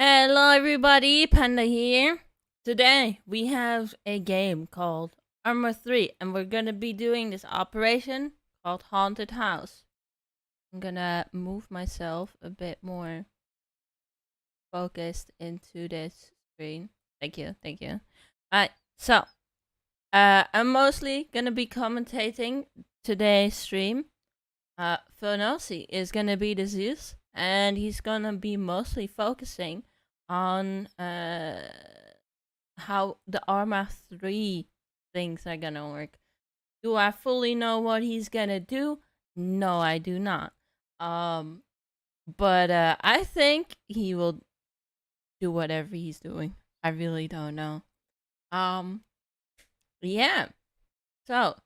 Hello everybody, Panda here. Today we have a game called Arma 3 and we're gonna be doing this operation called Haunted House. I'm gonna move myself a bit more focused into this screen. Thank you. Alright, so I'm mostly gonna be commentating today's stream. Phonosi is gonna be the Zeus and he's gonna be mostly focusing on how the Arma 3 things are gonna work. Do I fully know what he's gonna do? No, I do not. But I think he will do whatever he's doing. I really don't know. Yeah. So,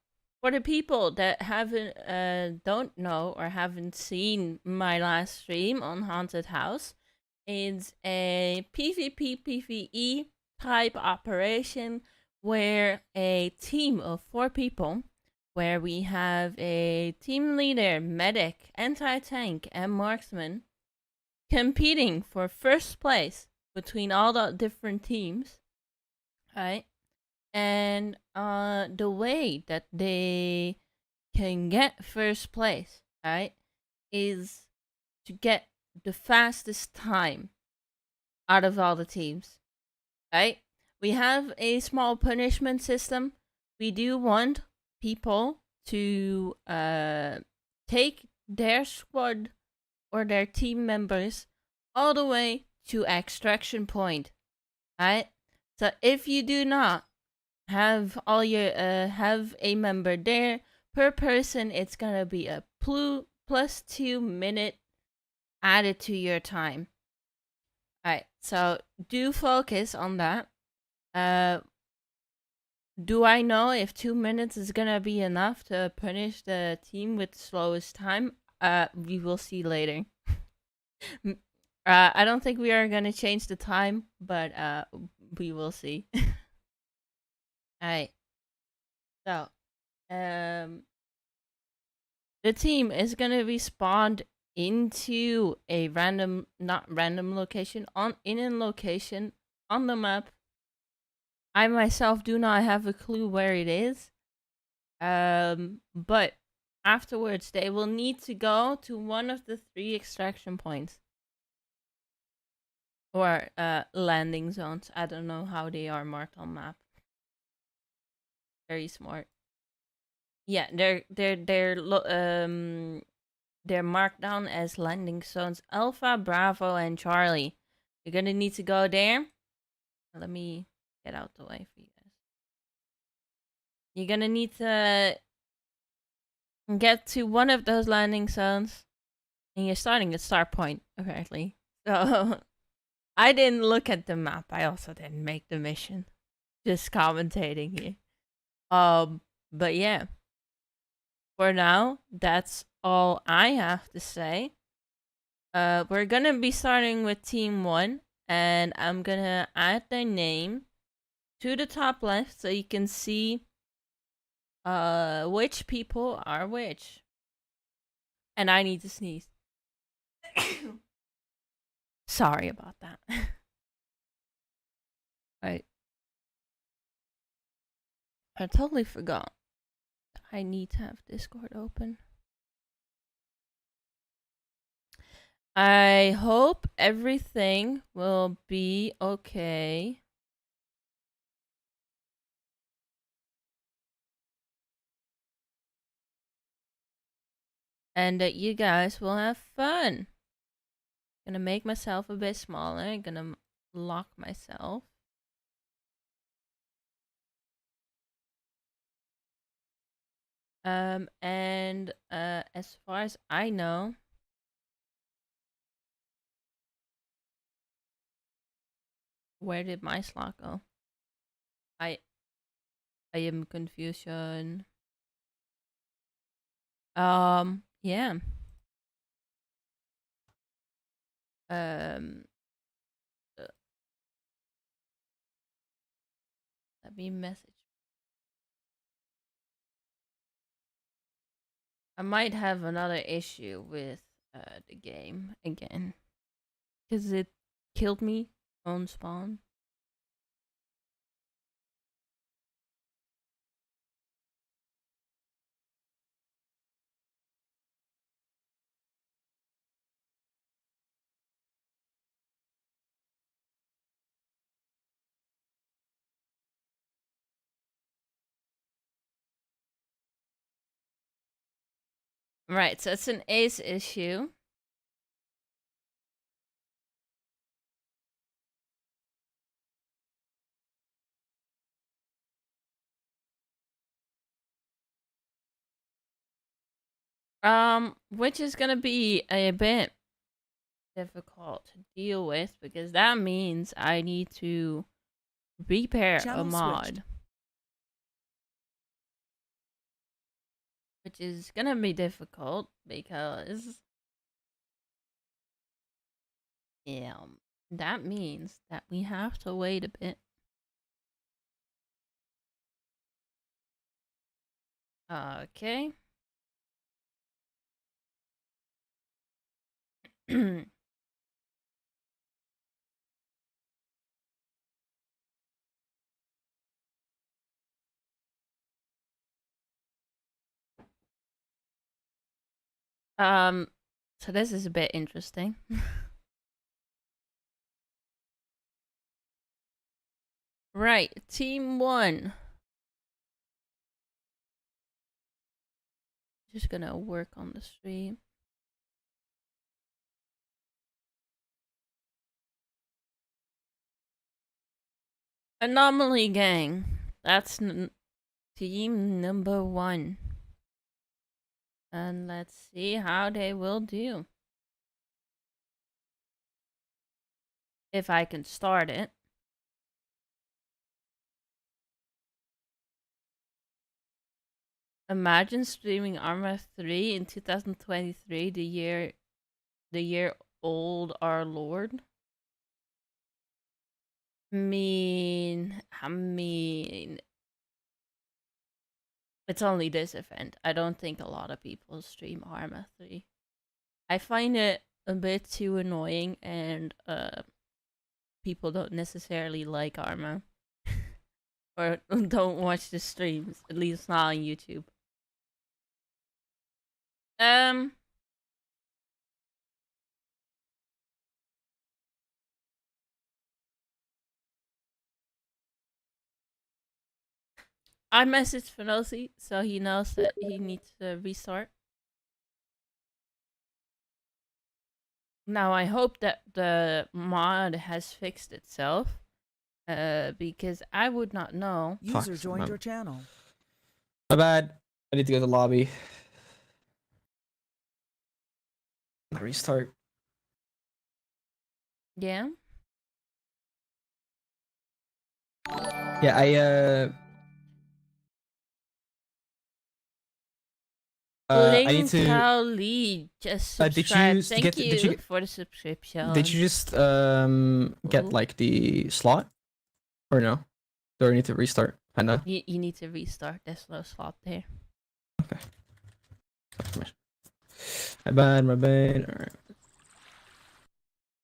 for the people that haven't don't know or haven't seen my last stream on Haunted House, it's a PvP PvE type operation where a team of 4 people, where we have a team leader, medic, anti-tank, and marksman, competing for first place between all the different teams, right? And the way that they can get first place, right, is to get the fastest time out of all the teams, right? We have a small punishment system. We do want people to take their squad or their team members all the way to extraction point, right? So if you do not have all your have a member there per person, it's gonna be a plus 2 minute added to your time. Alright, so do focus on that. Do I know if 2 minutes is gonna be enough to punish the team with slowest time? We will see later. I don't think we are gonna change the time, but we will see. Alright. So, the team is gonna be spawned into a not random location, in a location on the map. I myself do not have a clue where it is. But afterwards they will need to go to one of the 3 extraction points. Or landing zones. I don't know how they are marked on map. Very smart. Yeah, they're marked down as landing zones Alpha, Bravo, and Charlie. You're gonna need to go there. Let me get out the way for you guys. You're gonna need to get to one of those landing zones, and you're starting at start point apparently. So I didn't look at the map. I also didn't make the mission. Just commentating here. But yeah. For now, that's all I have to say. We're gonna be starting with Team 1, and I'm gonna add their name to the top left so you can see which people are which. And I need to sneeze. Sorry about that. Right. I totally forgot. I need to have Discord open. I hope everything will be okay. And that you guys will have fun. Gonna make myself a bit smaller. Gonna lock myself. And as far as I know, where did my slot go? I am confusion. Yeah. Let me message. I might have another issue with the game again, cause killed me on spawn. Right, so it's an ace issue. Which is gonna be a bit difficult to deal with because that means I need to repair a mod. Which is gonna be difficult because that means that we have to wait a bit. Okay. So this is a bit interesting. Right, team 1. Just gonna work on the stream. Anomaly gang. That's team number 1. And let's see how they will do. If I can start it. Imagine streaming Arma 3 in 2023, the year old our Lord. I mean, it's only this event. I don't think a lot of people stream Arma 3. I find it a bit too annoying, and people don't necessarily like Arma. Or don't watch the streams, at least not on YouTube. I messaged Fenosi, so he knows that he needs to restart. Now I hope that the mod has fixed itself, because I would not know. User joined your channel. My bad. I need to go to the lobby. Restart. Yeah. Yeah, I need to. Lee just Did subscribed. you Thank get? you Did you for the subscription. Did you just get like the slot, or no? Do I need to restart? I know. You need to restart. There's no slot there. Okay. My bad. My bad. All right.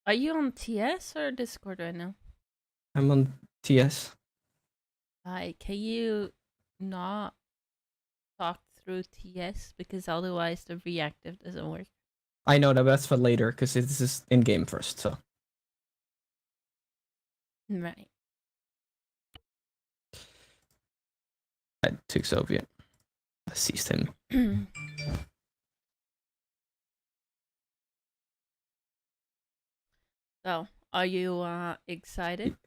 Are you on TS or Discord right now? I'm on TS. Can you not talk through TS, because otherwise the reactive doesn't work. I know that, but that's for later because this is in game first. So. Right. I took Soviet. I seized him. So, are you excited?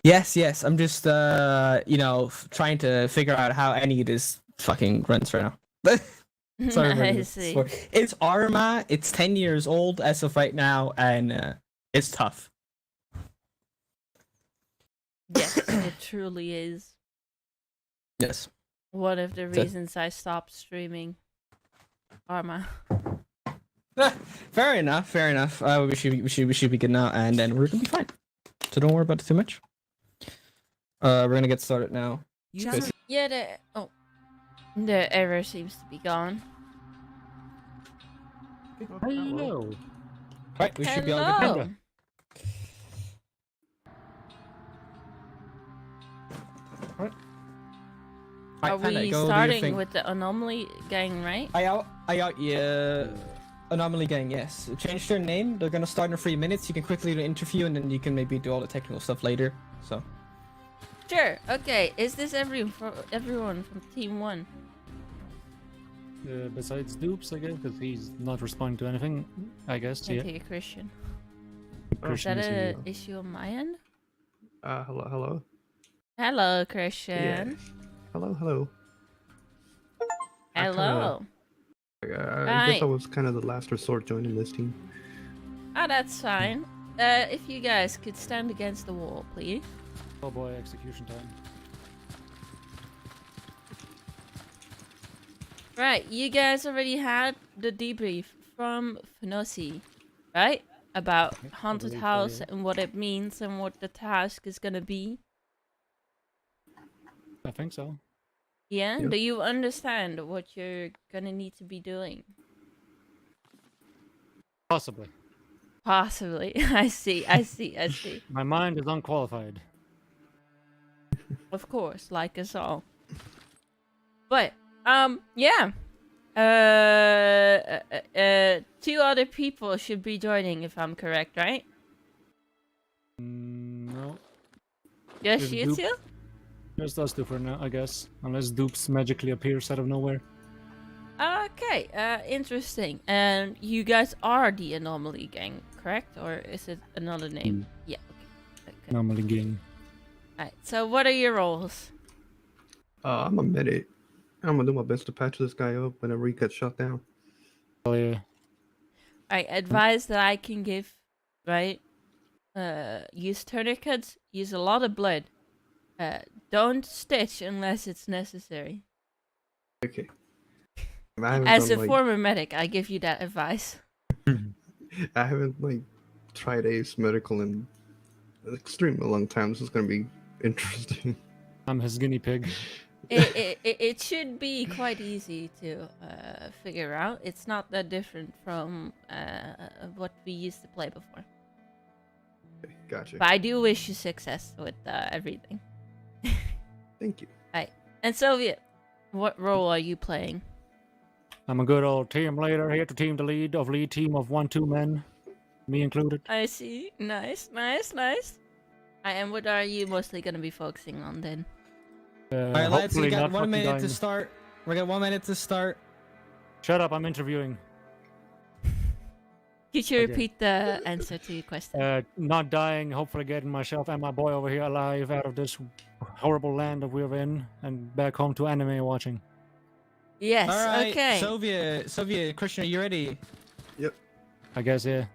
Yes. I'm just trying to figure out how any of this fucking runs right now. Sorry, I see. It's Arma. It's 10 years old as of right now, and it's tough. Yes, it truly is. Yes. One of the reasons I stopped streaming Arma. Fair enough. We should be good now, and then we're gonna be fine. So don't worry about it too much. We're gonna get started now. Yeah, the error seems to be gone. Hello. Right, we should be all good now. Right. Are Alright, Panda, we go do your starting thing. with the anomaly gang, right? Yeah. Anomaly gang, yes. Change their name. They're gonna start in 3 minutes. You can quickly do an interview, and then you can maybe do all the technical stuff later. So. Sure. Okay. Is this everyone from Team 1? Besides Dupes, I guess, because he's not responding to anything. I guess. Can't Yeah. take a Christian. Christian Is that is an issue on my end? Hello. Hello, Christian. Hello. Hello. Hello. I guess I Right. was kind of the last resort joining this team. Oh, that's fine. If you guys could stand against the wall, please. Oh boy, execution time. Right, you guys already had the debrief from Fnossi, right? About Yep, I Haunted believe so, House yeah. and what it means and what the task is gonna be. I think so. Yeah? Yep. Do you understand what you're gonna need to be doing? Possibly. Possibly. I see. My mind is unqualified. Of course, like us all. But, yeah. 2 other people should be joining if I'm correct, right? No. Just If you Dupe- two? Just us two for now, I guess. Unless Dupes magically appears out of nowhere. Okay, interesting. And you guys are the Anomaly Gang, correct? Or is it another name? Yeah, okay. Normally gang. Alright, so what are your roles? I'm a medic. I'm gonna do my best to patch this guy up whenever he gets shot down. Oh yeah. Alright, advice that I can give, right? Use tourniquets, use a lot of blood. Don't stitch unless it's necessary. Okay. I haven't As a done, former medic, I give you that advice. I haven't tried Ace Medical in an extremely long time. This is gonna be interesting. I'm his guinea pig. It should be quite easy to figure out. It's not that different from what we used to play before. Okay, gotcha. But I do wish you success with everything. Thank you. And Soviet, what role are you playing? I'm a good old team leader here to team the lead team of 1-2 men. Me included. I see. Nice. And what are you mostly going to be focusing on then? Alright, lads, we Hopefully got not 1 fucking minute dying. to start. We got 1 minute to start. Shut up, I'm interviewing. Could you Okay. repeat the answer to your question? Not dying, hopefully getting myself and my boy over here alive out of this horrible land that we're in and back home to anime watching. Yes, Alright, okay. Soviet, Christian, are you ready? I guess, yeah.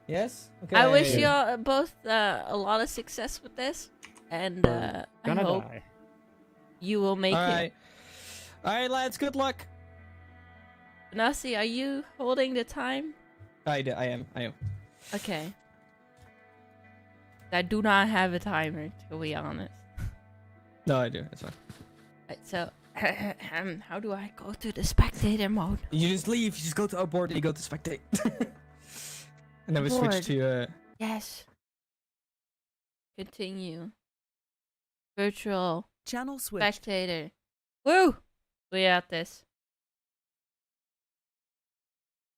Yes? Okay. I wish you all both a lot of success with this. And I Gonna hope die. you will make it. Alright. Alright, lads, good luck. Nasi, are you holding the time? I am. Okay. I do not have a timer, to be honest. No, I do. That's fine. Right, so, how do I go to the spectator mode? You just leave. You just go to abort and you go to spectate. And then we Abort. switch to Yes. Continue. Virtual Channel switch. spectator. Woo! We got this.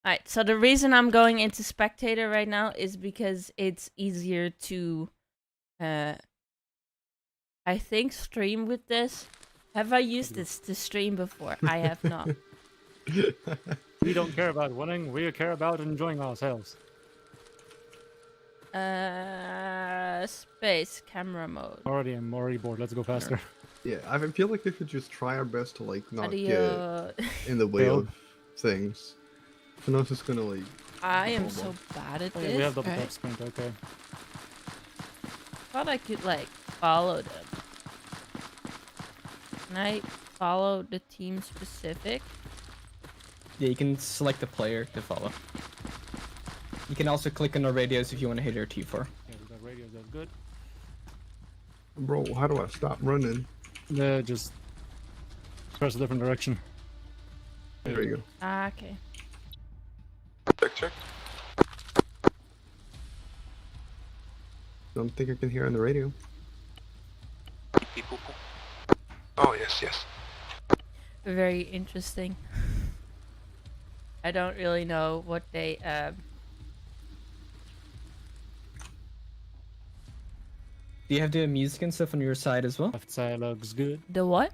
Alright, so the reason I'm going into spectator right now is because it's easier to, I think, stream with this. Have I used this to stream before? I have not. We don't care about winning, we care about enjoying ourselves. Space camera mode. I'm already bored, let's go faster. Yeah, I feel like we should just try our best to not get Audio. in the way Well. of things. And I was just gonna I am so bad at Oh, this. yeah, we have double right? tap sprint, okay. Thought I could follow them. Can I follow the team specific? yeah, you can select the player to follow. You can also click on the radios if you want to hit your T4. Yeah, we got radios, that's good. Bro, how do I stop running? Yeah, just press a different direction. There you go. Ah, okay. Check. Don't think I can hear on the radio. People. Oh, yes, yes. Very interesting. I don't really know what they Do you have the music and stuff on your side as well? Left side looks good. the what?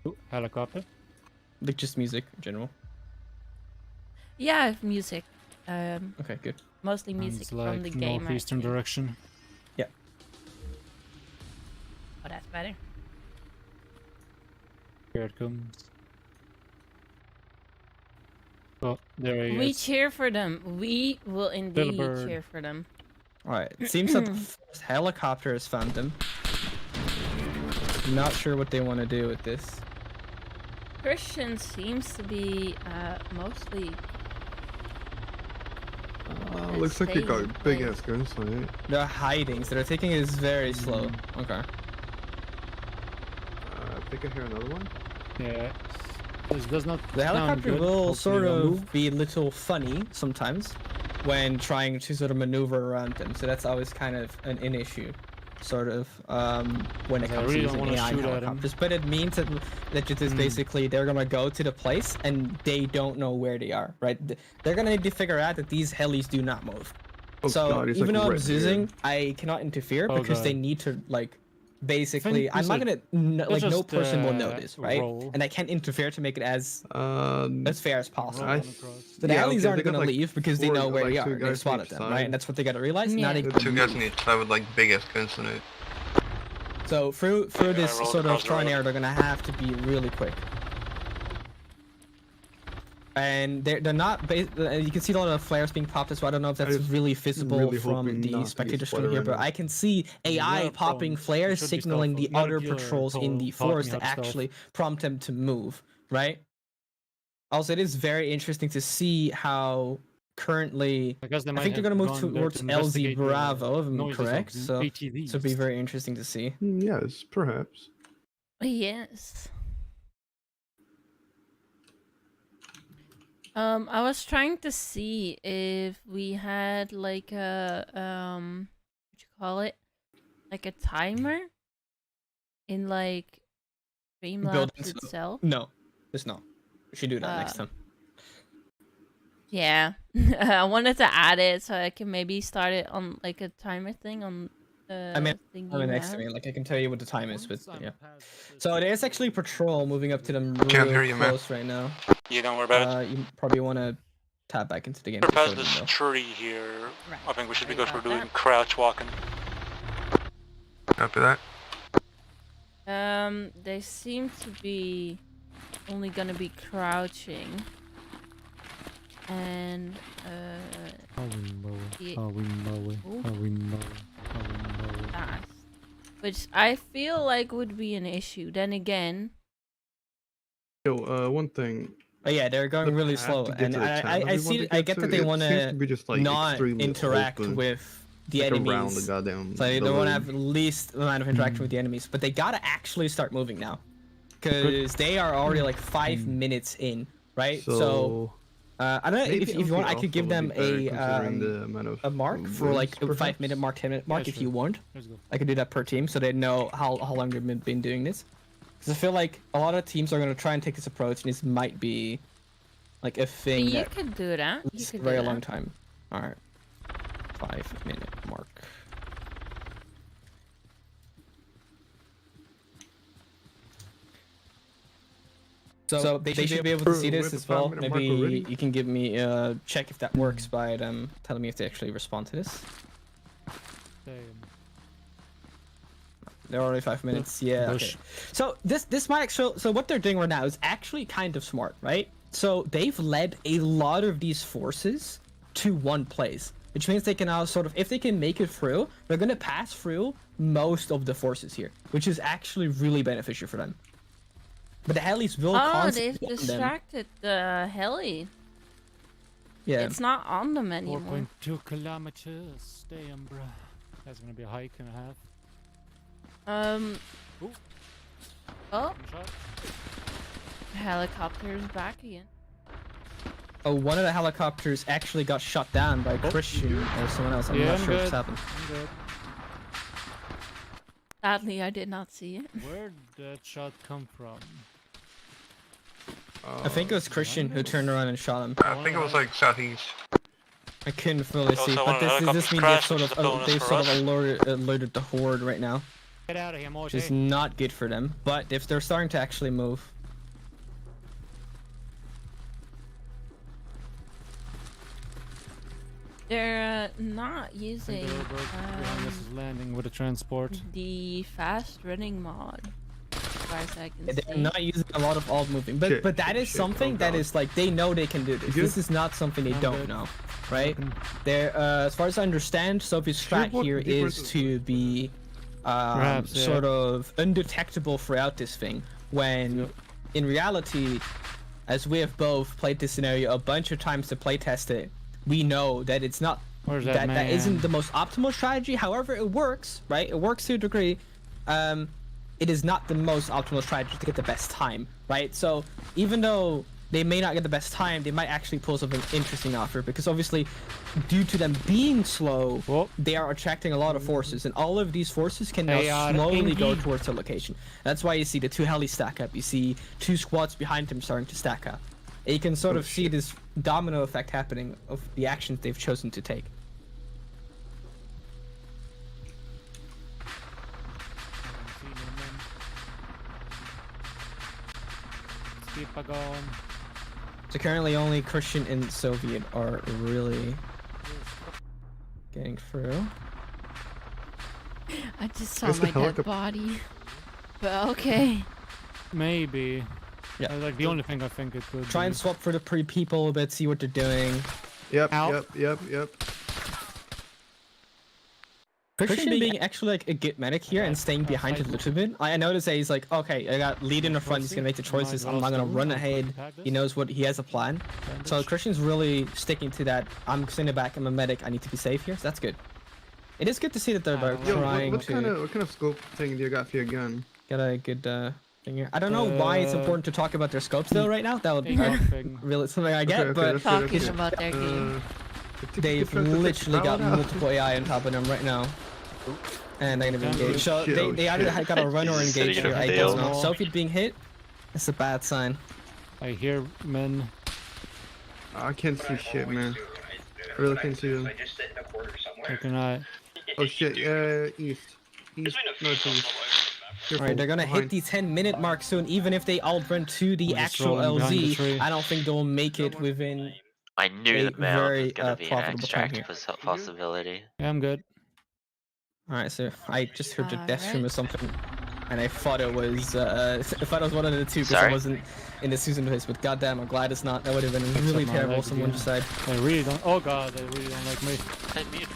Ooh, helicopter. Like just music in general. Yeah, I have music. Okay, good. Mostly music Sounds from the like game. northeastern actually. direction. Oh, that's better. Here it comes. Oh, there he We is. cheer for them. We will indeed bird. cheer for them. Alright, it seems that the first helicopter has found them. Not sure what they want to do with this. Christian seems to be mostly. Looks like you staying in got big place. ass guns on it. They're hiding, so they're taking it very slow. Okay. I think I hear another one. Yeah. This does not The sound helicopter good. will Hopefully sort they'll of move. be a little funny sometimes when trying to sort of maneuver around them, so that's always kind of an issue, sort of, when it I comes really to don't using wanna AI shoot at 'em. helicopters. But it means that it is basically they're gonna go to the place and they don't know where they are, right? They're gonna need to figure out that these helis do not move. Oh So God, he's even like though I'm right here. zoozing, I cannot interfere Oh because they God. need to like basically. Think I'm we not should- gonna like no just, person will know this, right? roll. And I can't interfere to make it as Um, fair as possible. Roll I- on across. So the Yeah, allies okay, aren't they got, gonna like, leave because they know where they like, two are. They guys on spotted each them, side. right? And that's what they gotta realize. Now Yeah. they The can two guys move. on each side with like big ass guns on it. So through Yeah, this roll sort of across the road. tornado, they're gonna have to be really quick. And they're not. You can see a lot of flares being popped as well. I don't know if that's just really visible really from hoping not the to get spectator screen spotted here, right but now. I can see AI Yeah, popping prone. flares, Should be signaling the stealth. other Metal Gear patrols in the taught me forest how to to stealth. actually prompt them to move, right? Also, it is very interesting to see how currently. I guess they I might think they're have gonna move gone there towards to LZ investigate the Bravo, if I'm noises correct. of So ATVs. it'll be very interesting to see. yes, perhaps. Yes. I was trying to see if we had like a what you call it, like a timer in like Streamlabs Buildings. itself. No, it's not. We should do that next time. Yeah, I wanted to add it so I can maybe start it on like a timer thing on the I mean, thing on the you next have. time, like I can tell you what the time is, but Once I'm yeah. past this- So there's actually patrol moving up to them Can't real hear you, man. close right now. You don't worry about it. You probably want to tap back into the game. We're to show past them, this though. tree here. Right. I think we should be Sorry good for about doing that. crouch walking. Copy that. They seem to be only gonna be crouching. And How we know it, Yeah. how we know it, Ooh. how we know it, how we know it. fast. Which I feel like would be an issue. Then again, Yo, one thing. Oh yeah, they're going The really path slow, to get and to the I town I we see. want to I get get to, that they it want seems to to be just, like, not extremely interact open, with the like, around the enemies. goddamn So they don't want to have village. least amount of interaction with the enemies, but they gotta actually start moving now, because they are already like 5 minutes in, right? So I don't know maybe if you want, I could give them a mark for like a 5 minute mark, 10-minute mark if sure. you want. Let's go. I could do that per team, so they know how long they've been doing this. Because I feel like a lot of teams are gonna try and take this approach, and this might be like a thing you that could do that. You it's a could very do long that. time. All right, 5 minute mark. So they should be able to see We this have a as well. 5 minute mark Maybe already? you can give me check if that works by them telling me if they actually respond to this. Damn. They're already 5 minutes. Yeah. Okay. Bush. So this might actually. So what they're doing right now is actually kind of smart, right? So they've led a lot of these forces to one place, which means they can now sort of, if they can make it through, they're gonna pass through most of the forces here, which is actually really beneficial for them. But the helis will Oh, constantly they've be on them. distracted the heli. Yeah. It's not on them anymore. 4.2 kilometers. Damn, bruh. That's gonna be a hike and a half. Ooh. Oh, One shot. helicopter's back again. Oh, one of the helicopters actually got shot down by Christian or someone else. I'm Yeah, not I'm sure what's good. happened. I'm good. Sadly, I did not see it. Where did that shot come from? I think it was Christian who turned around and shot him. I think it was like southeast. I couldn't fully see, Also, but one of the this means helicopters they've crashed, which is a bonus they've for sort of us. alerted the horde right now, Get out of here, Moshe. which is not good for them. But if they're starting to actually move, They're not using This is landing with a transport. the fast running mod. As far as I can they're see. not using a lot of alt moving. But Shit, that is shit, something oh that God. is like they know they can do this. You This is not something they I'm don't good. know, right? They're as far as I understand, Sophie's strat what here difference is is- to be Perhaps, yeah. sort of undetectable throughout this thing. When in reality, as we have both played this scenario a bunch of times to playtest it, we know that it's not Where's that that isn't man? the most optimal strategy. However, it works, right? It works to a degree. It is not the most optimal strategy to get the best time, right? So even though they may not get the best time, they might actually pull something interesting off here, because obviously, due to them being slow, Whoa. they are attracting a lot of forces, and all of these forces can now They are slowly go indeed. towards the location. That's why you see the 2 helis stack up. You see 2 squads behind them starting to stack up. And you can sort of see this domino effect happening of the actions they've chosen to take. Keep on going. So currently only Christian and Soviet are really getting through. I just saw Where's the my dead helicopter? body. But okay. Maybe. Yeah. Like the only thing I think it could Try and be. swap for the people a bit, see what they're doing. Yep, Ow. yep. Christian being actually like a good medic here and staying behind a little bit. I noticed that he's like, okay, I got lead in the front, he's gonna make the choices, I'm not gonna run ahead. He knows what he has a plan. So Christian's really sticking to that. I'm sitting back, I'm a medic, I need to be safe here. So that's good. It is good to see that they're like, Yo, trying what to kind of scope thing do you got for your gun? get a good thing here. I don't know why it's important to talk about their scopes though right now. That would be Thing. really something I get, Okay, but that's good, Talking that's good. about their game. they've literally got multiple AI on top of them right now. And they're gonna be engaged. So they either got a run or He's engage sitting here. in I a don't field. know. Sophie being hit. That's a bad sign. I hear men. I can't see shit, man. I really can't see them. Looking at. Oh shit, east. East, northeast. Alright, they're gonna hit the 10-minute mark soon, even if they all run to the I'm just actual rolling behind the LZ. tree. I don't think they'll make it within. I knew a the mound very, was gonna be an profitable time extract here. possibility. Yeah, I'm good. Alright, so I just heard the death stream Alright. or something, and I thought it was one of the two because I Sorry? wasn't in the season phase. But goddamn, I'm glad it's not. That would have been really my terrible. leg Someone again. just died. They really don't. Oh god, they really don't like me. I muted.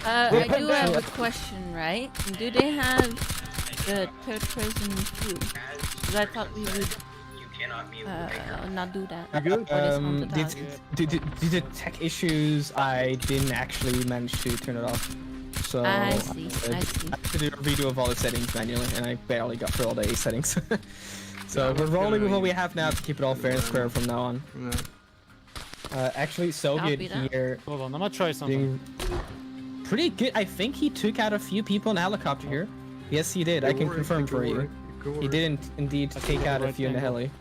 I do have a question, right? Do they have the third person view? Because I thought we would not do that. You good? For this haunted house. Due to tech issues, I didn't actually manage to turn it off. So I see, I had see. to do a redo of all the settings manually, and I barely got through all the A settings. So we're rolling with what we have now to keep it all fair and square from now on. No. Actually, Soviet Copy that. here Hold on, I'm gonna try something. doing pretty good. I think he took out a few people in the helicopter here. Yes, he did. I can confirm for you. He didn't indeed That's take the out a right few in the angle. heli.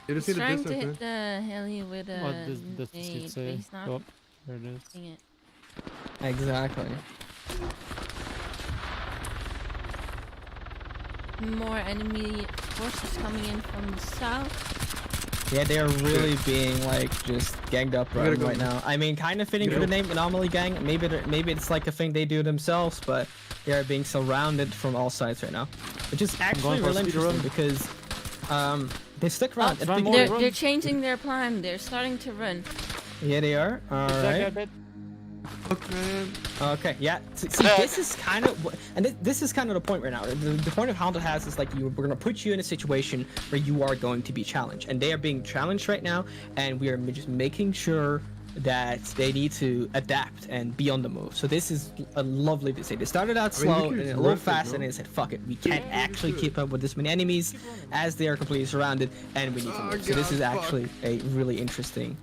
You just He's see the trying to distance, hit the heli with a What does this nade, but say? he's not Oh, there it is. hitting it. Exactly. More enemy forces coming in from the south. Yeah, they are really being like just ganged up gotta go. right now. I mean, kind of fitting for the name Anomaly Gang. Maybe it's like a thing they do themselves, but they are being surrounded from all sides right now, which is actually going for a really speed run. interesting because they stick around. At the run more, beginning- run. They're changing their plan. They're starting to run. Yeah, they are. All Check right. that bit. Fuck, man. Okay, yeah. See, this is kind of, and this is kind of the point right now. The point of Haunted House is like we're gonna put you in a situation where you are going to be challenged, and they are being challenged right now, and we are just making sure that they need to adapt and be on the move. So this is a lovely to say. They started out I mean, you slow can and a just little run for it, fast, no? and they said, "Fuck it, we can't actually keep up with this many enemies, as they are completely surrounded, and we need to Oh, move." So this God, is fuck. actually a really interesting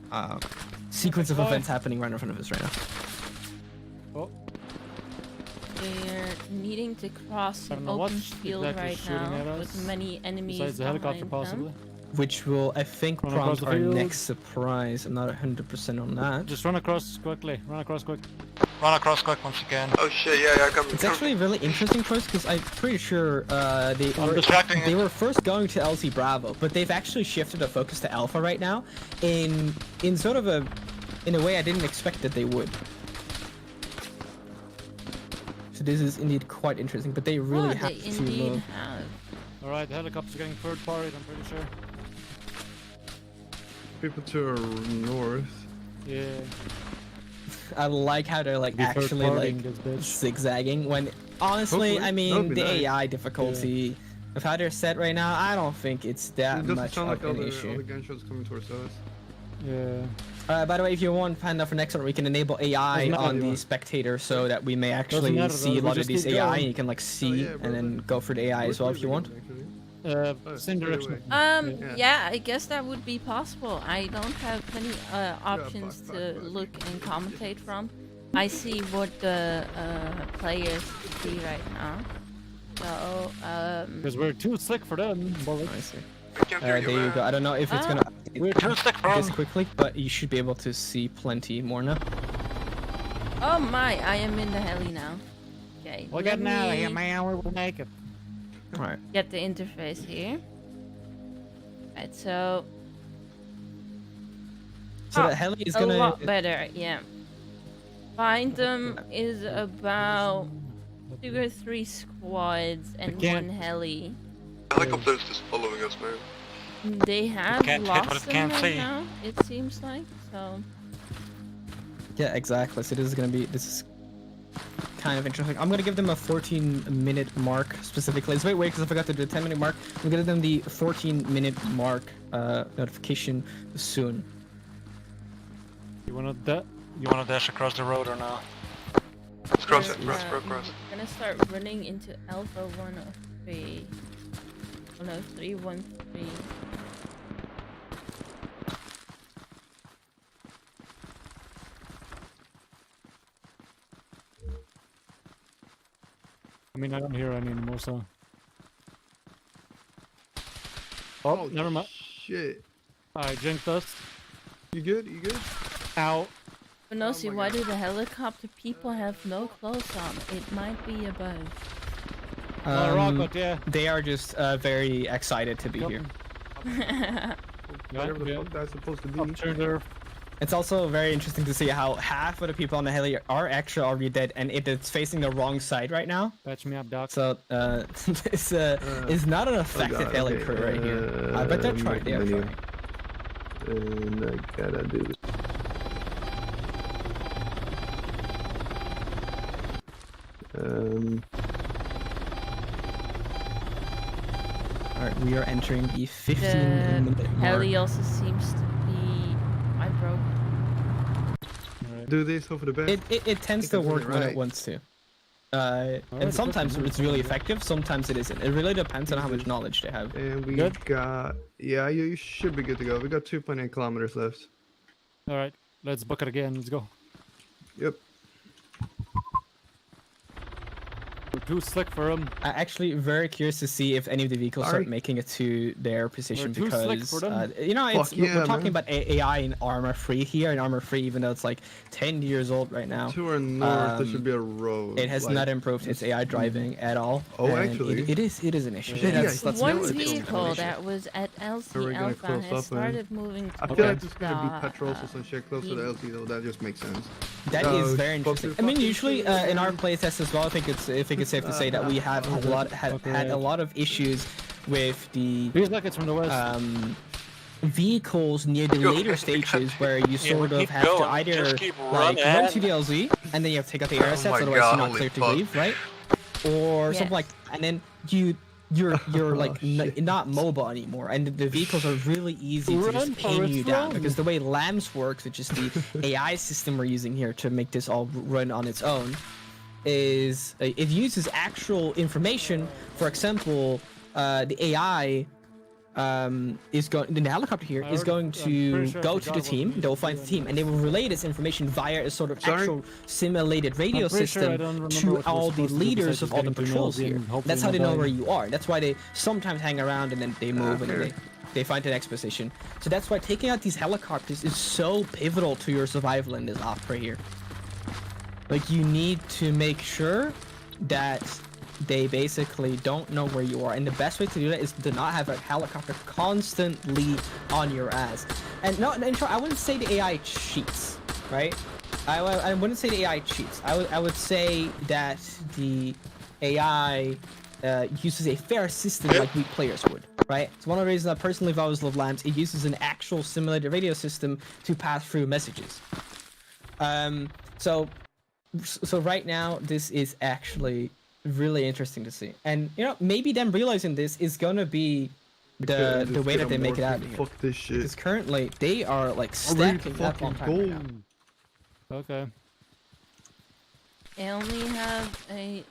sequence of events happening right in front of us right now. Oh, we're needing to cross I an don't know open what's field exactly right shooting now at with us, many enemies besides the helicopter, behind possibly. them. Which will, I think, Run across prompt the our field. next surprise. I'm not 100% on that. Just run across quickly. Run across quick. Run across quick once again. Oh shit, yeah, come. It's actually a really interesting choice because I'm pretty sure distracting they it. were first going to LC Bravo, but they've actually shifted their focus to Alpha right now, in sort of a way I didn't expect that they would. So this is indeed quite interesting, but they really have they to indeed move. have. Alright, the helicopter's getting third party, I'm pretty sure. People to our north. Yeah. I like how they're like Be third actually partying like this bitch. zigzagging when honestly, Hopefully. I That mean would be the nice. AI difficulty of how they're set right now, I don't think it's that It doesn't much sound like of all an the issue. gunshots coming towards us. Yeah. By the way, if you want Panda for next one, we can enable AI Doesn't matter on the anymore. spectator so that we may actually matter, see though, a we lot of just these keep AI going. and you can like see yeah, and then brother. go for the AI as well if you want. Oh, Same straight direction. away. Yeah. Yeah. I guess that would be possible. I don't have many options fuck, to fuck. look and commentate from. I see what the players see right now. So, Because we're too slick for them. Bullet. I see. I can't hear There you go. I don't know if it's gonna We're update too slick for this them. quickly, but you should be able to see plenty more now. oh my, I am in the heli now. Okay, We're let getting out of here, me man. We will make it. Alright. get the interface here. Right, so So Oh, the heli is a gonna lot better, yeah. Find them is about 2 or 3 squads and can't- 1 heli. The helicopter's just following us, man. They have can't hit what lost it them can't right see. now, it seems like. So Yeah, exactly. So this is kind of interesting. I'm gonna give them a 14-minute mark specifically. It's wait, because I forgot to do the 10-minute mark. I'm gonna give them the 14-minute mark notification soon. You wanna that? You wanna dash across the road or not? Let's cross we're, it, cross. we're gonna start running into Alpha 103. 103, 13. I mean, I don't hear any anymore, so. Oh, never mind. Shit. I jinxed us. You good? You good? Ow. Benosi, my why God. do the helicopter people have no clothes on? It might be a bug. Not a rocket, yeah. They are just very excited to be Yep. here. Whatever the Yeah. fuck that's supposed to be. Up to there. It's also very interesting to see how half of the people on the heli are actually already dead, and it's facing the wrong side right now. Patch me up, Doc. So this is not an effective God, heli okay, crew right here. But they're trying. They are menu. trying. And I gotta do this. Alright, we are entering the The 15-minute mark. heli also seems to be quite broken. Alright. Do this, hope for the best. It tends think to I'm work doing it when it right. wants to. Alright, And sometimes good. it's really effective, sometimes it isn't. It really depends on how much knowledge they have. And we Good? got, yeah, you should be good to go. We got 2.8 kilometers left. Alright, let's book it again. Let's go. Yep. We're too slick for them. I'm actually very curious to see if any of the vehicles start Sorry. making it to their position We're too slick because for them. you know it's Fuck we're yeah, talking man. about AI in Arma 3 here, and Arma 3 even though it's like 10 years old right now, To our north, there should Um, be a road. it has like- not improved its AI driving at all. Oh, and actually? it is an issue. Yeah, That's One really the vehicle only issue. that was at We're LC gonna Alpha close has up, man. started moving I feel Okay. like there's gonna be the, petrol or some shit closer to LT though. That just makes sense. That Oh, is very fuck interesting. you, I mean, fuck you, usually fuck you. in our playtest as well, I think it's safe to say that we have had a lot of issues with the Feels like it's from the west. vehicles near the Go. later stages where you Yeah, sort we of keep have to going. either Just keep like running. run to the LZ and then you have to take out the air Oh sets, my otherwise God, you're not holy clear to fuck. leave, right? Or something Yes. like, and then you're like Oh, shit. not mobile anymore, and the vehicles are really easy to Run, just pin Forrest, you down run. because the way LAMS works, which is the AI system we're using here to make this all run on its own, is it uses actual information. For example, the AI is going. The helicopter here is going to go to the team. They'll find the team, and they will relay this information via a sort of actual simulated radio system to all the leaders of all the patrols here. That's how they know where you are. That's why they sometimes hang around and then they move and then they find the next position. So that's why taking out these helicopters is so pivotal to your survival in this op right here. Like, you need to make sure that they basically don't know where you are, and the best way to do that is to not have a helicopter constantly on your ass. And I wouldn't say the AI cheats, right? I wouldn't say the AI cheats. I would say that the AI uses a fair system like we players would, right? It's one of the reasons I personally always love LAMs. It uses an actual simulated radio system to pass through messages. So right now this is actually really interesting to see, and you know, maybe them realizing this is gonna be the way that they make it out of here. Fuck this shit. Because currently they are like stacking up on time right now. Okay. I only have a Wait,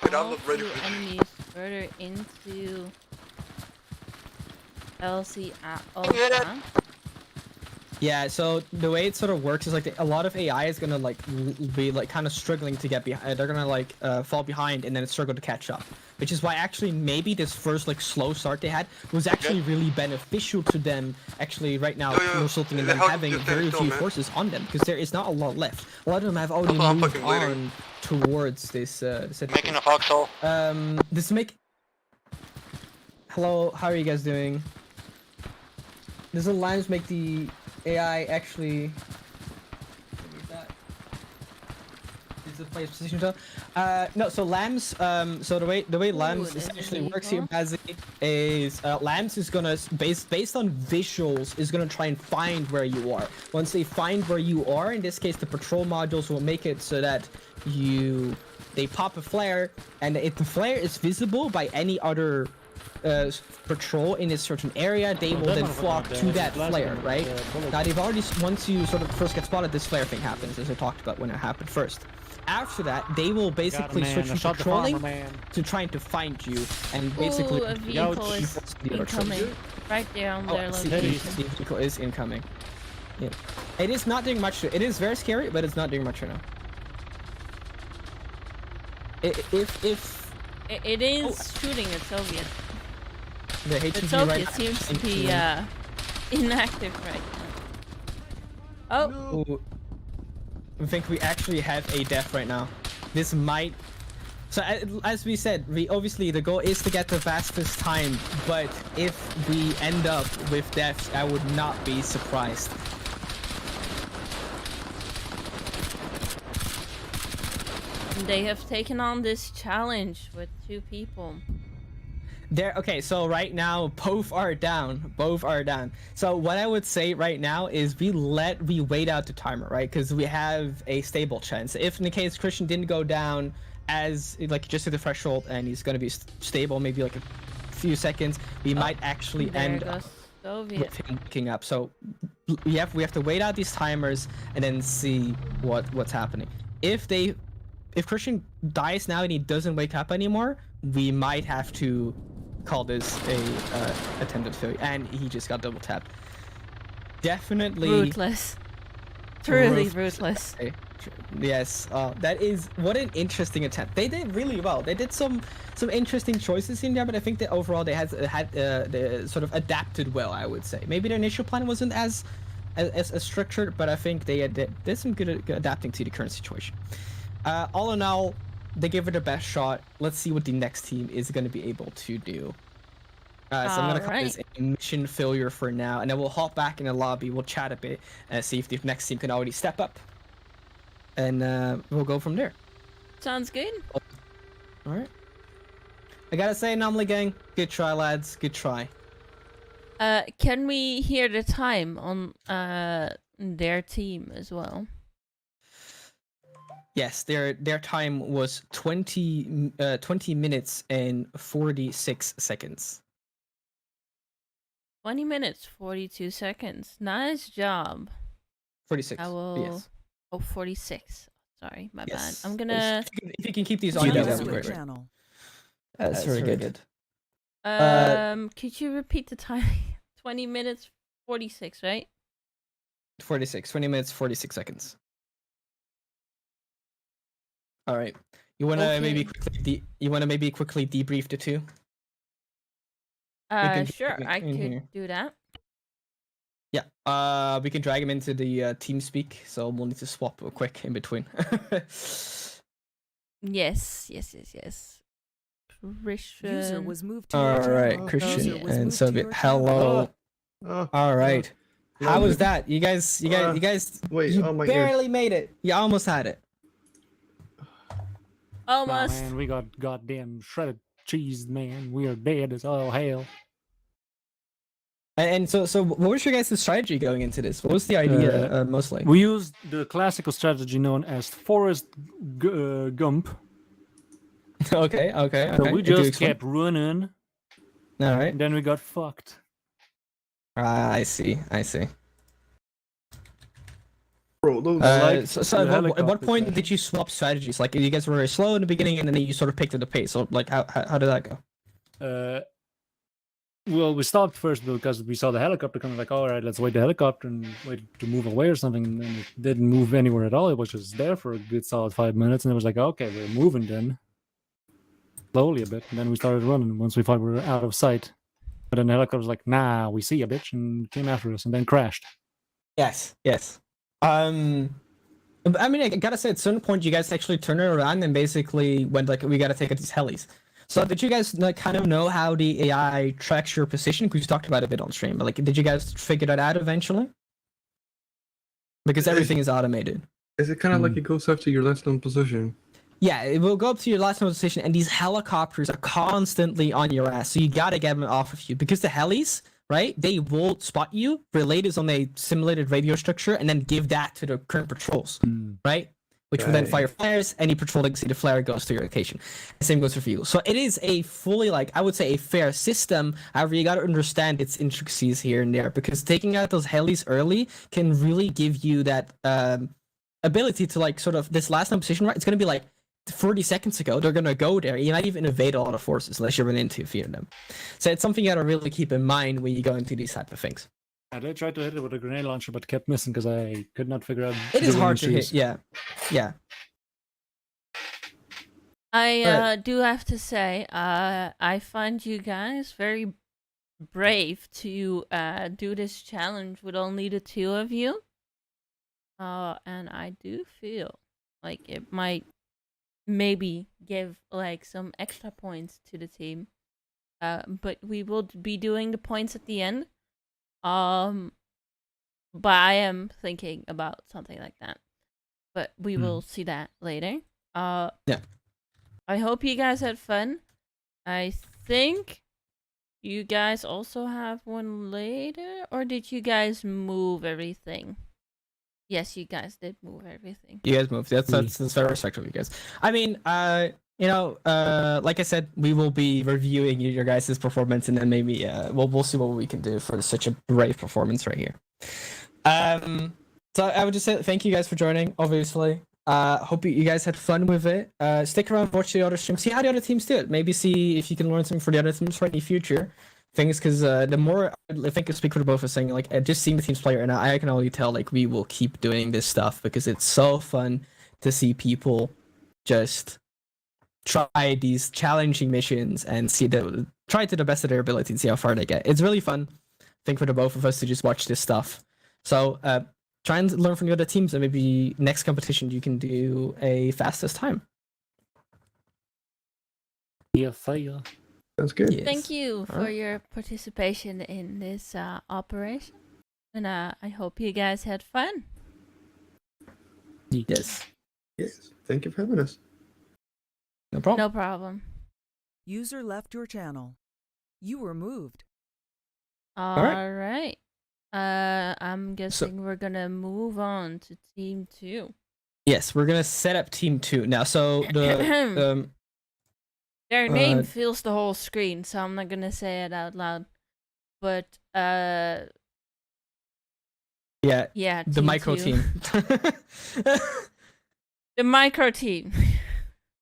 I'm small not ready few for this. enemies further into LC Yeah, so the way it sort of works is like a lot of AI is gonna like be like kind of struggling to get behind. They're gonna like fall behind and then struggle to catch up, which is why actually maybe this first like slow start they had was actually really beneficial to them. Actually, right now, resulting in them having very few forces on them because there is not a lot left. A lot of them have already moved on towards this. Making a foxhole. This make. Hello, how are you guys doing? Does the lines make the AI actually is the place position so no, so lambs so the way lambs essentially works here basically is lambs is gonna based on visuals is gonna try and find where you are. Once they find where you are, in this case the patrol modules will make it so that they pop a flare, and if the flare is visible by any other patrol in a certain area, they will then flock to that flare, right? Now they've already, once you sort of first get spotted, this flare thing happens, as I talked about when it happened first. After that, they will basically switch from patrolling to trying to find you, and basically a vehicle is incoming right there on their location. The vehicle is incoming. Yeah. It is not doing much. It is very scary, but it's not doing much right now. It is shooting at Soviet. The Soviet right seems to be inactive right now. Oh! Ooh. I think we actually have a death right now. This might... So as we said, obviously the goal is to get the fastest time, but if we end up with deaths, I would not be surprised. They have taken on this challenge with 2 people. Okay, so right now both are down. So what I would say right now is we wait out the timer, right? Because we have a stable chance. If in the case Christian didn't go down as like just to the threshold and he's gonna be stable, maybe like a few seconds, we might actually end up with him waking up. So we have to wait out these timers and then see what's happening. If Christian dies now and he doesn't wake up anymore, we might have to call this a attempted failure, and he just got double tapped. Definitely ruthless. Truly ruthless. Yes, that is what an interesting attempt. They did really well. They did some interesting choices in there, but I think that overall they they sort of adapted well. I would say maybe their initial plan wasn't as structured, but I think they did some good adapting to the current situation. All in all, they gave it their best shot. Let's see what the next team is going to be able to do. So I'm going to call this a mission failure for now, and then we'll hop back in the lobby. We'll chat a bit and see if the next team can already step up, and we'll go from there. Sounds good. All right. I gotta say, Anomaly Gang, good try, lads. Good try. Can we hear the time on their team as well? Yes, their time was 20 minutes and 46 seconds. 20 minutes, 42 seconds. Nice job. 46. I will... Yes. Oh, 46. Sorry, my Yes. bad. I'm gonna... If you can keep these on, that'd be great. That's very good. Could you repeat the time? 20 minutes 46, right? 20 minutes, 46 seconds. All right. You wanna Okay. maybe quickly debrief the two? Sure, I in could here. do that. Yeah. We can drag him into the team speak, so we'll need to swap real quick in between. Yes. User Christian. was moved to All your right, channel. Christian User was and moved to Soviet. your channel. Hello. All right. How was Loaded. that? You guys, Wait, you oh my ears. barely made it. You almost had it. Oh Almost. man, we got goddamn shredded cheese, man. We are dead as all hell. And so what was your guys' strategy going into this? What was the idea mostly? We used the classical strategy known as Forest Gump. Okay. So we Do just explain. kept running, All right. and then we got fucked. I see. Bro, those like So the at what helicopter point thing. did you swap strategies? Like you guys were very slow in the beginning, and then you sort of picked up the pace. So like how did that go? Well, we stopped first because we saw the helicopter coming. Like, all right, let's wait the helicopter and wait to move away or something. And then it didn't move anywhere at all. It was just there for a good solid 5 minutes, and it was like, okay, we're moving then, slowly a bit. And then we started running once we thought we were out of sight. But then the helicopter was like, nah, we see a bitch, and came after us, and then crashed. Yes. I mean, I gotta say, at a certain point, you guys actually turned it around and basically went like, we gotta take out these helis. So did you guys like kind of know how the AI tracks your position? Because you talked about it a bit on stream, but like, did you guys figure that out eventually? Because everything is automated. Is it kind of like it goes after your last known position? Yeah, it will go up to your last known position, and these helicopters are constantly on your ass, so you gotta get them off of you. Because the helis, right, they will spot you, relay this on a simulated radio structure, and then give that to the current patrols, right? Which will then fire flares. Any patrol that can see the flare goes to your location. The same goes for fuel. So it is a fully, like, I would say, a fair system. However, you got to understand its intricacies here and there, because taking out those helis early can really give you that ability to, like, sort of this last known position, right? It's going to be like 30 seconds ago, they're going to go there. You might even evade a lot of forces unless you run into a few of them. So it's something you got to really keep in mind when you go into these type of things. I did try to hit it with a grenade launcher, but kept missing because I could not figure out. It is the hard to ranges. hit, yeah. I do have to say, I find you guys very brave to do this challenge with only the two of you. And I do feel like it might maybe give like some extra points to the team. But we will be doing the points at the end. But I am thinking about something like that. But we will see that later. Yeah. I hope you guys had fun. I think you guys also have one later, or did you guys move everything? Yes, you guys did move everything. You guys moved. That's very respectful of you guys. I mean, like I said, we will be reviewing your guys' performance, and then maybe we'll see what we can do for such a brave performance right here. So I would just say thank you guys for joining. Obviously, hope you guys had fun with it. Stick around, watch the other streams, see how the other teams do it. Maybe see if you can learn something for the other teams for any future things. Because the more I think I speak for the both of us, saying like just seeing the teams play right now, I can only tell like we will keep doing this stuff because it's so fun to see people just try these challenging missions and try to the best of their ability and see how far they get. It's really fun, I think, for the both of us to just watch this stuff. So try and learn from the other teams, and maybe next competition you can do a fastest time. Yeah, fire. That's good. Yes. Thank you for Alright. your participation in this operation. And I hope you guys had fun. Yes. Yes. Thank you for having us. No problem. No problem. User left your channel. You were moved. right. Alright. I'm guessing we're gonna move on to team 2. Yes, we're gonna set up team 2 now. So the Their name fills the whole screen, so I'm not gonna say it out loud. But yeah, yeah, the micro 2. team. The micro team.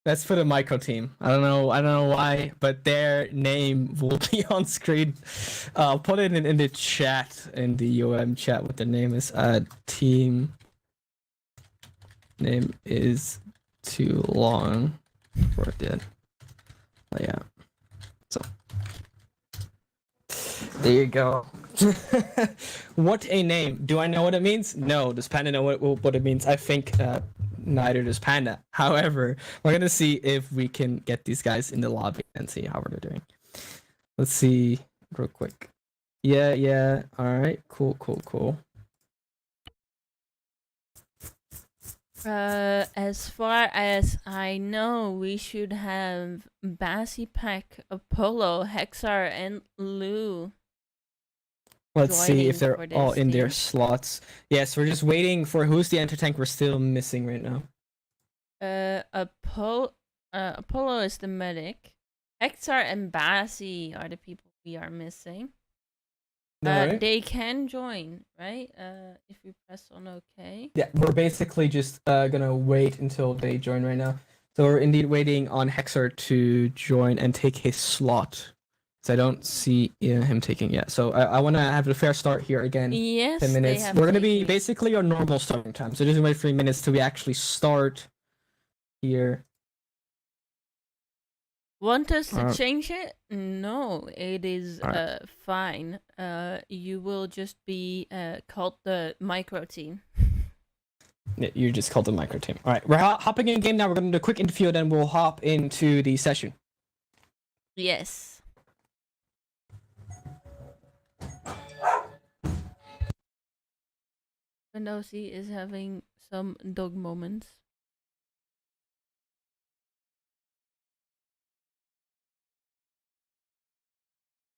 That's for the micro team. I don't know why, but their name will be on screen. I'll put it in the chat, in the chat, what the name is. Team name is too long for it did. Oh, yeah. So there you go. What a name. Do I know what it means? No. Does Panda know what it means? I think neither does Panda. However, we're gonna see if we can get these guys in the lobby and see how they're doing. Let's see real quick. Yeah. All right. Cool. As far as I know, we should have Basipac, Apollo, Hexar, and Lou. Let's see if they're for this all in their team. slots. Yes, we're just waiting for who's the enter tank we're still missing right now. Apollo is the medic. Hexar and Basi are the people we are missing. Alright. They can join, right? If we press on OK. Yeah, we're basically just gonna wait until they join right now. So we're indeed waiting on Hexar to join and take his slot. So I don't see him taking yet. So I want to have a fair start here again. Yes, 10 minutes. They have We're gonna be taken- basically our normal starting time. So just wait 3 minutes till we actually start here. Want us to Alright. change it? No, it is Alright. fine. You will just be called the micro team. Yeah, you just called the micro team. All right, we're hopping in game now. We're gonna do a quick interview, then we'll hop into the session. Yes. Vendosi is having some dog moments.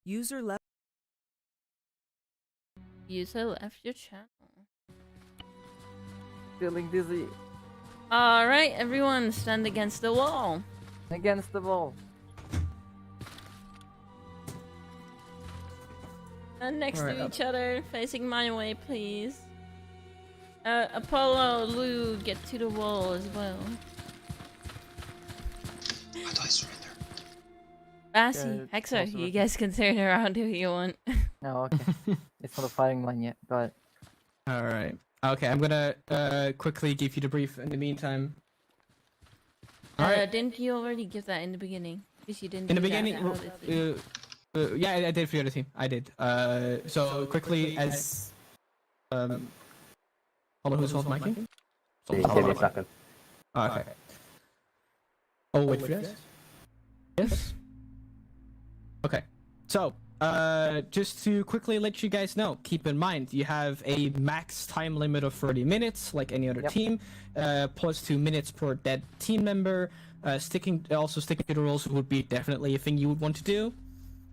User left. User left your channel. Feeling dizzy. Alright, everyone stand against the wall. Against the wall. And next Alright, to each other, facing my way, please. Apollo, Lou, get to the wall as well. How do I surrender? Bassy, Yeah, Hexer, also you okay. guys can turn around if you want. No, okay. It's not a firing line yet. Go ahead. All right. Okay, I'm gonna quickly give you the brief in the meantime. All right. Didn't you already give that in the beginning? Because you didn't In the do that beginning, for the other team. yeah, I did for the other team. I did. So quickly as hold on, who's off mic? Give me a second. Okay. Oh, wait for you guys. Yes. Okay. So, just to quickly let you guys know, keep in mind you have a max time limit of 30 minutes, like any other Yep. team, plus 2 minutes per dead team member. Sticking to the rules would be definitely a thing you would want to do.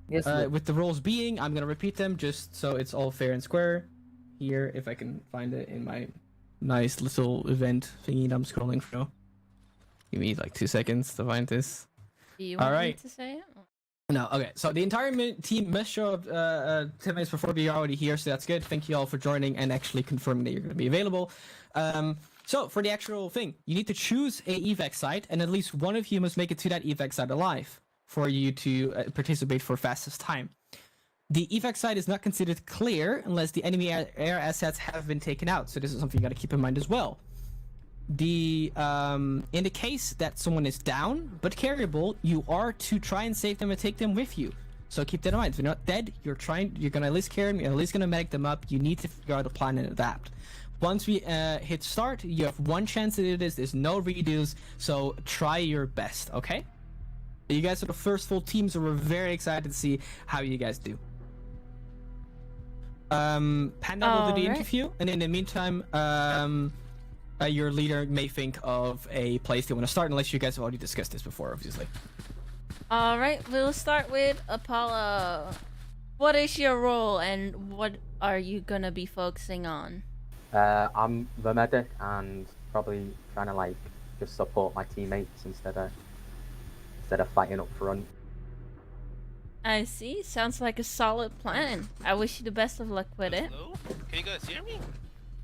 Yes. With the rules being, I'm gonna repeat them just so it's all fair and square. Here, if I can find it in my nice little event thingy that I'm scrolling through. Give me like 2 seconds to find this. Do you want Alright. me to say it? No, okay. So the entire team must show up 10 minutes before we are already here, so that's good. Thank you all for joining and actually confirming that you're going to be available. So for the actual thing, you need to choose a EVAC site, and at least one of you must make it to that EVAC site alive for you to participate for fastest time. The EVAC site is not considered clear unless the enemy air assets have been taken out, so this is something you got to keep in mind as well. In the case that someone is down but carryable, you are to try and save them and take them with you. So keep that in mind. If they're not dead, you're gonna at least carry them, you're at least gonna medic them up. You need to figure out a plan and adapt. Once we hit start, you have one chance to do this. There's no redos, so try your best, okay? You guys are the first full team, so we're very excited to see how you guys do. Panda will do the Alright. interview, and in the meantime, your leader may think of a place they want to start, unless you guys have already discussed this before, obviously. Alright, we'll start with Apollo. What is your role and what are you gonna be focusing on? I'm the medic and probably trying to like just support my teammates instead of fighting up front. I see. Sounds like a solid plan. I wish you the best of luck with it. Hello? Can you guys hear me?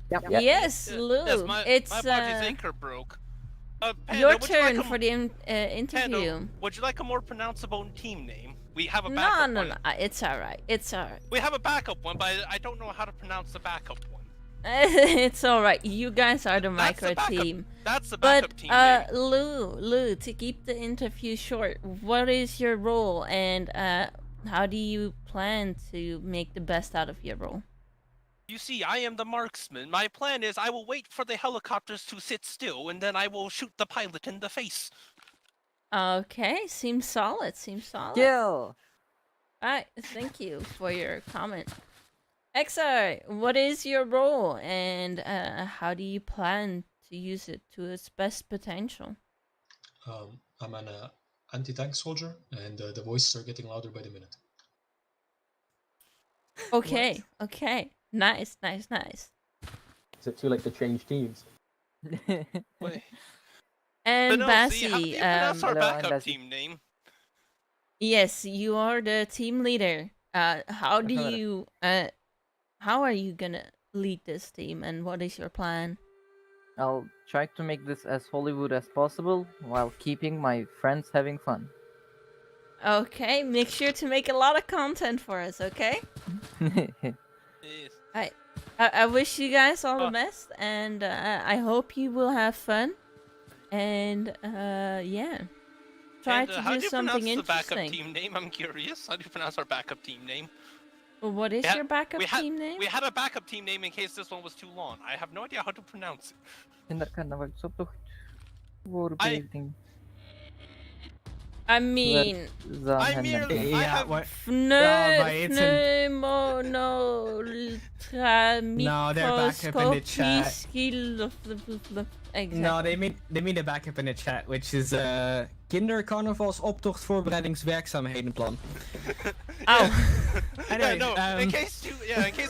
Yep. Yes, Lou. Yes, my it's party's anchor broke. Panda, Your would you like turn a- for the interview. Panda, would you like a more pronounceable team name? We have a No, backup no, one. no. It's alright. It's alright. We have a backup one, but I don't know how to pronounce the backup one. It's alright. You guys are the That's the micro backup- team. That's the backup But team name. Lou, to keep the interview short, what is your role and how do you plan to make the best out of your role? You see, I am the marksman. My plan is I will wait for the helicopters to sit still, and then I will shoot the pilot in the face. Okay, seems solid. Seems solid. Kill! Alright, thank you for your comment. XR, what is your role and how do you plan to use it to its best potential? I'm an anti-tank soldier, and the voices are getting louder by the minute. Okay, okay. Nice. Is it too late to change teams? Wait. And But no, see, how do Bassi, you pronounce our Hello, I'm backup Bassi. team name? yes, you are the team leader. How do Affirmative. you how are you gonna lead this team and what is your plan? I'll try to make this as Hollywood as possible while keeping my friends having fun. Okay, make sure to make a lot of content for us, okay? Yes. I wish you guys all the best and I hope you will have fun. And yeah. Try And, to how do do you something pronounce the backup interesting. team name? I'm curious. How do you pronounce our backup team name? What is Yeah, your backup we had- team name? We had a backup team name in case this one was too long. I have no idea how to pronounce it. Hindi ka na magsutok. Warbuilding. I mean, I merely- I have- what? no, but it's in- no, no, No, they're back up in the chat. Exactly. No, they mean the backup in the chat, which is kindercarnavalsoptochtvoorbereidingswerkzaamhedenplan. Oh. Anyway, in case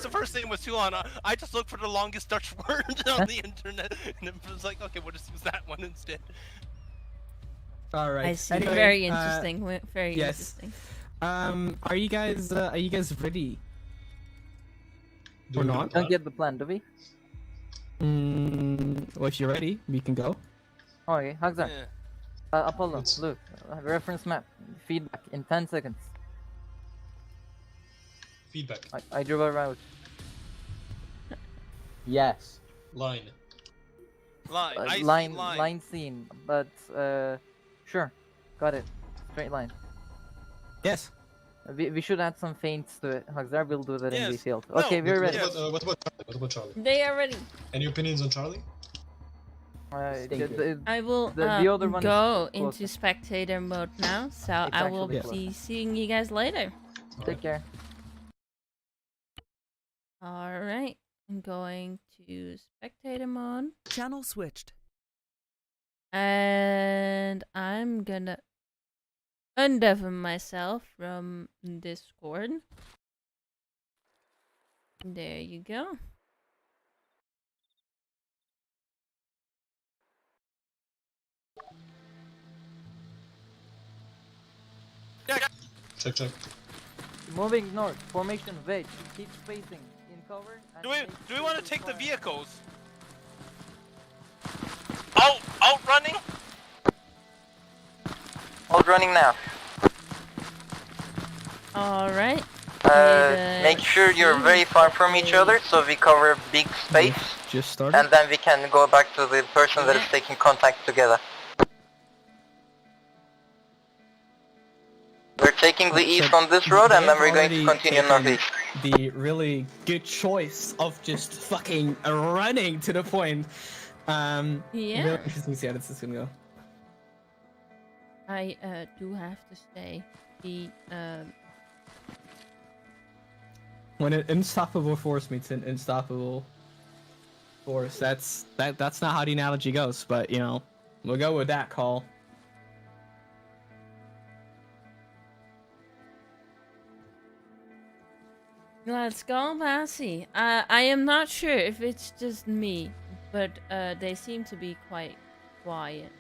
the first name was too long, I just looked for the longest Dutch word on the internet, and it was like, okay, we'll just use that one instead. All right. I see. Anyway, Very interesting. Very yes. interesting. Are you guys ready? Do Or we have a not? plan? Don't get the plan, do we? Well, if you're ready, we can go. Oh, okay, Hagzar. Yeah. Apollo, Let's- look. Reference map. Feedback in 10 seconds. Feedback. I drew a route. Yes. Line. Line. I see line scene, but sure, got it. Straight line. Yes. We should add some feints to it. Hagzar will do that in the Yes. field. No, Okay, we're ready. What about Charlie? What about Charlie? They are ready. Any opinions on Charlie? I will the other one is go closer. into spectator mode now, so It's I will actually be seeing you guys later. Take care. All right, I'm going to spectator mode, Channel switched. and I'm gonna undevon myself from Discord. There you go. Check. Moving north. Formation wedge. Keep spacing. In cover. and Do make we sure want to to take the fire. vehicles? Outrunning? Outrunning now. All right. Make sure you're very far from each other so we cover a big space, Just started. and then we can go back to the person that is taking contact together. We're taking the east on this road, and then we're going to continue northeast. The really good choice of just fucking running to the point. Yeah. Really interesting to see how this is gonna go. I do have to say the When an unstoppable force meets an unstoppable force, that's not how the analogy goes, but you know, we'll go with that call. let's go, Bassi. I am not sure if it's just me, but they seem to be quite quiet.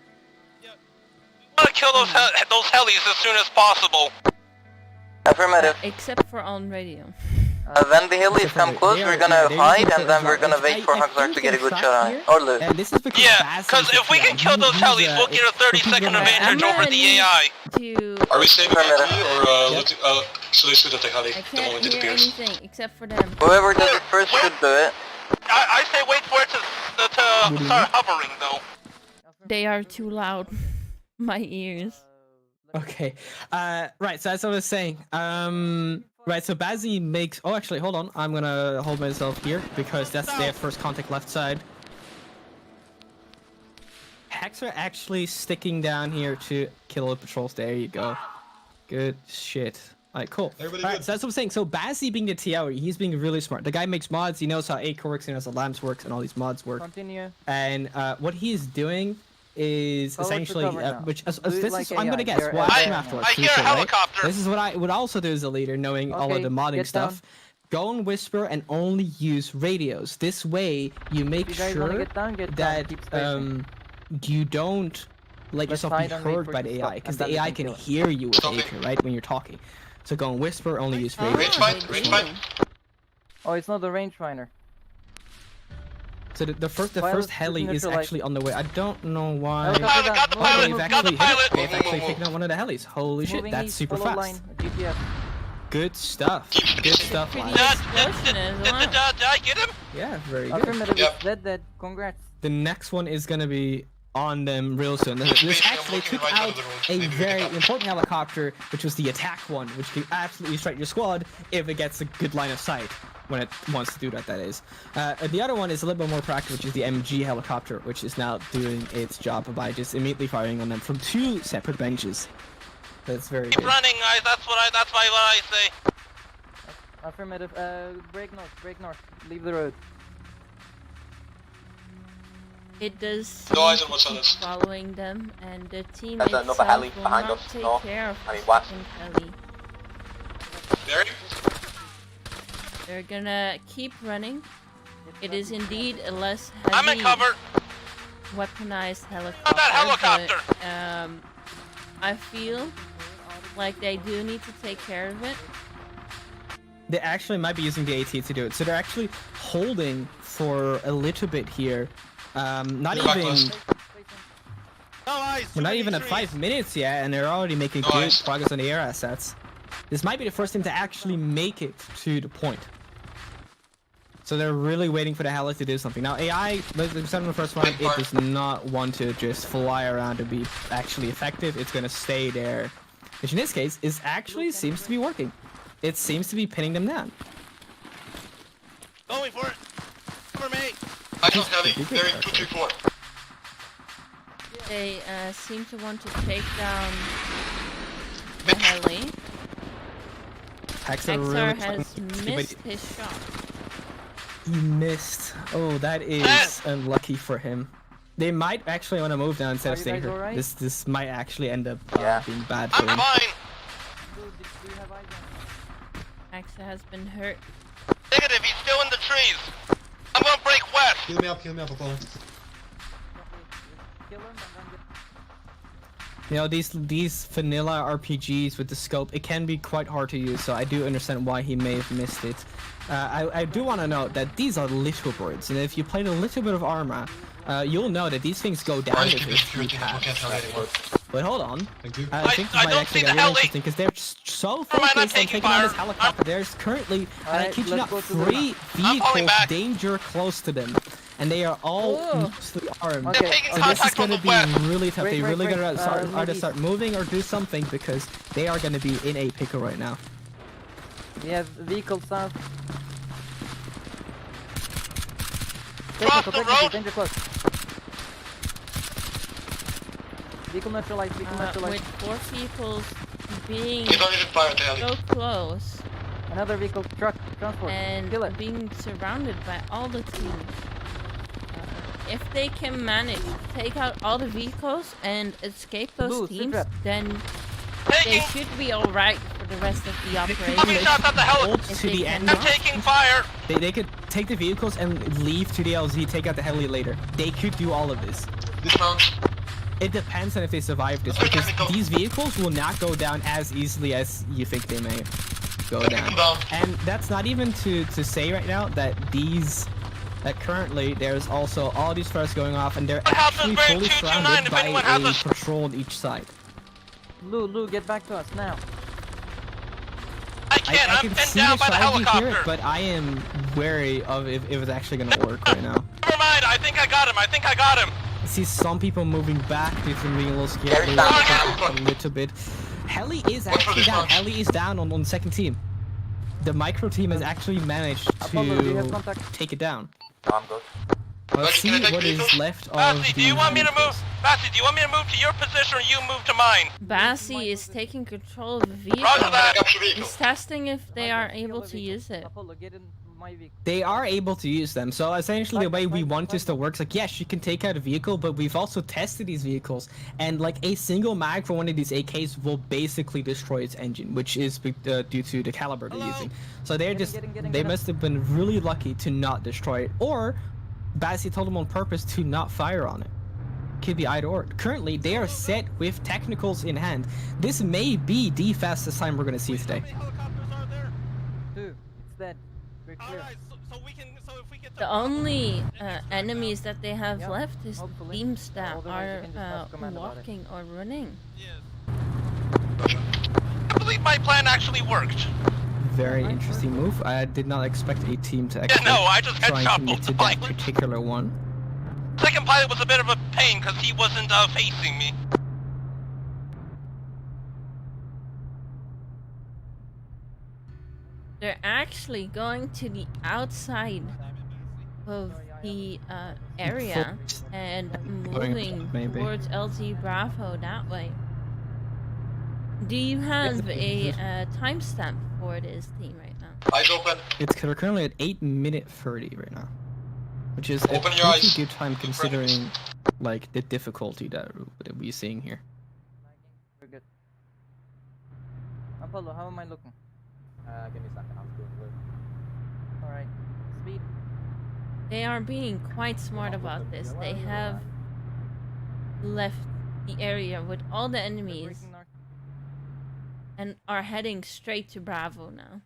We want to kill those helis as soon as possible. Affirmative. Except for on radio. When the helis come close, we're gonna hide and then we're gonna wait for Huxar to get a good shot on or live. And this is because Yeah, because if we can kill those helis, we'll get a 30-second advantage over the AI. Are we saving Perimeter. it or should I shoot at the heli I the moment can't it hear appears? anything except for them. Whoever does it first should do it. I say wait for it to start hovering, though. They are too loud. My ears. Okay. Right. So as I was saying, right. So Bazzi makes. Oh, actually, hold on. I'm gonna hold myself here because that's their first contact left side. Hacks are actually sticking down here to kill the patrols. There you go. Good shit. Alright, cool. Alright, so that's what I'm saying. So Bazzi being the TO, he's being really smart. The guy makes mods. He knows how Acre works. He knows how Lamps works, and all these mods work. Continue. And what he's doing is essentially, which this like is, I'm gonna AI. guess. We'll ask him afterwards. I hear a helicopter. This is what I would also do as a leader, knowing all of the modding stuff. Go and whisper and only use radios. This way, you make sure that you don't let yourself be heard by the AI, because the AI can hear you with Acre, right, when you're talking. So go and whisper, only use radios. Rangefinder. Oh, it's not the rangefinder. So the first heli is actually on the way. I don't know why. Got the pilot. They've actually taken out one of the helis. Holy shit, that's super fast. Good stuff. Good stuff. Did I get him? Yeah, very good. Affirmative. Dead. Congrats. The next one is gonna be on them real soon. This actually took out a very important helicopter, which was the attack one, which can absolutely strike your squad if it gets a good line of sight. When it wants to do that is. The other one is a little bit more practical, which is the MG helicopter, which is now doing its job by just immediately firing on them from 2 separate benches. That's very good. Keep running, guys. That's what I say. Affirmative. Break north. Leave the road. It does No eyes seem on to keep what's following them, and the team There's itself another heli will behind not us. take No. care of I mean, the what? second heli. There. They're gonna keep running. It is indeed a less I'm in heavy cover. weaponized helicopter. Not that helicopter. But, I feel like they do need to take care of it. They actually might be using the AT to do it. So they're actually holding for a little bit here. Not even... We're not even at 5 minutes yet, and they're already making good progress on the air assets. This might be the first team to actually make it to the point. So they're really waiting for the heli to do something. Now AI, like we said in the first one, it does not want to just fly around to be actually effective. It's going to stay there. Which in this case, is actually seems to be working. It seems to be pinning them down. Going for it. Cover me. I don't have it. They're in 234. They seem to want to take down the heli. Hexar has missed his shot. He missed. Oh, that is unlucky for him. They might actually want to move down instead of staying here. Right? This might actually end up being bad for him. I'm fine. Hexar has been hurt. Negative, he's still in the trees. I'm gonna break west. Heal me up, Apollo. You know, these vanilla RPGs with the scope, it can be quite hard to use, so I do understand why he may have missed it. I do want to note that these are little birds, and if you played a little bit of Arma, you'll know that these things go down with it. But hold on, Thank you. I think this might actually get really interesting, because they're so focused on taking on this helicopter. There's currently, and I kid you not, 3 vehicles danger close to them. And they are all mostly armed. Okay. So this is going to be really tough. They really going to either start moving or do something, because they are going to be in a pickle right now. We have vehicle south. Cross the road. Danger close. Vehicle neutralized. With 4 vehicles being You don't even fire at the heli. so close Another vehicle, truck, transport. and Kill it. being surrounded by all the teams, if they can manage to take out all the vehicles and escape those teams, then they should be alright for the rest of the operation. Shots at the heli. To the end. I'm taking fire. They could take the vehicles and leave to the LZ, take out the heli later. They could do all of this. Dismount. It depends on if they survive this, because these vehicles will not go down as easily as you think they may. go down. And that's not even to say right now that currently there's also all these fires going off, and they're actually fully surrounded by a patrol on each side. Lou, get back to us now. I can't. I I'm can pinned see down the by the strategy helicopter. here, but I am wary of if it's actually gonna work right now. Never mind. I think I got him. I see some people moving back due to being a little scared a little bit. Heli is actually down. Heli is down on the second team. The micro team has actually managed to take it down. No, I'm good. Let's see what is left of Bassi, do you want me to move? Bassi, do you want me to move to your position or you move to mine? Bassi is taking control of the vehicle. Roger that. He's testing if they are able to use it. Apollo, get in my vehicle. They are able to use them. So essentially the way we want this to work is like, yes, you can take out a vehicle, but we've also tested these vehicles, and like a single mag for one of these AKs will basically destroy its engine, which is due to the caliber they're using. So they're they must have been really lucky to not destroy it, or Bassi told them on purpose to not fire on it. Could be either or. Currently, they are set with technicals in hand. This may be the fastest time we're going to see today. Two. It's dead. We're clear. The only enemies that they have left is teams that are walking or running. I believe my plan actually worked. Very interesting move. I did not expect a team to actually I just try and headshot commit both to that pilots. particular one. Second pilot was a bit of a pain because he wasn't facing me. They're actually going to the outside of the area and moving towards LZ Bravo that way. Do you have a timestamp for this team right now? Eyes open. It's currently at 8:30 right now, which is a Open your pretty eyes. good time considering like the difficulty that we're seeing here. We're good. Apollo, how am I looking? Give me a second. I'm doing good. Alright. Speed. They are being quite smart about this. They have left the area with all the enemies and are heading straight to Bravo now.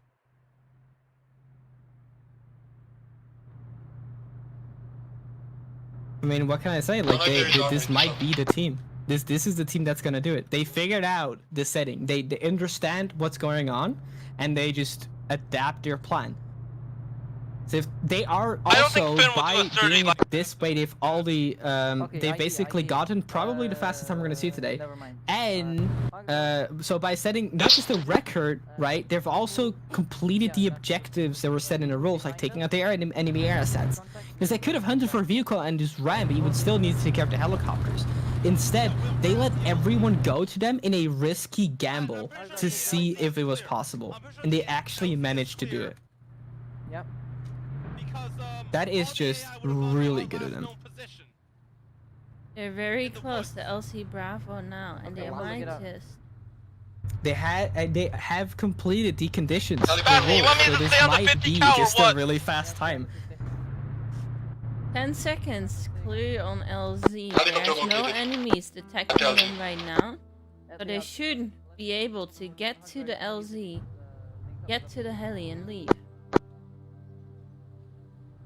I mean, what can I say? Like, this might be the team. This is the team that's gonna do it. They figured out the setting. They understand what's going on, and they just adapt their plan. So if they are also by doing it this way, they've all the they've basically gotten probably the fastest time we're gonna see today. And so by setting not just the record, right? They've also completed the objectives that were set in the rules, like taking out the enemy air assets. Because they could have hunted for a vehicle and just ran, but you would still need to take care of the helicopters. Instead, they let everyone go to them in a risky gamble to see if it was possible, and they actually managed to do it. Yep. That is just really good of them. They're very close to LC Bravo now, and they might just... They have completed the conditions. You want me So to this stay on the might 50 be cal or just a what? really fast time. 10 seconds clear on LZ. There's no enemies detecting them right now, so they should be able to get to the LZ, get to the heli, and leave.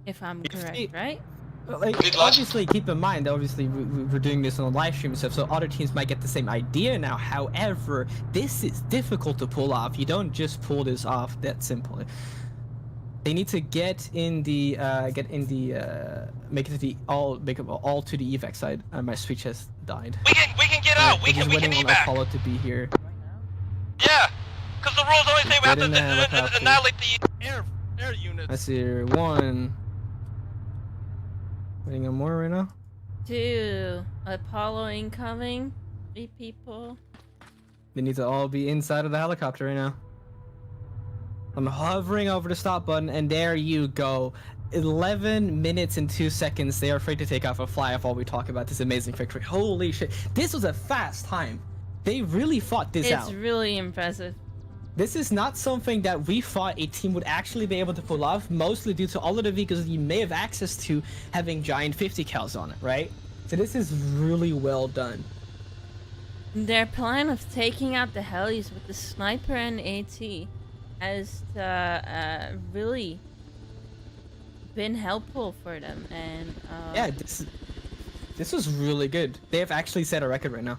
If I'm correct, right? Like, obviously, keep in mind, obviously, we're doing this on a live stream and stuff, so other teams might get the same idea now. However, this is difficult to pull off. You don't just pull this off that simply. They need to make it to the all to the evac side. My switch has died. We can get out. We can waiting on evac. Apollo to be here. Yeah, because the rules always say we have Get in the to helicopter. annihilate the air units. I see here one. Waiting on more right now. 2. Apollo incoming. 3 people. They need to all be inside of the helicopter right now. I'm hovering over the stop button, and there you go. 11 minutes and 2 seconds. They are afraid to take off a fly off while we talk about this amazing victory. Holy shit. This was a fast time. They really fought this out. It's really impressive. This is not something that we thought a team would actually be able to pull off, mostly due to all of the vehicles you may have access to having giant 50 cals on it, right? So this is really well done. Their plan of taking out the helis with the sniper and AT has really been helpful for them, and yeah, this was really good. They have actually set a record right now.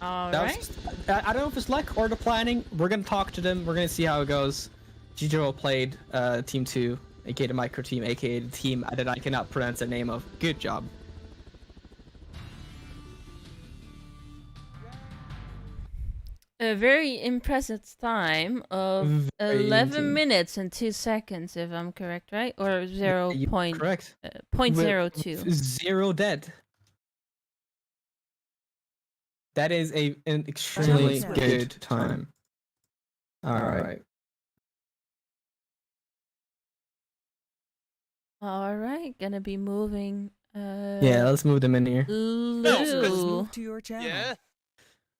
All That right. was just, I don't know if it's luck or the planning. We're gonna talk to them. We're gonna see how it goes. Jiro played Team 2, aka the micro team, aka the team that I cannot pronounce the name of. Good job. A very impressive time of Very 11 insane. minutes and 2 seconds, if I'm correct, right? Or 0. Correct. Point With 0.02. 0 dead. That is an extremely Time good time. All right. All right, gonna be moving. Yeah, let's move them in here. User was Lou, moved to your channel. Yeah. User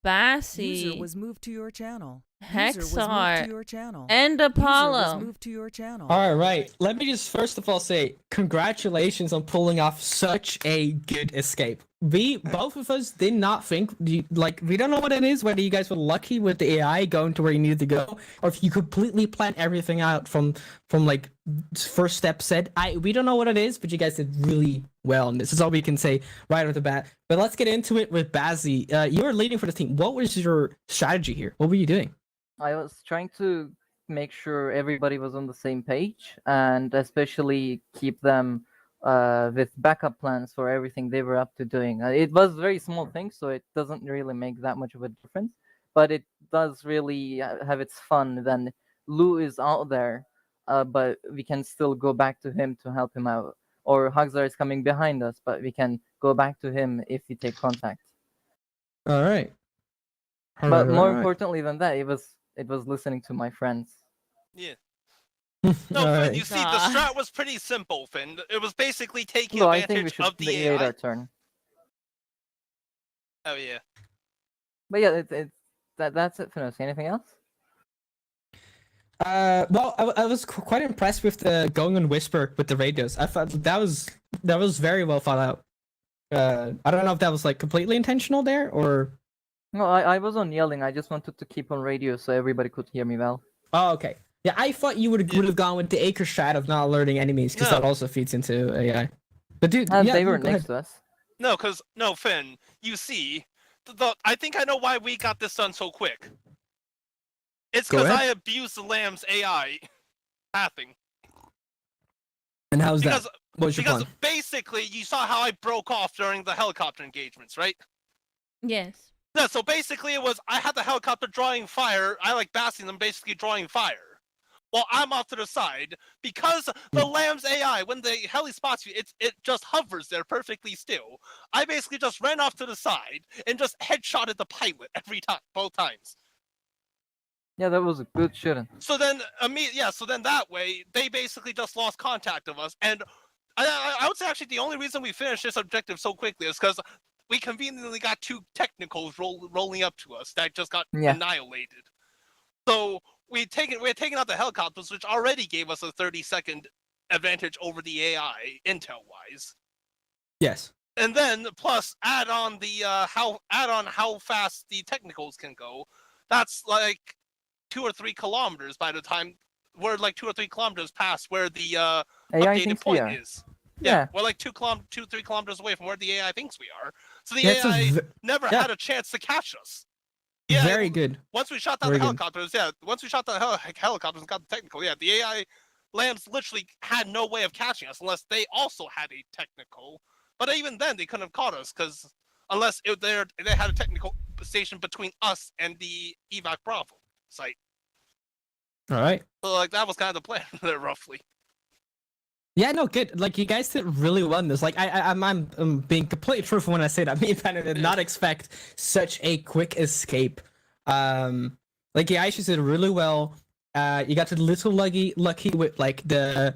Bassy, was moved to your channel. User was moved to Hexar, your channel. and User was Apollo. moved to your channel. All right. Let me just first of all say congratulations on pulling off such a good escape. We both of us did not think we don't know what it is, whether you guys were lucky with the AI going to where you needed to go, or if you completely planned everything out from like first step said. We don't know what it is, but you guys did really well, and this is all we can say right off the bat. But let's get into it with Bazzy. You were leading for the team. What was your strategy here? What were you doing? I was trying to make sure everybody was on the same page, and especially keep them with backup plans for everything they were up to doing. It was very small things, so it doesn't really make that much of a difference, but it does really have its fun. Then Lou is out there, but we can still go back to him to help him out. Or Huxar is coming behind us, but we can go back to him if we take contact. All right. But more importantly than that, it was listening to my friends. Yeah. No, Finn, Alright. you see, the strat was pretty simple, Finn. It was basically taking No, I think we advantage should of the wait AI. our turn. Oh yeah. But yeah, that's it for us. Anything else? Well, I was quite impressed with the going on whisper with the radios. I thought that was very well thought out. I don't know if that was like completely intentional there or. No, I was on yelling. I just wanted to keep on radio so everybody could hear me well. Oh, okay. Yeah, I thought you would have gone with the acre strat of not alerting enemies because that also feeds into AI. But dude, yeah, they were go next ahead. to us. No, Finn. You see, I think I know why we got this done so quick. It's Go because ahead. I abused the Lamb's AI pathing. And how's Because that? What was your because plan? basically you saw how I broke off during the helicopter engagements, right? Yes. Yeah, so basically it was I had the helicopter drawing fire, I like basting them basically drawing fire. While I'm off to the side, because the Lamb's AI, when the heli spots you, it just hovers there perfectly still. I basically just ran off to the side and just headshotted the pilot every time, both times. Yeah, that was a good shooting. So then, so then that way, they basically just lost contact of us. And I would say actually the only reason we finished this objective so quickly is because we conveniently got 2 technicals rolling up to us that just got annihilated. So we had taken out the helicopters, which already gave us a 30-second advantage over the AI intel-wise. Yes. And then plus add on how fast the technicals can go. That's like 2 or 3 kilometers by the time we're like 2 or 3 kilometers past where the updated point is. Yeah, we're like 2, 3 kilometers away from where the AI thinks we are. So the AI never had a chance to catch us. Yeah, very good. Once we shot down the helicopters, once we shot the helicopters and got the technical, the AI Lambs literally had no way of catching us unless they also had a technical. But even then, they couldn't have caught us because unless they had a technical station between us and the EVAC Bravo site. All right. So like that was kind of the plan there, roughly. Yeah, no, good. Like you guys did really well in this. Like I'm being completely truthful when I say that. Me and Panda did not expect such a quick escape. Like you guys did really well. You got a little lucky with like the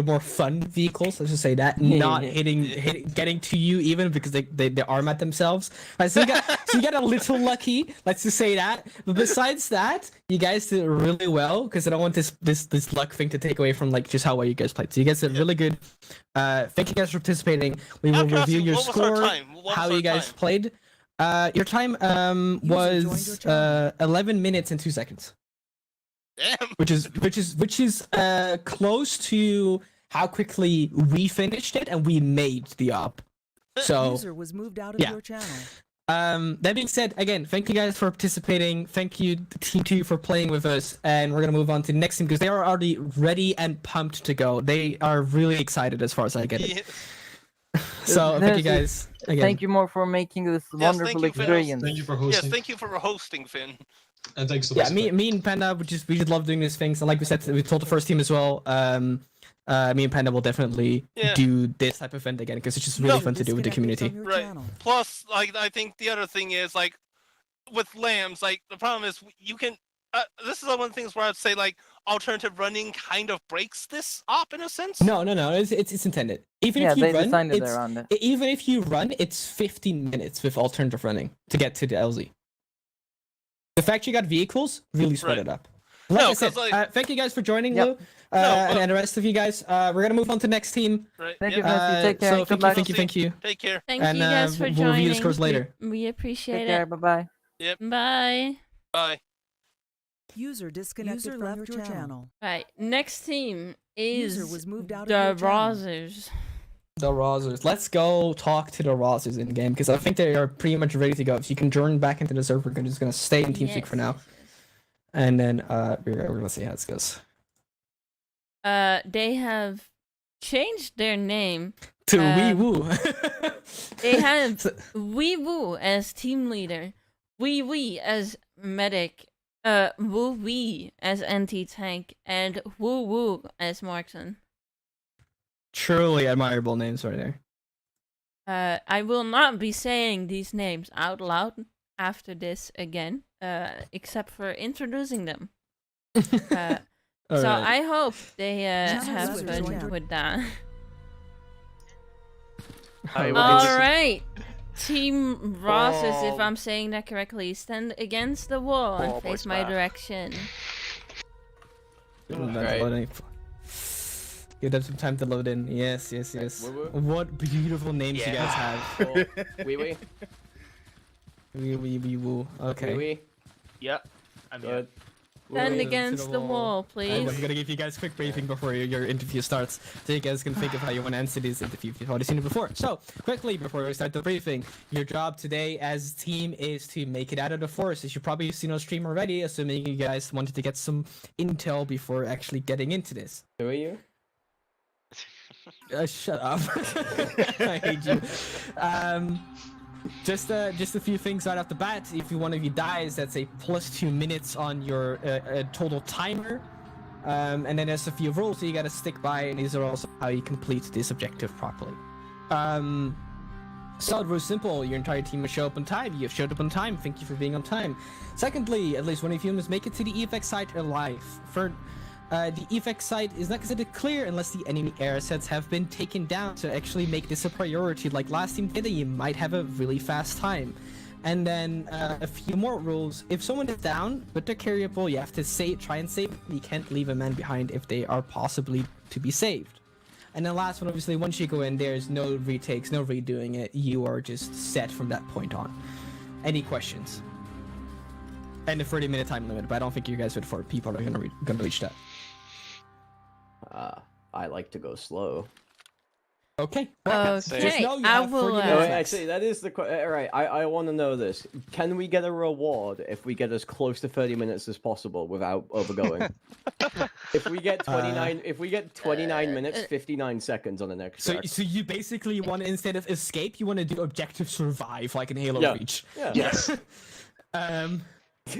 more fun vehicles. Let's just say that not getting to you even because they arm at themselves. Right, so you got a little lucky. Let's just say that. But besides that, you guys did really well because I don't want this luck thing to take away from like just how well you guys played. So you guys did really good. Thank you guys for participating. We will review your score, how you guys played. Your time was 11 minutes and 2 seconds. Damn. which is close to how quickly we finished it and we made the op. So User was moved out of yeah. your channel. That being said, again, thank you guys for participating. Thank you, Team 2, for playing with us. And we're going to move on to the next team because they are already ready and pumped to go. They are really excited as far as I get it. So, thank you guys. Again. Thank you more for making this wonderful experience. Thank you for hosting. Yes, thank you for hosting, Finn. And thanks to Yeah, me and Panda, we just love doing these things. And like we said, we told the first team as well. Me and Panda will definitely do this type of event again because it's just really fun to do with the community. Right. Plus, like, I think the other thing is, like, with lambs, like, the problem is you can. This is one of the things where I'd say, like, alternative running kind of breaks this op in a sense. No, it's intended. Even if you they run, designed it around it. Even if you run, it's 15 minutes with alternative running to get to the LZ. The fact you got vehicles really sped it up. Like I said, thank you guys for joining, Lou, and the rest of you guys. We're gonna move on to the next team. Right. Thank you, Messi. Take care. So thank you. Take care. Thank you guys for we'll joining. review the scores later. We appreciate Take care. it. Bye bye. Yep. Bye. Bye. User disconnected from your channel. Right. Next team is User was moved out of the your channel. Rosers. The Rosers. Let's go talk to the Rosers in game because I think they are pretty much ready to go. If you can join back into the server, we're just gonna stay in TeamSpeak for now, and then we're gonna see how this goes. They have changed their name to Wee Woo. They have Wee Woo as team leader, Wee Wee as medic, Woo Wee as anti-tank, and Woo Woo as marksman. Truly admirable names right there. I will not be saying these names out loud after this again, except for introducing them. So I hope they have fun with that. Alright, Team Rosses, if I'm saying that correctly, stand against the wall and face my direction. Give them some time to load in. Yes. What beautiful names you guys have. Wee wee. Wee woo. Okay. Wee. Yep. I'm good. Stand against the wall, please. I'm gonna give you guys a quick briefing before your interview starts, so you guys can think of how you want to answer this interview if you've already seen it before. So, quickly before we start the briefing, your job today as a team is to make it out of the forest. As you've probably seen on stream already, assuming you guys wanted to get some intel before actually getting into this. Who are you? Shut up. I hate you. Just a few things right off the bat. If one of you dies, that's a +2 minutes on your total timer. And then there's a few rules that you gotta stick by, and these are also how you complete this objective properly. So it was simple. Your entire team must show up on time. You have showed up on time. Thank you for being on time. Secondly, at least one of you must make it to the EVAC site alive. Third, the EVAC site is not considered clear unless the enemy air assets have been taken down, to actually make this a priority like last team did, and you might have a really fast time. And then a few more rules. If someone is down but they're carryable, you have to try and save them. You can't leave a man behind if they are possibly to be saved. And then last one, obviously, once you go in, there's no retakes, no redoing it. You are just set from that point on. Any questions? And a 30-minute time limit, but I don't think you guys with 4 people are gonna reach that. I like to go slow. Okay. Okay, I will. No, actually, that is the question. Alright, I want to know this. Can we get a reward if we get as close to 30 minutes as possible without overgoing? If we get 29 minutes, 59 seconds on the next track. So you basically want to, instead of escape, you want to do objective survive, like in Halo Reach. Yeah. Yes.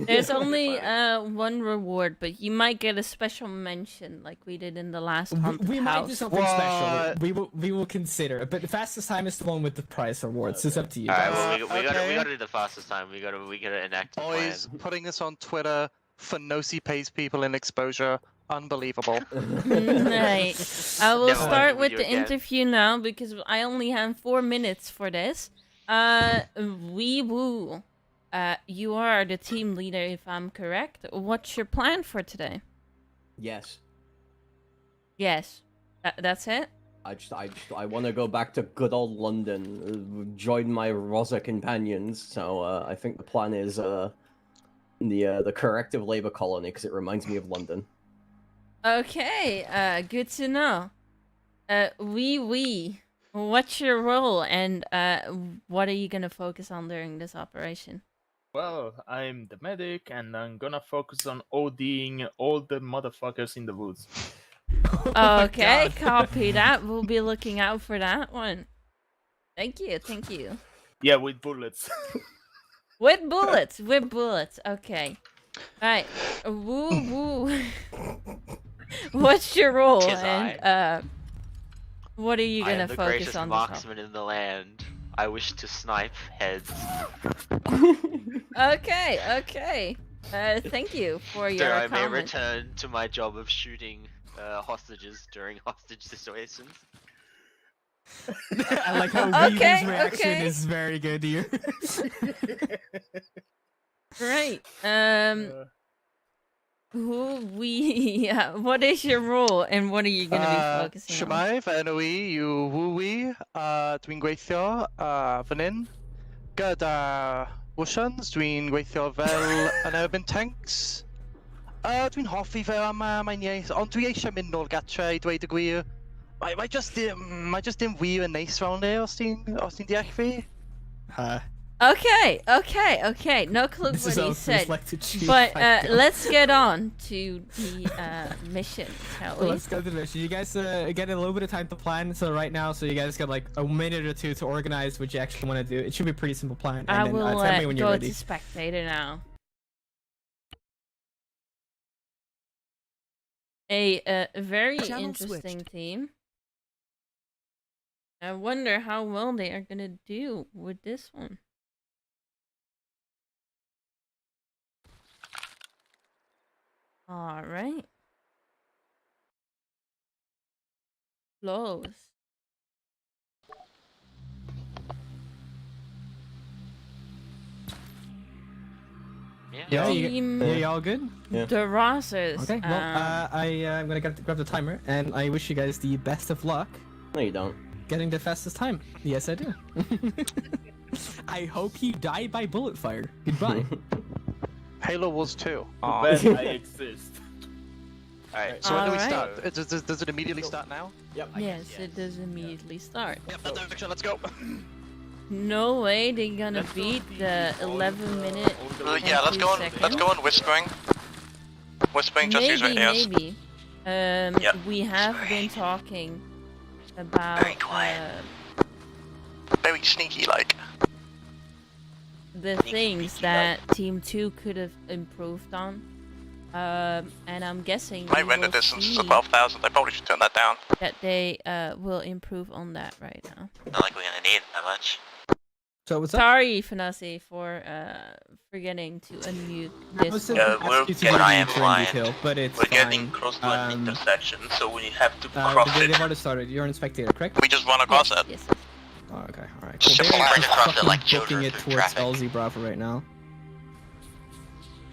There's only one reward, but you might get a special mention like we did in the last haunted We might house. do something special. We will consider it, but the fastest time is the one with the prize awards. It's up to you. Alright, well, we gotta do the fastest time. We gotta enact the plan. Boys, putting this on Twitter, Fenosi pays people in exposure. Unbelievable. Right. I will start with the again. interview now because I only have 4 minutes for this. Wee Woo. You are the team leader, if I'm correct. What's your plan for today? Yes. Yes. That's it? I want to go back to good old London, join my Rosa companions. So I think the plan is the corrective labor colony because it reminds me of London. Okay, good to know. What's your role, and what are you gonna focus on during this operation? Well, I'm the medic, and I'm gonna focus on ODing all the motherfuckers in the woods. Okay, copy that. We'll be looking out for that one. Thank you, thank you. Yeah, with bullets. With bullets, with bullets. Okay. Alright. Woo woo. What's your role, Tis and what are you I gonna am the focus greatest on? marksman in the land. I wish to snipe heads. Okay, okay. Thank you for your So I may comment. return to my job of shooting hostages during hostage situations. I like how Okay, Vivi's reaction okay. is very good here. Right. What is your role, and what are you gonna be focusing on? Shwmae, fy enw I yw Woowy, dwi'n gweithio fan hyn. Gyda Wshans, dwi'n gweithio fel yn erbyn tanks. Dwi'n hoffi fe yma, mae'n iaith, ond dwi eisiau mynd nôl gatre I dweud y gwir. Mae just dim wir yn neis fewn e, os ti'n deall fi. Okay, okay, okay. No clue This what is he how said. reflected sheep But fight goes. let's get on to the mission, shall we? Let's go to the mission. You guys get a little bit of time to plan. So right now, so you guys got like a minute or two to organize what you actually want to do. It should be a pretty simple plan. And I then, will tell me when you're go ready. to spectator now. A very Channel interesting switched. team. I wonder how well they are gonna do with this one. All right. Close. Yeah, Team you all good? Yeah. The Rosses. Okay. Well, I'm gonna grab the timer, and I wish you guys the best of luck. No, you don't. Getting the fastest time. Yes, I do. I hope you die by bullet fire. Goodbye. Halo was too. But I exist. Alright, so when do we Alright. start? Does it immediately start now? Yep. Yes, it does immediately start. Yep, that's direction, let's go. No way they're gonna beat the 11-minute. Yeah, let's go on whispering. Whispering, just use your ears. Maybe. Yeah. We have been talking about Very sneaky like. the things that Team 2 could have improved on. And I'm guessing My we render will distance is see 12,000. I probably should turn that down. that they will improve on that right now. Not like we're gonna need that much. So what's up? Sorry, Fanasi, for forgetting to unmute this. Yeah, we're getting detail, but it's We're getting fine. close to an intersection, so we have to But cross they've it. already started. You're in spectator, correct? We just run across it. Yes. Oh, okay, alright. Just They're right across it fucking like booking children it through towards traffic. LZ Bravo right now.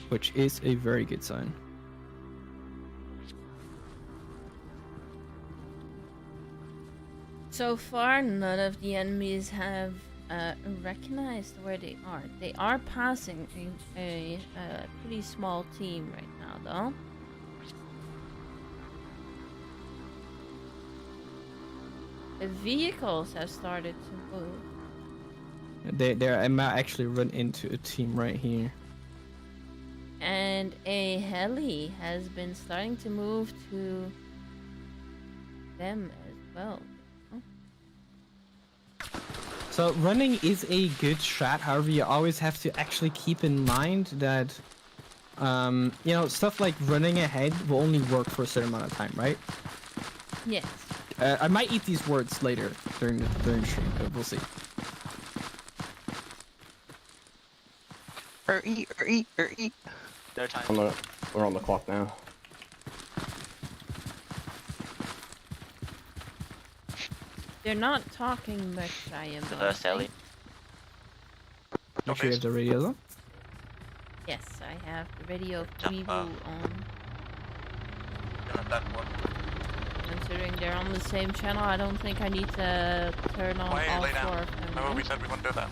Which is a very good sign. So far, none of the enemies have recognized where they are. They are passing a pretty small team right now, though. The vehicles have started to move. I might actually run into a team right here. And a heli has been starting to move to them as well. So running is a good strat. However, you always have to actually keep in mind that, you know, stuff like running ahead will only work for a certain amount of time, right? Yes. I might eat these words later during the stream, but we'll see. No time. We're on the clock now. They're not talking much, I am. Reverse Ellie. Make sure you have the radios on. Yes, I have the radio preview on. Considering they're on the same channel, I don't think I need to turn on Why all lay 4 down? of them. Remember we said we wouldn't do that.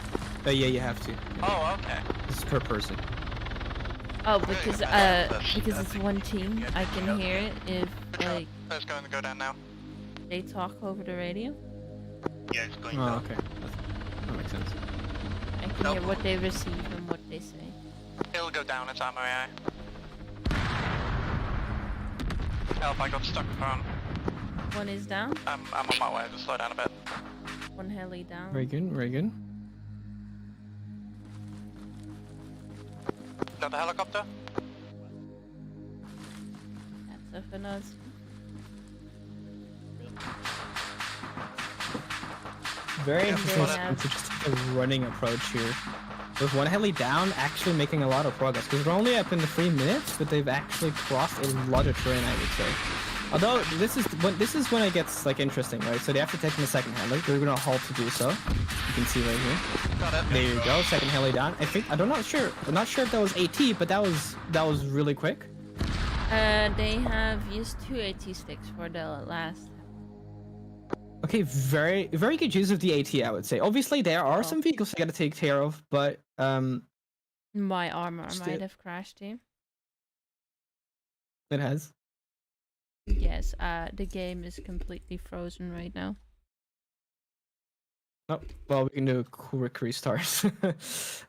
Yeah, you have to. Oh, okay. This is per person. Oh, because it's one team. I can hear it if like. It's going to go down now. They talk over the radio. Yeah, it's going Oh, down. okay. That makes sense. I can hear what they receive and what they say. It'll go down, it's Arma AI. Help, I got stuck on. One is down. I'm on my way, just slow down a bit. One heli down. Very good, very good. Is that the helicopter? That's a finesse. Very interesting Yeah. to just take a running approach here. With one heli down, actually making a lot of progress. Because we're only up in the 3 minutes, but they've actually crossed a lot of terrain, I would say. Although this is when it gets like interesting, right? So they have to take in the second heli. They're gonna halt to do so. You can see right here. Got it. There you go, second heli down. I'm not sure if that was AT, but that was really quick. They have used 2 AT sticks for the last. Okay, very good use of the AT, I would say. Obviously, there are some vehicles I gotta take care of, but My armor might have crashed here. it has. Yes, the game is completely frozen right now. Oh, well, we can do a quick restart.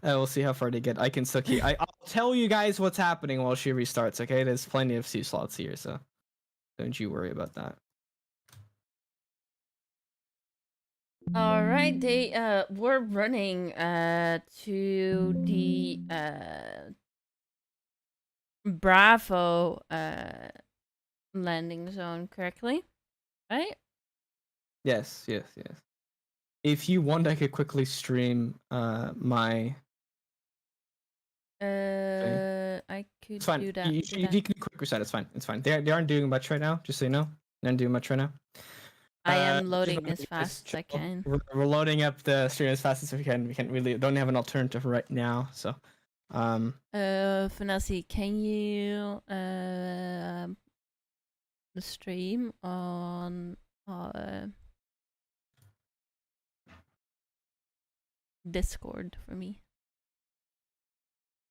We'll see how far they get. I can still keep. I'll tell you guys what's happening while she restarts. Okay, there's plenty of C slots here, so don't you worry about that. All right, they were running to the Bravo landing zone correctly, right? Yes. If you want, I could quickly stream my. I could It's fine. do that. You can quick reset. It's fine. It's fine. They aren't doing much right now. Just so you know, they aren't doing much right now. I am loading as fast as I can. We're loading up the stream as fast as we can. We can't really don't have an alternative right now, so. Fanasi, can you stream on Discord for me?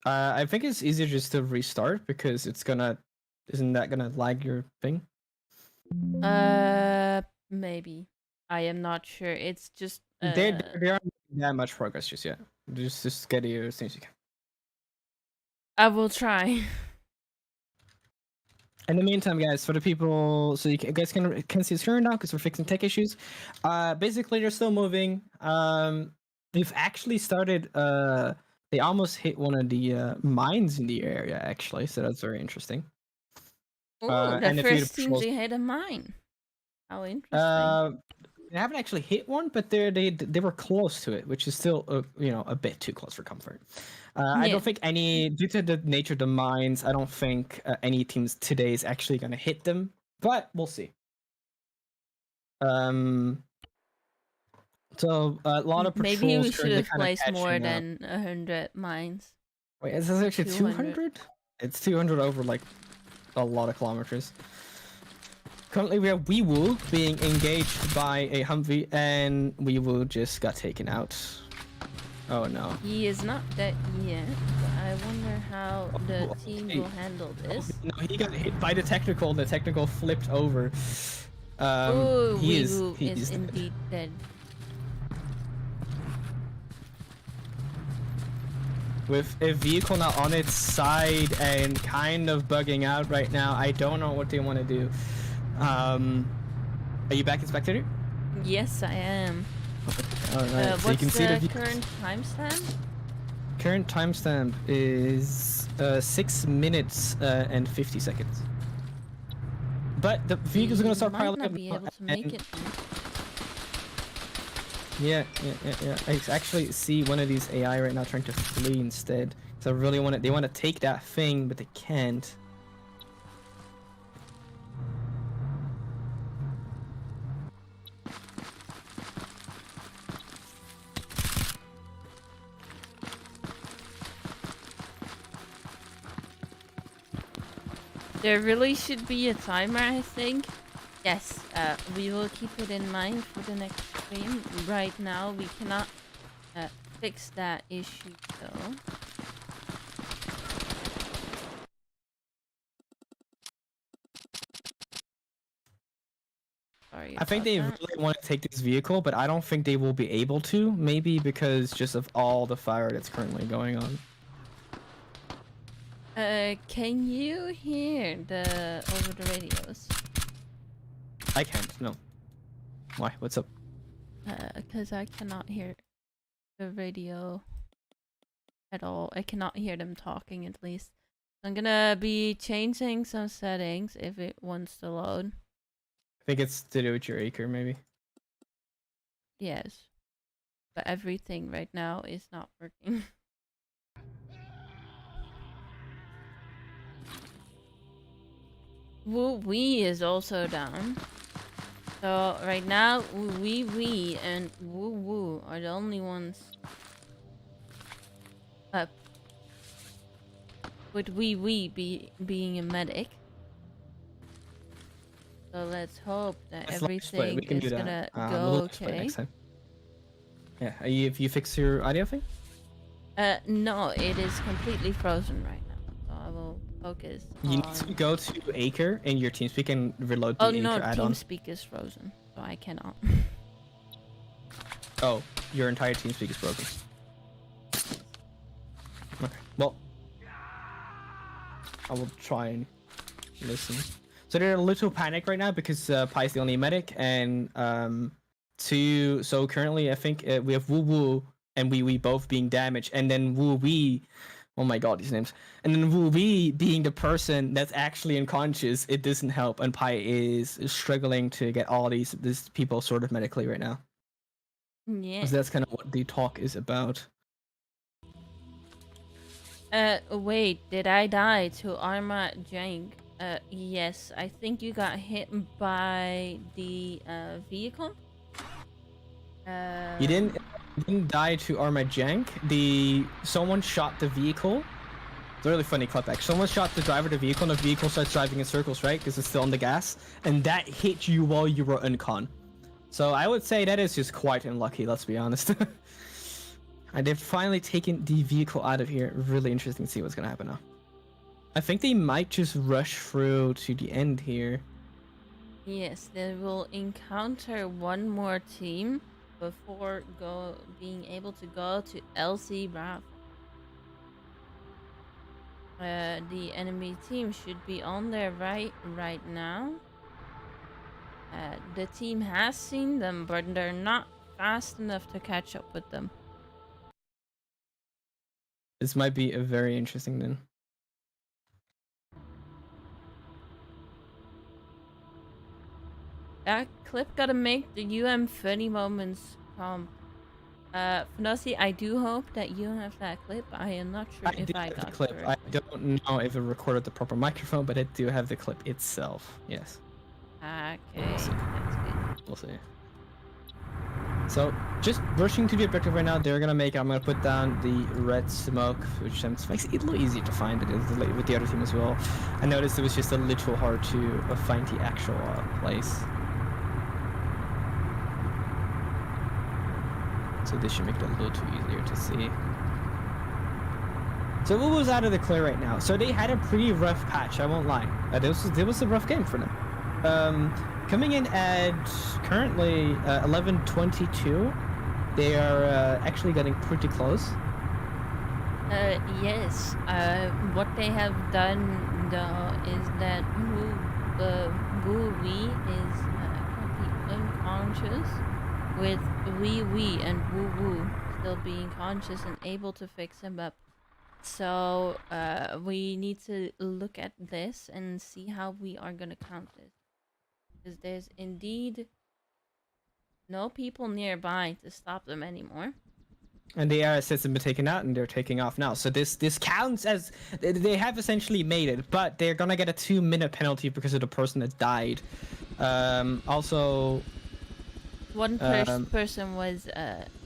I think it's easier just to restart because isn't that gonna lag your thing? Maybe. I am not sure. It's just They aren't making that much progress just yet. Just get here as soon as you can. I will try. In the meantime, guys, for the people, so you guys can see the screen now because we're fixing tech issues. Basically, they're still moving. They've actually started. They almost hit one of the mines in the area, actually. So that's very interesting. Ooh, and the if you first team they hit a mine. How interesting. They haven't actually hit one, but they were close to it, which is still a bit too close for comfort. I don't think due to the nature of the mines, I don't think any teams today is actually going to hit them, but we'll see. So a lot of patrols. Maybe we should have kind of placed more catching than 100 mines. Wait, is this actually 200? It's 200 over like a lot of kilometers. Currently, we have Weewoo being engaged by a Humvee, and Weewoo just got taken out. Oh no. He is not dead yet. I wonder how the team will handle this. No, he got hit by the technical. The technical flipped over. Oh, he Weewoo is dead. indeed dead. With a vehicle now on its side and kind of bugging out right now, I don't know what they want to do. Are you back in spectator? Yes, I am. Alright, so what's you can see the the current timestamp? current timestamp is 6 minutes and 50 seconds. But the vehicles are gonna start piling might up. not be able to make it. Yeah. I actually see one of these AI right now trying to flee instead. So I really want to. They want to take that thing, but they can't. There really should be a timer, I think. Yes, we will keep it in mind for the next stream. Right now, we cannot fix that issue, though. sorry. I think about they that. really want to take this vehicle, but I don't think they will be able to. Maybe because just of all the fire that's currently going on. Can you hear the over the radios? I can't. No. Why? What's up? Because I cannot hear the radio at all. I cannot hear them talking, at least. I'm gonna be changing some settings if it wants to load. I think it's to do with your acre, maybe. Yes. But everything right now is not working. Woo Wee is also down. So right now, Wee Wee and Woo Woo are the only ones up. With Wee Wee being a medic. So let's hope that everything is gonna go okay. Yeah, if you fix your audio thing? No, it is completely frozen right now. So I will focus You need to go to Acre in your TeamSpeak and reload the Oh Acre no, add-on. TeamSpeak is frozen, so I cannot. Oh, your entire TeamSpeak is broken. Okay, well, I will try and listen. So they're a little panic right now because Pie's the only medic, and so currently I think we have Woo Woo and Wee Wee both being damaged, and then Woo Wee, oh my god, these names, and then Woo Wee being the person that's actually unconscious, it doesn't help, and Pie is struggling to get all these people sort of medically right now. Yeah. So that's kind of what the talk is about. Wait, did I die to Arma Jank? Yes, I think you got hit by the vehicle. You didn't die to Arma Jank. Someone shot the vehicle. It's a really funny clip, actually. Someone shot the driver of the vehicle, and the vehicle starts driving in circles, right? Because it's still on the gas, and that hit you while you were uncon. So I would say that is just quite unlucky. Let's be honest. And they've finally taken the vehicle out of here. Really interesting to see what's gonna happen now. I think they might just rush through to the end here. Yes, they will encounter one more team before being able to go to LC Bravo. The enemy team should be on their right now. The team has seen them, but they're not fast enough to catch up with them. This might be a very interesting then. That clip gotta make the UM 30 moments comp. Fnossi, I do hope that you have that clip. I am not sure if I got the clip. it. I don't know if it recorded the proper microphone, but I do have the clip itself. Yes. Okay, We'll see. that's good. We'll see. So, just rushing to the objective right now. I'm gonna put down the red smoke, which makes it a little easier to find it with the other team as well. I noticed it was just a little hard to find the actual place. So this should make it a little too easier to see. So what was out of the clear right now? So they had a pretty rough patch, I won't lie. It was a rough game for them. Coming in at currently 11:22, they are actually getting pretty close. Yes. What they have done though is that Woo Wee is currently unconscious, with Wee Wee and Woo Woo still being conscious and able to fix him up. So we need to look at this and see how we are gonna count this. Because there's indeed no people nearby to stop them anymore. And the RSS have been taken out and they're taking off now. So this counts as they have essentially made it, but they're gonna get a 2-minute penalty because of the person that died. Also, one person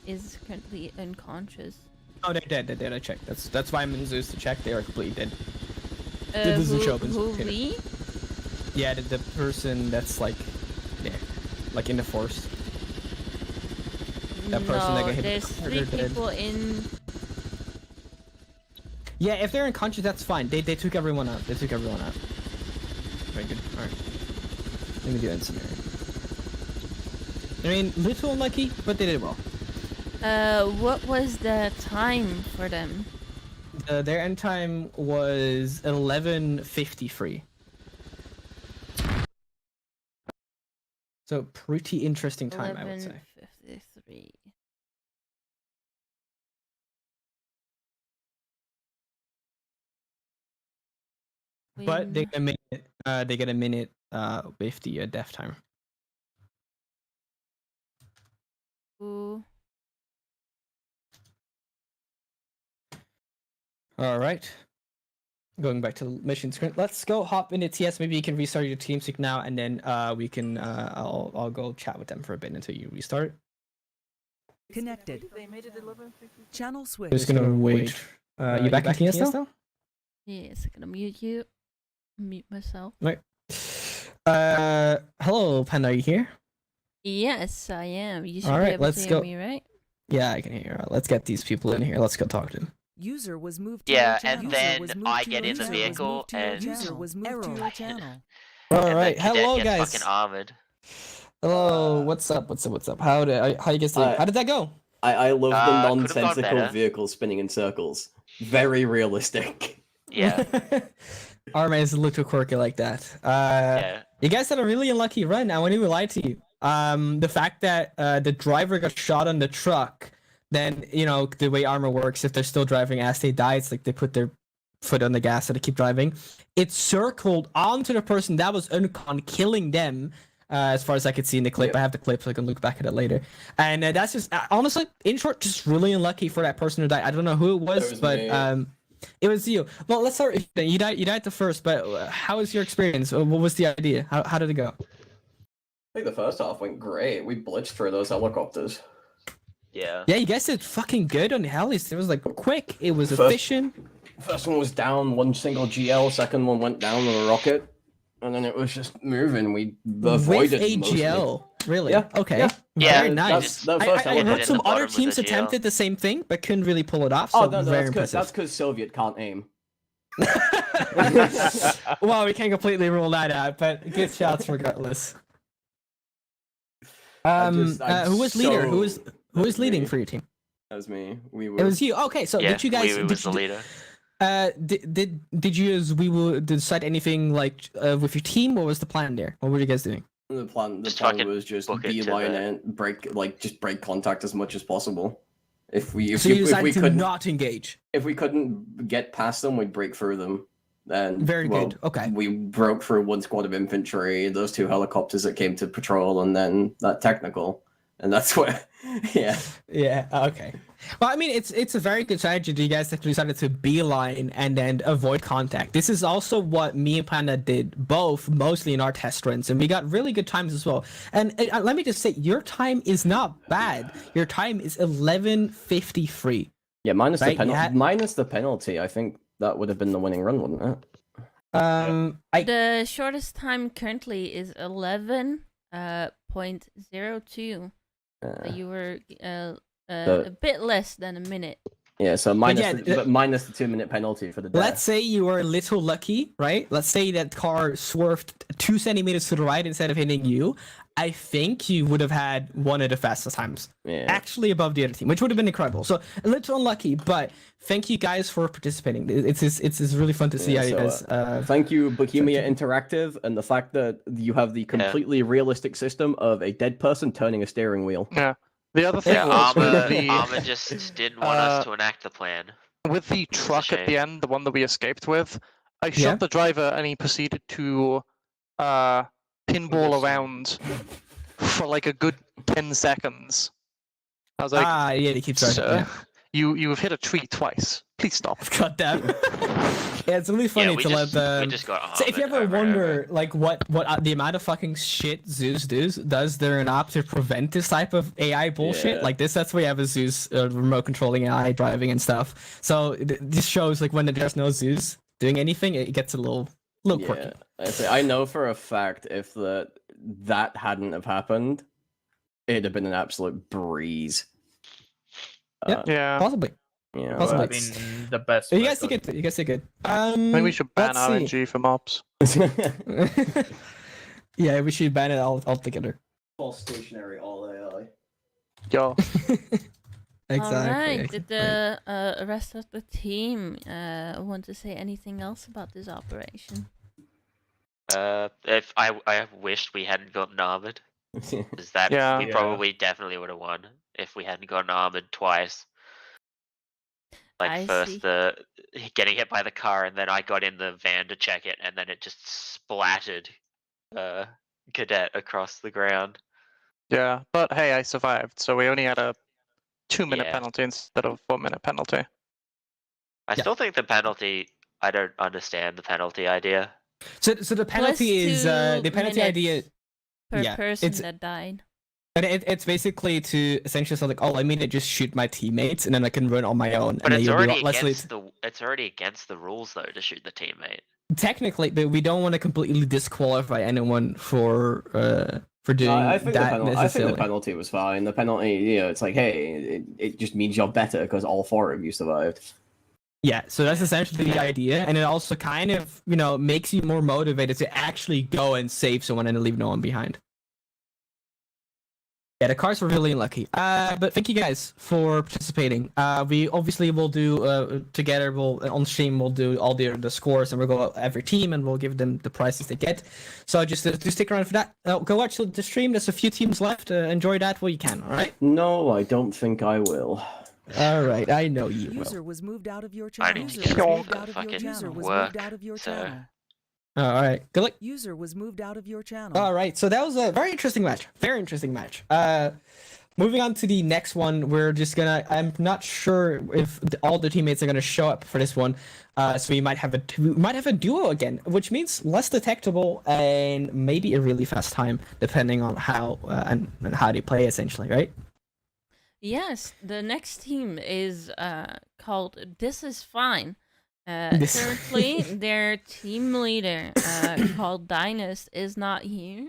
is currently unconscious. Oh, they're dead. They're dead. I checked. That's why I'm in Zeus to check. They are completely dead. Doesn't show up in Who we? Yeah, the person that's like in the forest. That person that got hit. There's 3 people in. Yeah, if they're unconscious, that's fine. They took everyone out. Very good. All right. Let me do incendiary. I mean, little unlucky, but they did well. What was the time for them? Their end time was 11:53. So pretty interesting time, I would say. 11:53. But they get a minute. They get a minute. With the death timer. Ooh. All right. Going back to the mission screen. Let's go hop into TS. Maybe you can restart your team sync now, and then we can. I'll go chat with them for a bit until you restart. Connected. Channel switch. Just gonna wait. You back in TS now? Yes, I'm gonna mute you. Mute myself. Right. Hello, Panda. Are you here? Yes, I am. You should All be right, able let's to hear go. me, right? Yeah, I can hear you. All right, let's get these people in here. Let's go talk to them. User was moved to Yeah, your channel. and then User was I moved get to in the your vehicle and user was moved to your channel. All and right, the cadet hello gets guys. fucking armored. Hello, what's up? What's up? What's up? How you guys doing? How did that go? I love the could've gone nonsensical better. vehicle spinning in circles. Very realistic. Yeah. Arma is a little quirky like that. Yeah. You guys had a really unlucky run. I won't even lie to you. The fact that the driver got shot on the truck, then you know the way Arma works. If they're still driving as they die, it's like they put their foot on the gas and they keep driving. It circled onto the person that was uncon, killing them. As far as I could see in the clip, I have the clip so I can look back at it later. And that's just honestly, in short, just really unlucky for that person who died. I don't know who it was, but me. it was you. Well, let's start. You died the first, but how was your experience? What was the idea? How did it go? I think the first half went great. We blitzed through those helicopters. Yeah. Yeah, you guys did fucking good on the helis. It was like quick. It was efficient. First one was down, one single GL. Second one went down with a rocket, and then it was just moving. We avoided With mostly. AGL, really? Yeah. Okay. Yeah, Very nice. that first I helicopter. heard some the bottom other was teams a GL. attempted the same thing, but couldn't really pull it off. So Oh no, very that's impressive. because Soviet can't aim. Well, we can't completely rule that out, but good shots regardless. I'm Who was leader? so- Who was leading me. for your team? That was me. We were. It was you. Okay, so Yeah, did you guys? we did was you, the leader. Did you as we will decide anything like with your team? What was the plan there? What were you guys doing? The plan Just was fucking just book it to beeline the- and break contact as much as possible. If we So you if decided we to couldn't not engage. if we couldn't get past them, we'd break through them. Then Very good. Okay. We broke through one squad of infantry, those two helicopters that came to patrol, and then that technical, and that's what. Yeah. Yeah. Okay. Well, I mean, it's a very good strategy. You guys actually decided to beeline and then avoid contact. This is also what me and Panda did, both mostly in our test runs, and we got really good times as well. And let me just say, your time is not bad. Your time is 11:53. Yeah, minus Right, the penalty. yeah. Minus the penalty, I think that would have been the winning run, wouldn't it? The shortest time currently is 11.02. You were a bit less than a minute. Yeah, so minus yeah, but minus the 2-minute penalty for the death. Let's say you were a little lucky, right? Let's say that car swerved 2 centimeters to the right instead of hitting you. I think you would have had one of the fastest times. Yeah. Actually above the other team, which would have been incredible. So a little unlucky, but thank you guys for participating. It's really fun to see how you guys. Thank you, Bohemia Interactive, and the fact that you have the completely realistic system of a dead person turning a steering wheel. Yeah. The other thing Yeah, was Arma just didn't want us to enact the plan. with the truck at the shame. end, the one that we escaped with, I shot Yeah. the driver and he proceeded to pinball around for like a good 10 seconds. I was like, yeah, he keeps driving. sir, Yeah. you have hit a tree twice. Please stop. God damn. Yeah, it's really funny we to just- let we the. just got So if you armored ever over and wonder, like, what the amount of fucking shit Zeus does there an app to prevent this type of AI bullshit Yeah. like this? That's why you have a Zeus remote controlling AI driving and stuff. So this shows like when there's no Zeus doing anything, it gets a little quirky. I know for a fact if that hadn't have happened, it'd have been an absolute breeze. Yeah. Possibly. Yeah, Possibly. I mean, the best. You guys did good. You guys did good. Maybe we should ban let's see. RNG for mobs. Yeah, we should ban it all together. All stationary, all AI. Yo. Exactly. Alright, did the rest of the team want to say anything else about this operation? If I have wished we hadn't gotten armored, because that Yeah. we probably definitely would have won if we hadn't gotten armored twice. Like I first see. the getting hit by the car, and then I got in the van to check it, and then it just splattered Cadet across the ground. Yeah, but hey, I survived, so we only had a 2-minute Yeah. penalty instead of a 4-minute penalty. I still think the penalty. I don't understand the penalty idea. So the penalty is the penalty idea per person it's, that died. And it's basically to essentially say like, oh, I mean, to just shoot my teammates and then I can run on my own. But and it's then already less against it's already against the rules though to shoot the teammate. Technically, but we don't want to completely disqualify anyone for doing I think that. I think the penalty was fine. The penalty, you know, it's like, hey, it just means you're better because all 4 of you survived. Yeah, so that's essentially the idea, and it also kind of, you know, makes you more motivated to actually go and save someone and leave no one behind. Yeah, the cars were really unlucky. But thank you guys for participating. We obviously will do together. We'll on stream. We'll do all the scores, and we'll go every team, and we'll give them the prizes they get. So just stick around for that. Go watch the stream. There's a few teams left. Enjoy that while you can. All right. No, I don't think I will. All right, I know you will. User was moved out of your I channel. need to User get was off moved the out of your fucking channel. Was work, moved out of your so- channel. All right, good luck. User was moved out of your channel. All right, so that was a very interesting match. Very interesting match. Moving on to the next one, we're just gonna. I'm not sure if all the teammates are gonna show up for this one, so we might have a duo again, which means less detectable and maybe a really fast time, depending on how and how they play, essentially, right? Yes, the next team is called This Is Fine. This- Currently, their team leader, called Dynast, is not here.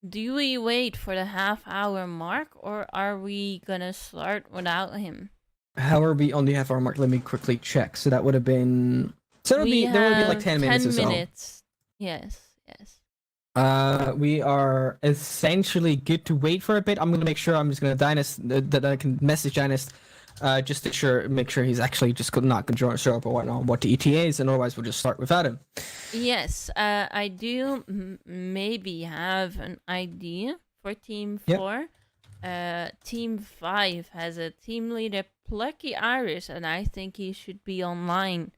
Do we wait for the half-hour mark, or are we gonna start without him? However, we only have our mark. Let me quickly check. So that would have been. So there would be like 10 minutes or so. 10 minutes. Yes. We are essentially good to wait for a bit. I'm gonna make sure I'm just gonna Dynast that I can message Dynast, just to make sure he's actually just not gonna show up or whatnot. What the ETA is, and otherwise we'll just start without him. Yes, I do maybe have an idea for Team 4. Team 5 has a team leader, Plucky Iris, and I think he should be online.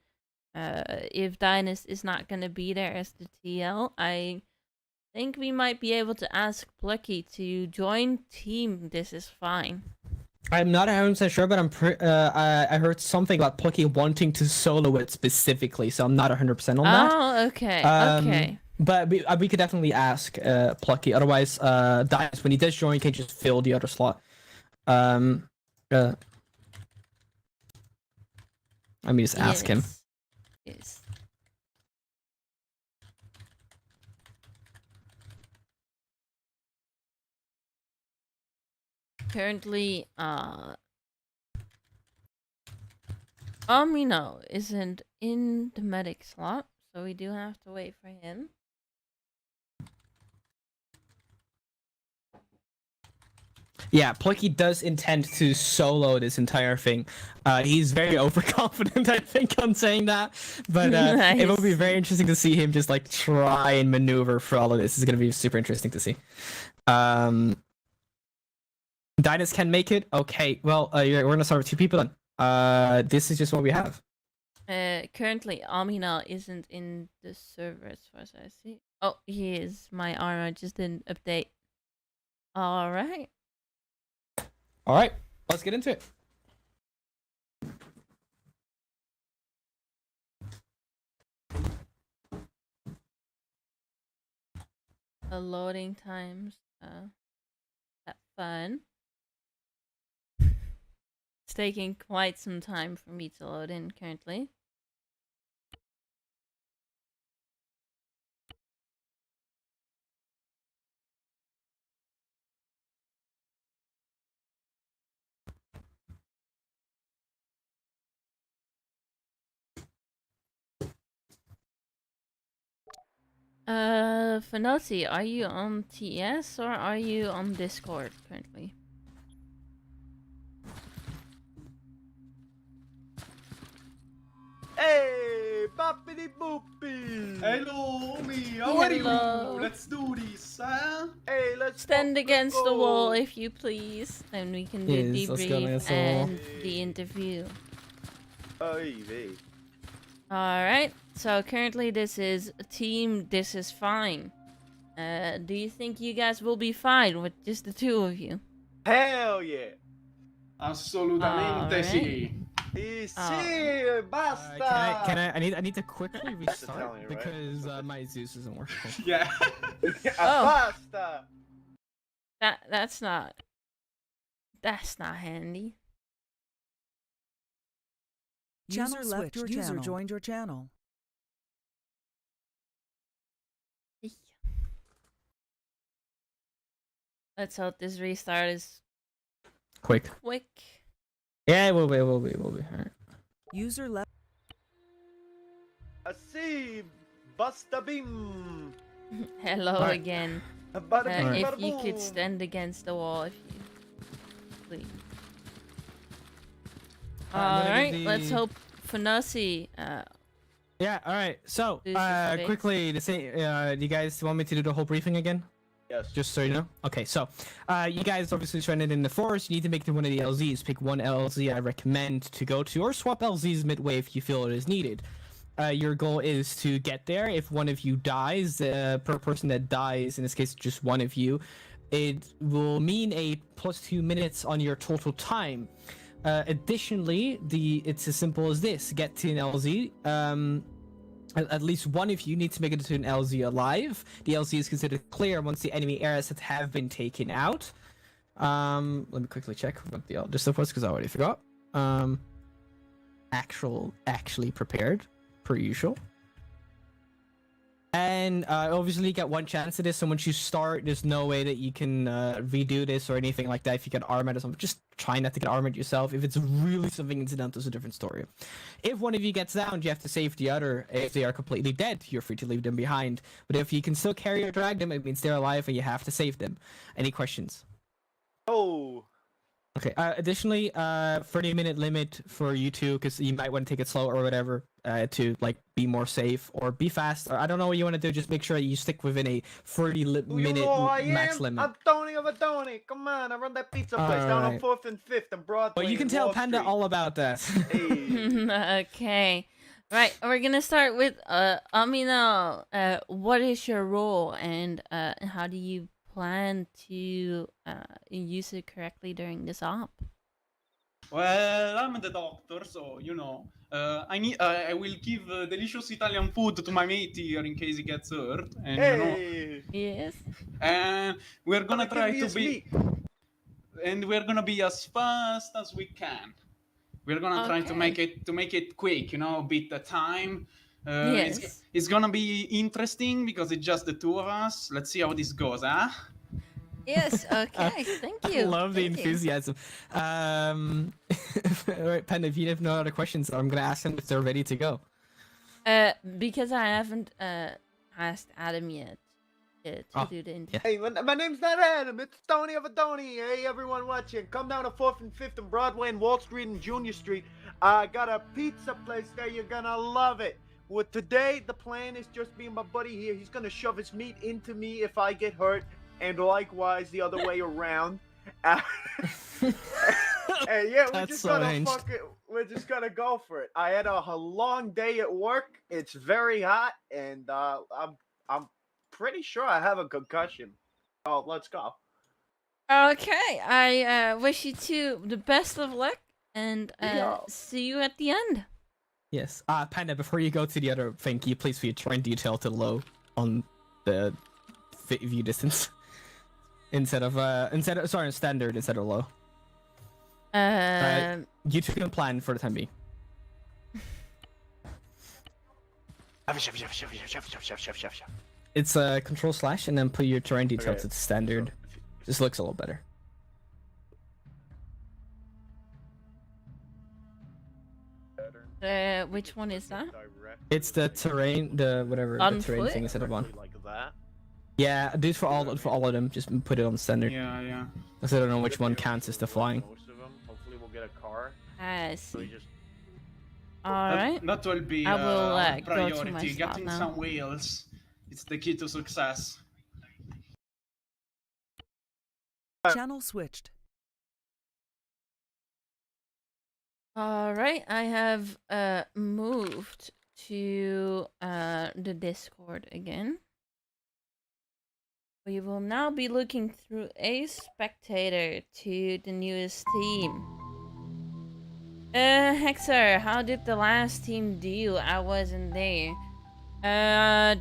If Dynast is not gonna be there as the TL, I think we might be able to ask Plucky to join Team This Is Fine. I'm not 100% sure, but I heard something about Plucky wanting to solo it specifically, so I'm not 100% on that. Oh, okay, okay. But we could definitely ask Plucky. Otherwise, Dynast, when he does join, he can just fill the other slot. Let me just ask him. Yes. Currently, Amino isn't in the medic slot, so we do have to wait for him. Yeah, Plucky does intend to solo this entire thing. He's very overconfident, I think, on saying that. But it will be very interesting to see him just like try and maneuver for all of this. It's going to be super interesting to see. Dynast can make it. Okay, well, we're going to start with 2 people then. This is just what we have. Currently, Amina isn't in the server as far as I see. Oh, he is. My Arma just didn't update. All right. All right, let's get into it. The loading times. That fun. It's taking quite some time for me to load in currently. Fanosi, are you on TS or are you on Discord currently? Hey, boppity boopy. Hello, me. How are you? Let's do this, huh? Hey, let's stand against the wall if you please, and we can do Yes, let's go debrief against the wall. and the interview. Hey. Alright, so currently this is team This Is Fine. Do you think you guys will be fine with just the two of you? Hell yeah. Assolutamente sì. Sì, basta. I need to quickly restart right? because my Zeus isn't working. Yeah. Basta. That's not handy. User left your channel. User joined your channel. Let's hope this restart is Quick. Yeah, it will be. Alright. User left. Sì, basta bim. Hello Alright. again. Bada bing, If bada you could boom. stand against the wall, if you please. I'm gonna Alright, give let's the- hope Fanasi. Yeah. All right. So, This is fixed. quickly to say, do you guys want me to do the whole briefing again? Yes. Just so you know. Okay. So, you guys obviously stranded in the forest. You need to make one of the LZs. Pick one LZ I recommend to go to, or swap LZs midway if you feel it is needed. Your goal is to get there. If one of you dies, per person that dies, in this case just one of you, it will mean a +2 minutes on your total time. Additionally, it's as simple as this: get to an LZ. At least one of you needs to make it to an LZ alive. The LZ is considered clear once the enemy air assets have been taken out. Let me quickly check what the other stuff was because I already forgot. Actually prepared, per usual. And obviously you get one chance at this, so once you start, there's no way that you can redo this or anything like that. If you get armored or something, just try not to get armored yourself. If it's really something incidental, it's a different story. If one of you gets downed, you have to save the other. If they are completely dead, you're free to leave them behind. But if you can still carry or drag them, it means they're alive and you have to save them. Any questions? Oh. Okay. Additionally, 30-minute limit for you two, because you might want to take it slow or whatever, to like be more safe or be fast. Or I don't know what you want to do. Just make sure you stick within a 30-minute max limit. I'm Tony of a Tony. Come on, I run that pizza place down on Alright. 4th and 5th and Broadway. Well, you can and tell Wall Panda Street. all about that. Okay. Right, we're gonna start with Amino. What is your role and how do you plan to use it correctly during this op? Well, I'm the doctor, so you know, I will give delicious Italian food to my mate here in case he gets hurt, and you know, Yes. and we're gonna Give try me to his be, meat. and we're gonna be as fast as we can. We're gonna try to make it quick, you know, beat the time. Yes. It's gonna be interesting because it's just the two of us. Let's see how this goes, huh? Yes, okay, thank you. I love the Thank you. enthusiasm. Alright, Panda, if you have no other questions, I'm gonna ask them if they're ready to go. Because I haven't asked Adam yet to do the interview. Hey, my name's not Adam. It's Tony of a Tony. Hey, everyone watching. Come down to 4th and 5th and Broadway and Wall Street and Junior Street. I got a pizza place there. You're gonna love it. Well, today, the plan is just me and my buddy here. He's gonna shove his meat into me if I get hurt, and likewise the other way around. And yeah, we're That's just so gonna hinged. we're just gonna go for it. I had a long day at work. It's very hot, and I'm pretty sure I have a concussion. Oh, let's go. Okay, I wish you two the best of luck and see you at the end. Yes. Panda, before you go to the other thing, can you please be try and detail to low on the view distance instead of standard instead of low. You two can plan for the time being. It's control / and then put your terrain detail to standard. This looks a little better. Which one is that? It's the terrain, the whatever On the terrain foot? thing instead of on. Yeah, do it for all of them. Just put it on standard. Yeah. Because I don't know which one counts as the flying. Most of them. Hopefully, we'll get a car. I So we see. just Alright. That will be I will our go to my priority. slot Getting now. some whales. It's the key to success. Channel switched. Alright, I have moved to the Discord again. We will now be looking through a spectator to the newest team. Hexer, how did the last team do? I wasn't there.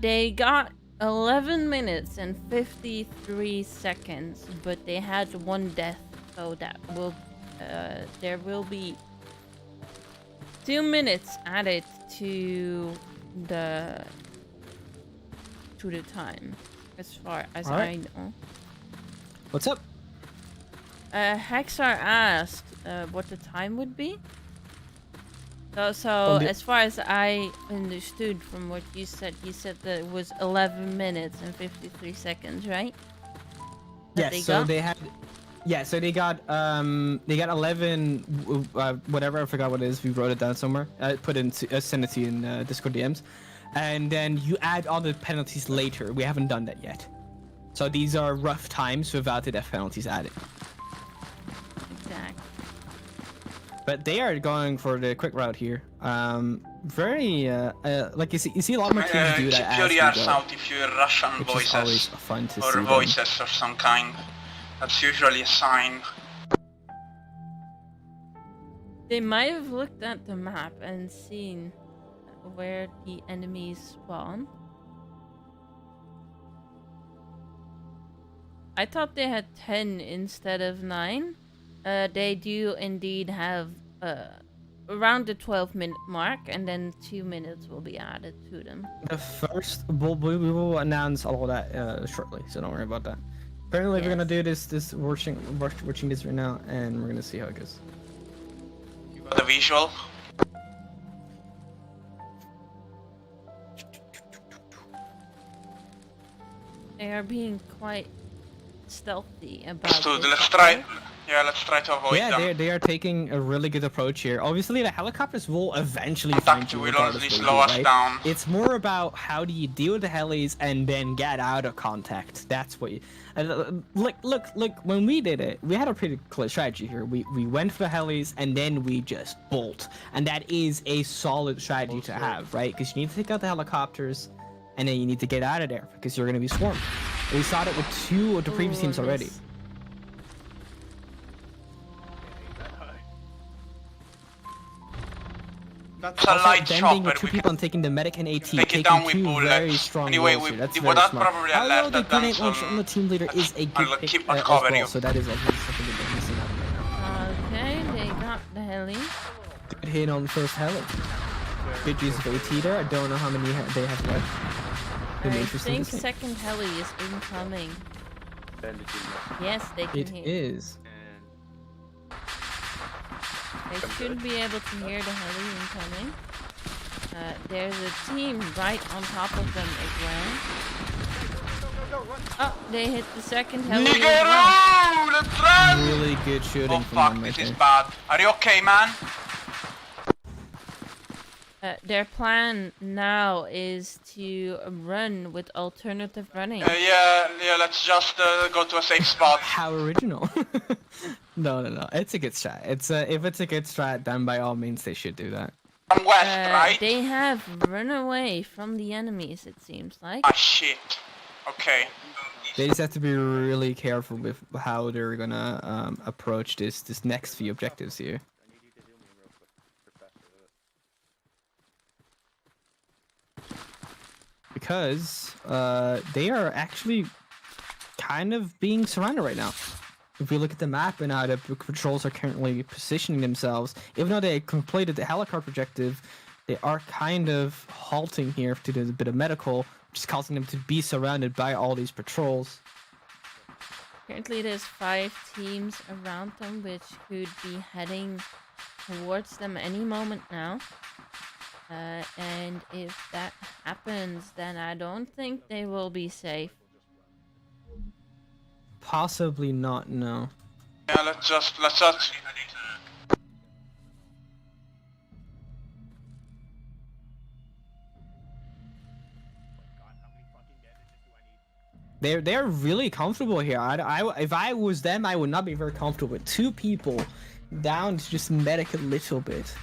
They got 11 minutes and 53 seconds, but they had 1 death, so that will there will be 2 minutes added to the time, as far as I know. What's up? Hexar asked what the time would be. So as far as I understood from what you said that it was 11 minutes and 53 seconds, right? Yes, so they had... Yeah, so they got 11 whatever, I forgot what it is. We wrote it down somewhere. Put in send it to you in Discord DMs, and then you add all the penalties later. We haven't done that yet, so these are rough times without the death penalties added. Exactly. But they are going for the quick route here. Very like you see a lot more teams do that. Keep your ears out if you hear Russian which is always voices fun to or see voices of some kind. That's usually a sign. They might have looked at the map and seen where the enemies spawn. I thought they had 10 instead of 9. They do indeed have around the 12-minute mark, and then 2 minutes will be added to them. The first, we will announce all of that shortly, so don't worry about that. Apparently, we're gonna do this watching this right now, and we're gonna see how it goes. You got the visual? They are being quite stealthy about Let's try. Yeah, let's try to avoid them. Yeah, they are taking a really good approach here. Obviously, the helicopters will eventually Contact find you will regardless only of slow us right? down. It's more about how do you deal with the helis and then get out of contact. That's what you... Look, when we did it, we had a pretty clear strategy here. We went for the helis and then we just bolt. And that is a solid strategy to have, right? Because you need to take out the helicopters and then you need to get out of there because you're going to be swarmed. And we saw that with 2 of the previous teams already. That's a light chopper. With 2 people and taking the medic and AT, take it down with 2 bullets. very strong Anyway, rolls here. That's well, very that smart. probably Although alerted the them, grenade so launcher on the team leader is a good I'll pick keep as covering well, you. so that is something that they're missing out right now. Okay, they got the heli. Good hit on the first heli. Good use of AT there. I don't know how many they have left. I think second heli is incoming. Yes, they can hear. It is. They should be able to hear the heli incoming. There's a team right on top of them as well. Oh, they hit the second heli as well. Let's run! Really good shooting Oh from fuck, them right this is there. bad. Are you okay, man? Their plan now is to run with alternative running. Yeah, let's just go to a safe spot. How original. No. It's a good strat. If it's a good strat, then by all means they should do that. From west, right? They have run away from the enemies, it seems like. Ah, shit. Okay. They just have to be really careful with how they're gonna approach this next few objectives here. Because they are actually kind of being surrounded right now. If we look at the map and how the patrols are currently positioning themselves, even though they completed the helicopter objective, they are kind of halting here to do a bit of medical, which is causing them to be surrounded by all these patrols. Currently there's 5 teams around them which could be heading towards them any moment now. And if that happens, then I don't think they will be safe. Possibly not, no. Yeah, let's just. They're really comfortable here. If I was them, I would not be very comfortable with 2 people down to just medic a little bit.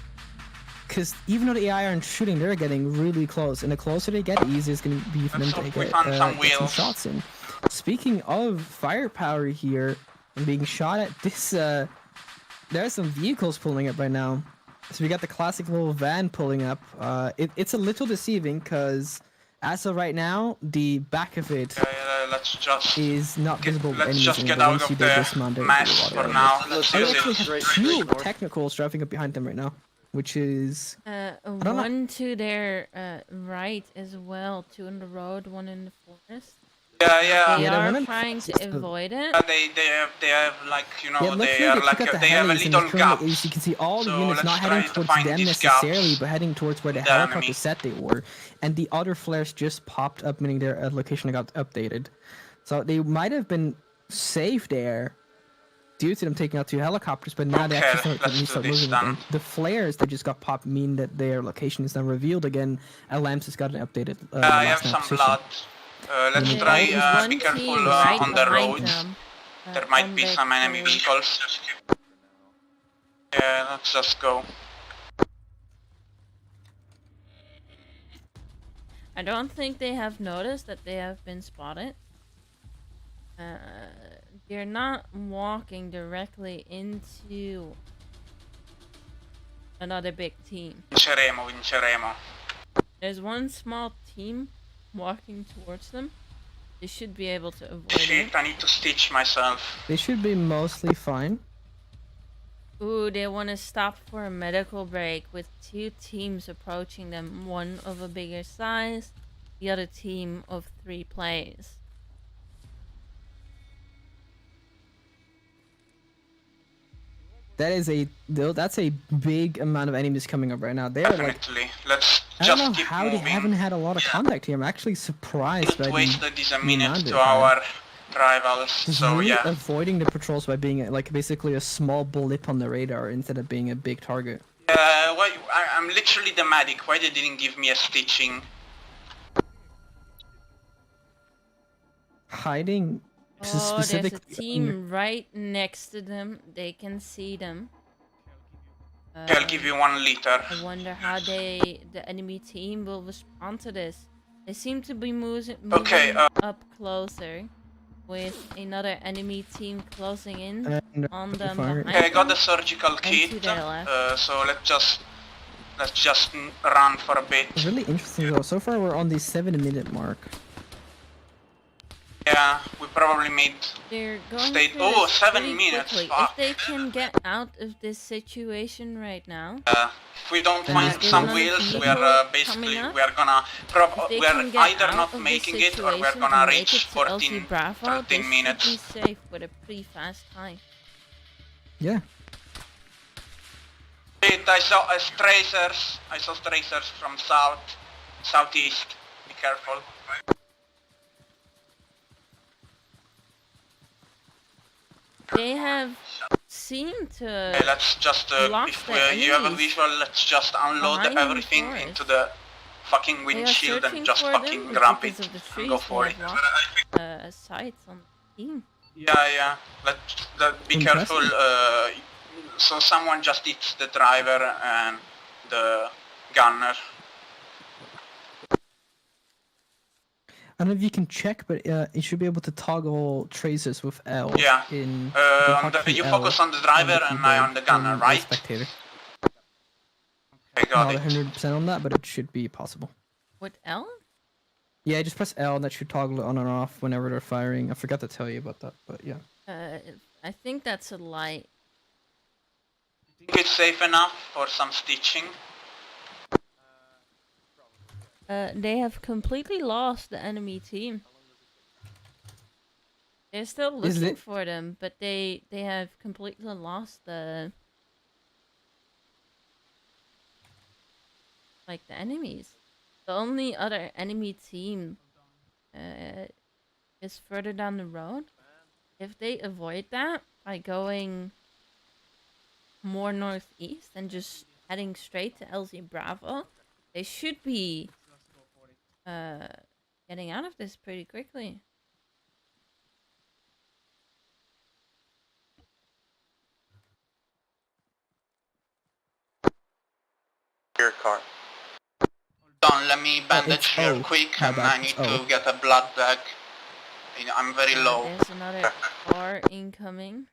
Because even though the AI aren't shooting, they're getting really close, and the closer they get, the easier it's going to be for them to get some shots in. Speaking of firepower here and being shot at, there are some vehicles pulling up right now. So we got the classic little van pulling up. It's a little deceiving because as of right now, the back of it is not visible. Let's just get out of the mess for now. I actually have 2 technicals driving up behind them right now, which is one to their right as well. 2 on the road, 1 in the forest. Yeah. They are trying to avoid it. They have like, you know, they have a little gap. As you can see, all the So units let's not try heading to towards find them these necessarily, gaps but heading towards where the in the enemy. helicopter said they were. And the other flares just popped up, meaning their location got updated. So they might have been safe there due to them taking out 2 helicopters, but now they actually start moving again. The flares that just got popped mean that their location is now revealed again. Lamps has got an updated I have some blood. Let's try be careful on the road. There might be some enemy vehicles. Yeah, let's just go. I don't think they have noticed that they have been spotted. They're not walking directly into another big team. Vinceremo. There's one small team walking towards them. They should be able to avoid Shit, it. I need to stitch myself. They should be mostly fine. Ooh, they want to stop for a medical break with 2 teams approaching them. One of a bigger size, the other team of 3 players. That's a big amount of enemies coming up right now. They're Definitely. Let's I don't just know keep how moving. they haven't had a lot of contact here. I'm actually surprised by Wasted this a the minute amount to of our rivals, Just so really yeah. avoiding the patrols by being like basically a small blip on the radar instead of being a big target. I'm literally the medic. Why they didn't give me a stitching? Hiding Oh, there's a team right next to them. They can see them. I'll give you 1 liter. I wonder how the enemy team will respond to this. They seem to be moving up closer, with another enemy team closing in on them. Okay, I got the surgical kit. So let's just run for a bit. It's really interesting though. So far we're on the 7-minute mark. Yeah, we probably made They're going oh, 7 minutes. Quickly. Fuck. If they can get out of this situation right now. If we don't find some wheels, we are basically gonna we're either not making it or we're gonna reach 13 minutes. Be safe with a pretty fast time. Yeah. Wait, I saw tracers. I saw tracers from southeast. Be careful. They have seemed to. Okay, let's just if you have a visual, let's just unload everything into the fucking windshield and just fucking grab it and go for it. Sights on the team. Yeah. Let's be careful. So someone just hits the driver and the gunner. I don't know if you can check, but you should be able to toggle traces with L. Yeah. In you focus on the driver and I on the gunner, right? Spectator. I got Not 100% on that, but it should be possible. With L? Yeah, just press L and that should toggle it on and off whenever they're firing. I forgot to tell you about that, but yeah. I think that's a light. Think it's safe enough for some stitching? They have completely lost the enemy team. They're still looking for them, but they have completely lost the enemies. The only other enemy team is further down the road. if they avoid that by going more northeast and just heading straight to LZ Bravo, they should be getting out of this pretty quickly. Your car. Don, let me bandage real quick, and I need to get a blood bag. I'm very low. There's another car incoming.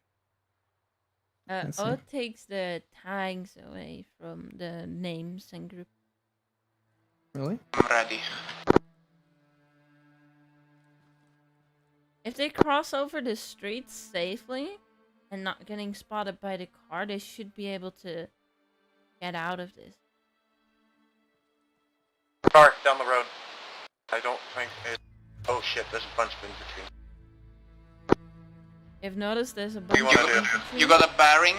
O takes the tags away from the names and group. Really? I'm ready. If they cross over the streets safely and not getting spotted by the car, they should be able to get out of this. Car down the road. I don't think it... Oh shit, there's a bunch of infantry. I've noticed there's a bunch of infantry. You got a bearing?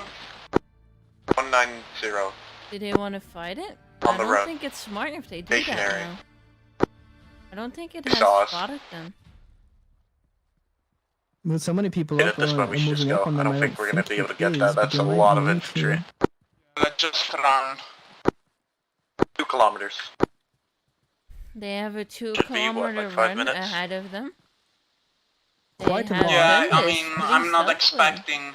190. Do they want to fight it? On I the don't road. think it's smart if they do Stationary. that now. I don't think it They has saw us. spotted them. With so many people Hit up it this way, and we should just moving go. up on I them, don't think we're gonna be able to get it that. is, but That's they a might lot of need infantry. to. Let's just run. 2 kilometers. They have a 2 Should be, what, kilometer like 5 run minutes? ahead of them. Quite a have lot. Yeah, done I this mean, pretty I'm not successfully. expecting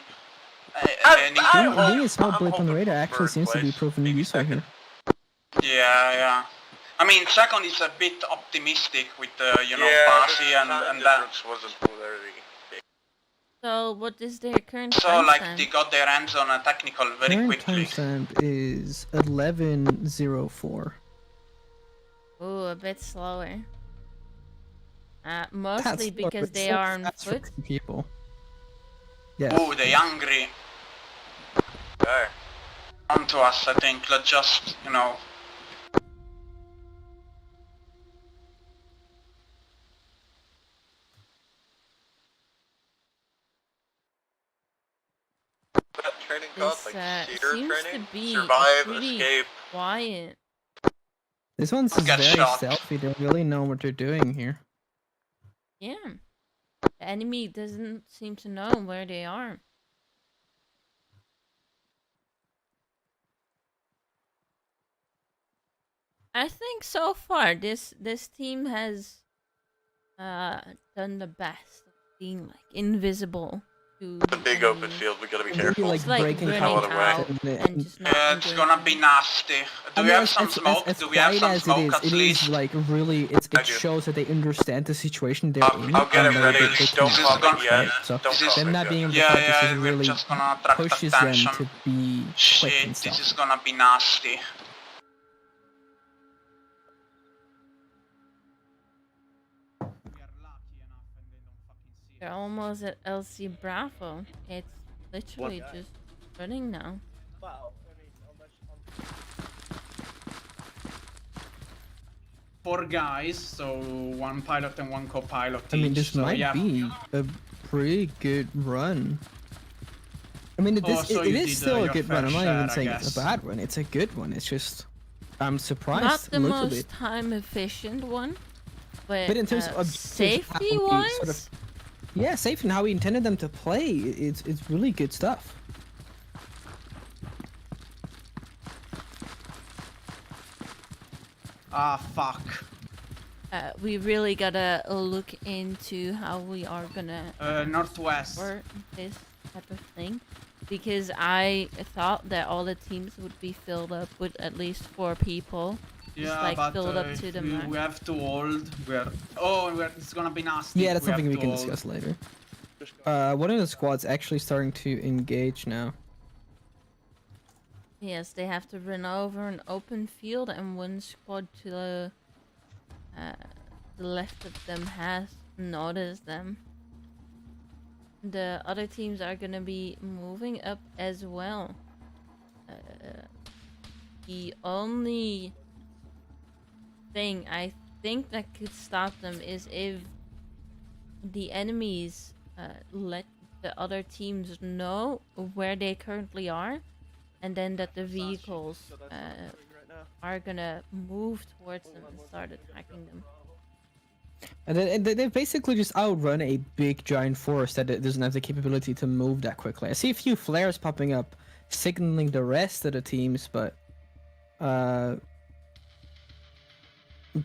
Being a small blip on the radar actually seems to be proven useful here. Yeah. I mean, second is a bit optimistic with you know, Yeah, Basi the and time that. difference wasn't very big. So what is their current So timestamp? like they got their hands on a technical very Current quickly. timestamp is 11:04. Ooh, a bit slower. Mostly That's because slow, they but are on that's for foot. people. Yes. Oh, they hungry. Okay. Come to us, I think. Let's just, you know. That training This cost, like cedar seems training? to be Survive, pretty escape. quiet. This one's Get very shot. stealthy. They really know what they're doing here. Yeah. The enemy doesn't seem to know where they are. I think so far this team has done the best of being like invisible to The big open field, we gotta be careful. Like It's like breaking running out out and just not Yeah, it's gonna be nasty. Do we have some smoke? As Do we have quiet some as smoke at it least? is like really, it I do. shows that they understand the situation they're in. I'll get and it they're- ready. they Don't can pop fight, it yet. right? So Don't pop them it not yet. being able to Yeah, fight this yeah, is we're really just gonna attract pushes them attention. to be quick Shit, and this stuff. is gonna be nasty. They're almost at LC Bravo. It's literally just running now. Wow. 4 guys, so 1 pilot and 1 co-pilot I mean, each, this so might yeah. be a pretty good run. I mean, Oh, so it you is did, still a your good run. I'm fair not even share, I saying it's a guess. bad run. It's a good one. It's just I'm surprised Not the a little most bit. time efficient one, but, But in terms of safety how wise, he sort of, yeah, safe and how he intended them to play, it's really good stuff. Ah, fuck. we really gotta look into how we are gonna northwest. work this type of thing, because I thought that all the teams would be filled up with at least 4 people. Yeah, just like but filled up to the max. we have to hold. It's gonna be nasty. Yeah, that's something we have can to hold. discuss later. One of the squads actually starting to engage now. Yes, they have to run over an open field, and one squad to the left of them has noticed them. The other teams are gonna be moving up as well. The only thing I think that could stop them is if the enemies let the other teams know where they currently are, and then that the vehicles are gonna move towards them and start attacking them. And they basically just outrun a big giant force that doesn't have the capability to move that quickly. I see a few flares popping up, signaling the rest of the teams, but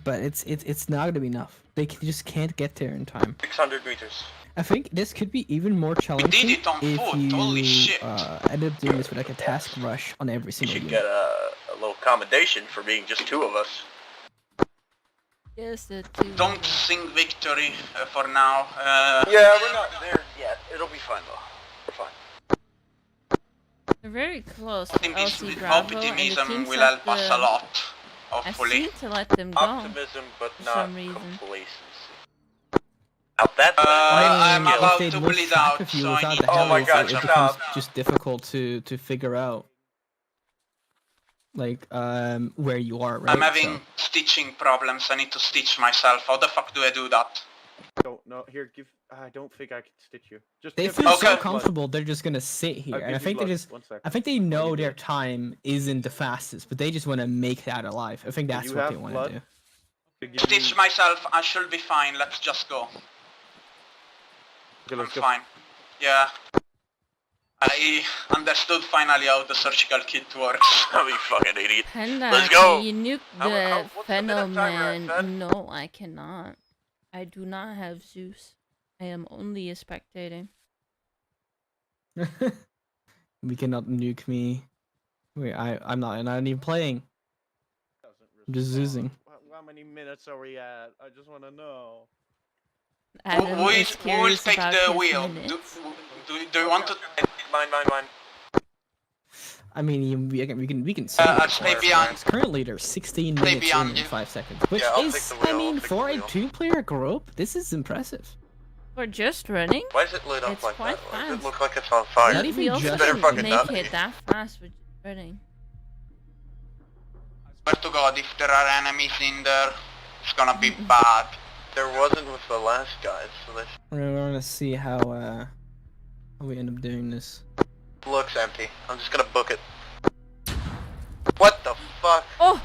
it's not gonna be enough. They just can't get there in time. 600 meters. I think this could be even more challenging it on if foot, you holy shit. end up doing this with like a task rush on every We single should unit. get a little commendation for being just 2 of us. Yes, the two. Don't sing victory for now. Yeah, we're not there yet. It'll be fine though. We're fine. They're very close. LC Bravo, and the Optimism teams will have help us a lot, I hopefully. seem to let them go. Optimism, but for not some reason. complacency. Now that's I'm If about they'd to look bleed back out, of you so I without need the to Oh my helis, God, it shut becomes up. just difficult to figure out like where you are, right? I'm having stitching problems. I need to stitch myself. How the fuck do I do that? Don't know. Here, give. I don't think I can stitch you. Just They give feel me so blood. comfortable, they're just gonna sit here. I'll And I give you think they blood. just, 1 second. I think they know their time isn't the fastest, but they just want to make that alive. I think that's you what have they want blood? to do. Stitch myself. I should be fine. Let's just go. Okay, I'm let's go. fine. Yeah. I understood finally how the surgical kit works. You fucking idiot. Panda, Let's go. can you nuke what's the the minute timer, phenomenon? No, I cannot. I do not have Zeus. I am only a spectator. We cannot nuke me. Wait, I'm not even playing. I'm just zoozing. How many minutes are we at? I just want to know. Adam Who is will curious take about the his wheel? minutes. Do you want to? Mine. I mean, we can see. I'll stay behind. Currently, there's 16 Stay minutes beyond in you. 5 seconds, which Yeah, I'll take is, the wheel, I I'll mean, take for the a wheel. 2-player group, this is impressive. For just running, Why is it lit up it's like quite that? Why does fast. it look like it's on fire? Not we even also just- Better didn't fucking make not it be. that fast with just running. Swear to God, if there are enemies in there, it's gonna be bad. There wasn't with the last guys, so this We're gonna see how we end up doing this. looks empty. I'm just gonna book it. What the fuck? Oh!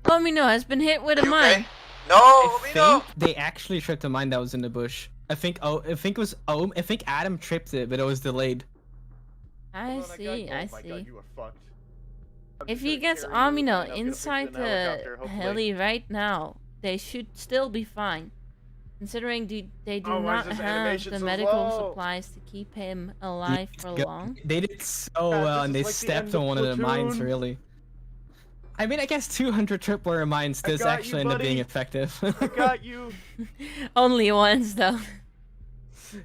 Domino has been hit with a You mine. okay? No, I Amino! think they actually tripped a mine that was in the bush. I think it was I think Adam tripped it, but it was delayed. I see, I Oh my see. God, you are fucked. I'm If just he gonna gets carry you, and Amino I'll get a inside picture in the helicopter, the hopefully. heli right now, they should still be fine. Considering they do Oh, why is not this have animation the so medical slow? supplies to keep him alive for long. They did so Yeah, well, this and is they like the stepped end on of one of the mines. Platoon. Really. I mean, I guess 200 tripwire mines does got you, actually end up being buddy. effective. I got you. Only once though.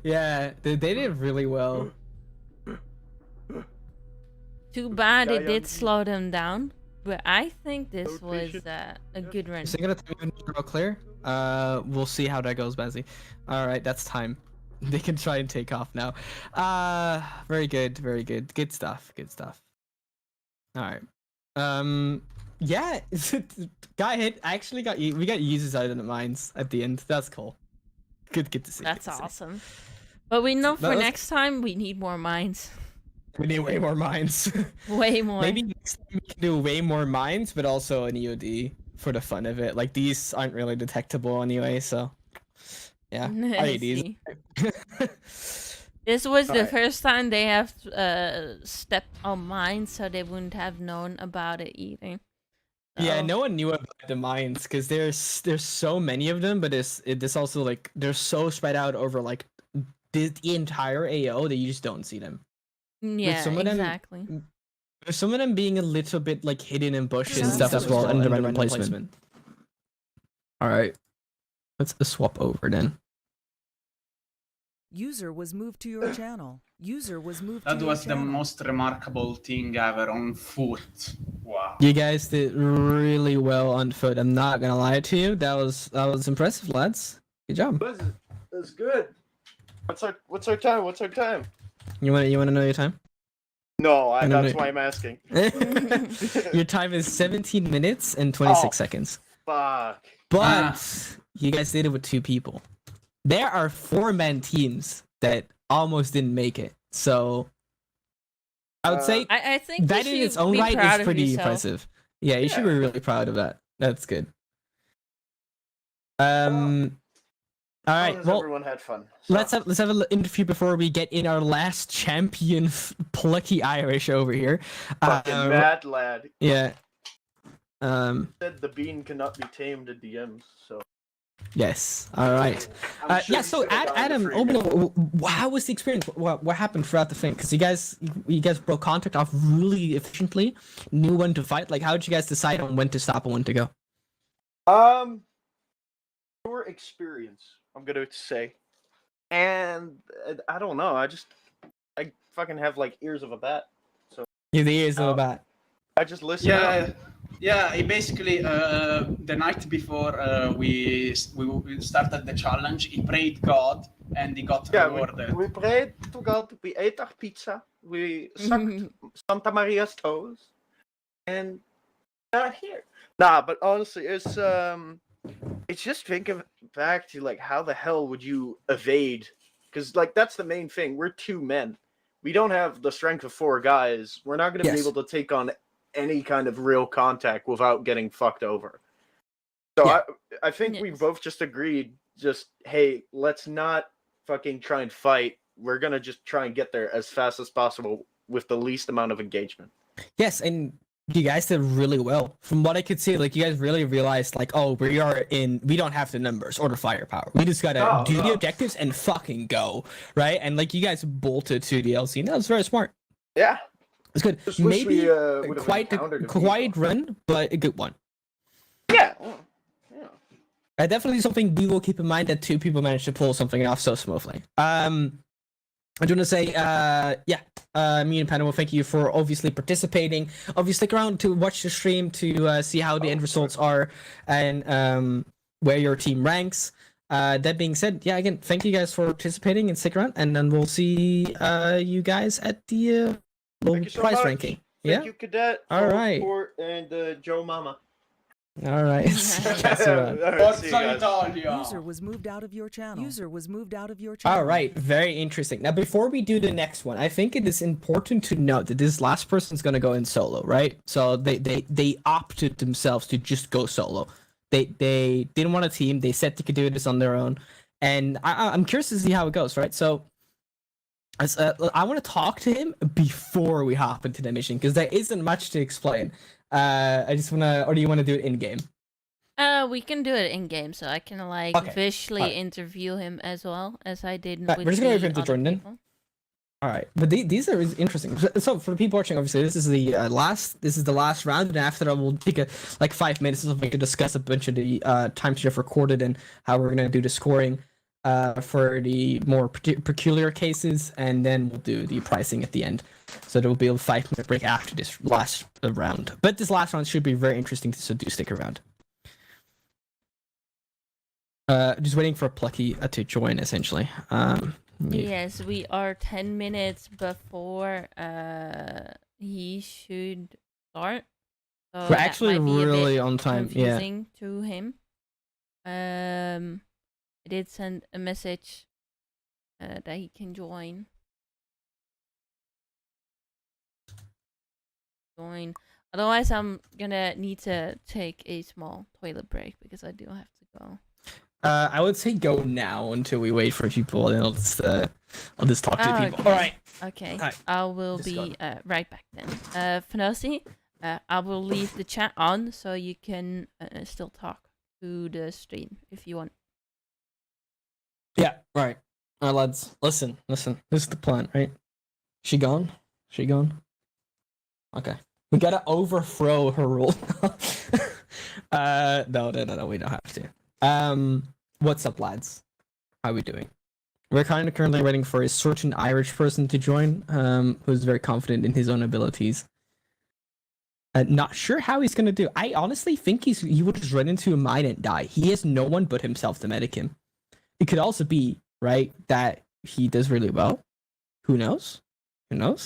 Yeah, they did really well. Too bad it Yeah, did yeah. slow them down. But I think this Load was patient. a good run. So I'm gonna tell you real clear. We'll see how that goes, Bazzy. All right, that's time. They can try and take off now. Very good, very good. Good stuff, good stuff. All right. Yeah, guy hit. Actually we got users out of the mines at the end. That's cool. Good to see. That's good to see. awesome. But we know for let's- next time we need more mines. We need way more mines. Way more. Maybe next time we can do way more mines, but also an EOD for the fun of it. Like these aren't really detectable anyway, so yeah. I IEDs. see. This was the Alright. first time they have stepped on mines, so they wouldn't have known about it either. Yeah, So- no one knew about the mines because there's so many of them, but it's also like they're so spread out over like the entire AO that you just don't see them. Yeah, some of them- exactly. There's some of them being a little bit like hidden in bushes and Sounds stuff as well, good. under random placement. All right, let's swap over then. User was moved to your channel. User was moved That to was your the channel. most remarkable thing ever on foot. Wow. You guys did really well on foot. I'm not gonna lie to you. That was impressive, lads. Good job. That's good. What's our time? What's our time? You wanna know your time? No, I don't that's know. why I'm asking. Your time is 17 minutes and 26 Oh. seconds. Fuck. But you guys did it with 2 people. There are 4-man teams that almost didn't make it. So I would say I think that you in its should own be right proud is of pretty yourself. impressive. Yeah, you should be really proud of that. That's good. All As right. long as Well, everyone had fun. let's have a little interview before we get in our last champion, plucky Irish over here. Fucking mad lad. Yeah. Said the bean cannot be tamed at DMs. So. Yes. All right. I'm sure Yeah. he's So, gonna die in Adam, the free hit. how was the experience? What happened throughout the thing? Because you guys broke contact off really efficiently, knew when to fight. Like, how did you guys decide on when to stop and when to go? Your experience, I'm gonna say, and I don't know. I fucking have like ears of a bat. So. You're the ears of a bat. I just listen. out. Yeah. Basically, the night before we started the challenge, he prayed God and he got rewarded. We prayed to God. We ate our pizza. We sucked Santa Maria's toes, and got here. Nah, but honestly, it's just thinking back to like how the hell would you evade? Because like that's the main thing. We're 2 men. We don't have the strength of 4 guys. We're not going to be able to take on any kind of real contact without getting fucked over. So I think we both just agreed, hey, let's not fucking try and fight. We're gonna just try and get there as fast as possible with the least amount of engagement. Yes, and you guys did really well. From what I could see, like you guys really realized, like, oh, we don't have the numbers or the firepower. We just gotta do the objectives and fucking go, right? And like you guys bolted to the LC, and that was very smart. Yeah. It's good. Just wish Maybe we, quite run, but a good one. Yeah. Definitely something we will keep in mind that 2 people managed to pull something off so smoothly. I do want to say, me and Panama, thank you for obviously participating. Obviously, stick around to watch the stream to see how the end results are and where your team ranks. That being said, again, thank you guys for participating and stick around, and then we'll see you guys at the prize ranking. Thank you, Cadet. All right. And Joe Mama. All right. User was moved out of your channel. User was moved out of your channel. All right, very interesting. Now, before we do the next one, I think it is important to note that this last person's going to go in solo, right? So they opted themselves to just go solo. They didn't want a team. They said they could do this on their own, and I'm curious to see how it goes, right? So. I want to talk to him before we hop into the mission because there isn't much to explain. I just want to, or do you want to do it in game? We can do it in game, so I can visually interview him as well as I did. With we're just gonna wait for him to join in. All right, but these are interesting. So for the people watching, obviously, this is the last. This is the last round, and after that, we'll take 5 minutes or something to discuss a bunch of the times you've recorded and how we're gonna do the scoring. For the more peculiar cases, and then we'll do the pricing at the end. So there will be a 5-minute break after this last round. But this last round should be very interesting, so do stick around. Just waiting for Plucky to join, essentially. Yes, we are 10 minutes before he should start. So we're actually really on time. Confusing to him. I did send a message that he can join. Otherwise, I'm gonna need to take a small toilet break because I do have to go. I would say go now until we wait for people, and I'll just talk to people. Okay. All right. Okay. All right. I will be right back then. Fanosi, I will leave the chat on so you can still talk to the stream if you want. Yeah, right. All right, lads. Listen. This is the plan, right? She gone? Okay. We gotta overthrow her rule. No, we don't have to. What's up, lads? How are we doing? We're kind of currently waiting for a certain Irish person to join, who's very confident in his own abilities. Not sure how he's gonna do. I honestly think he would just run into a mine and die. He has no one but himself to medic him. It could also be, right, that he does really well. Who knows? What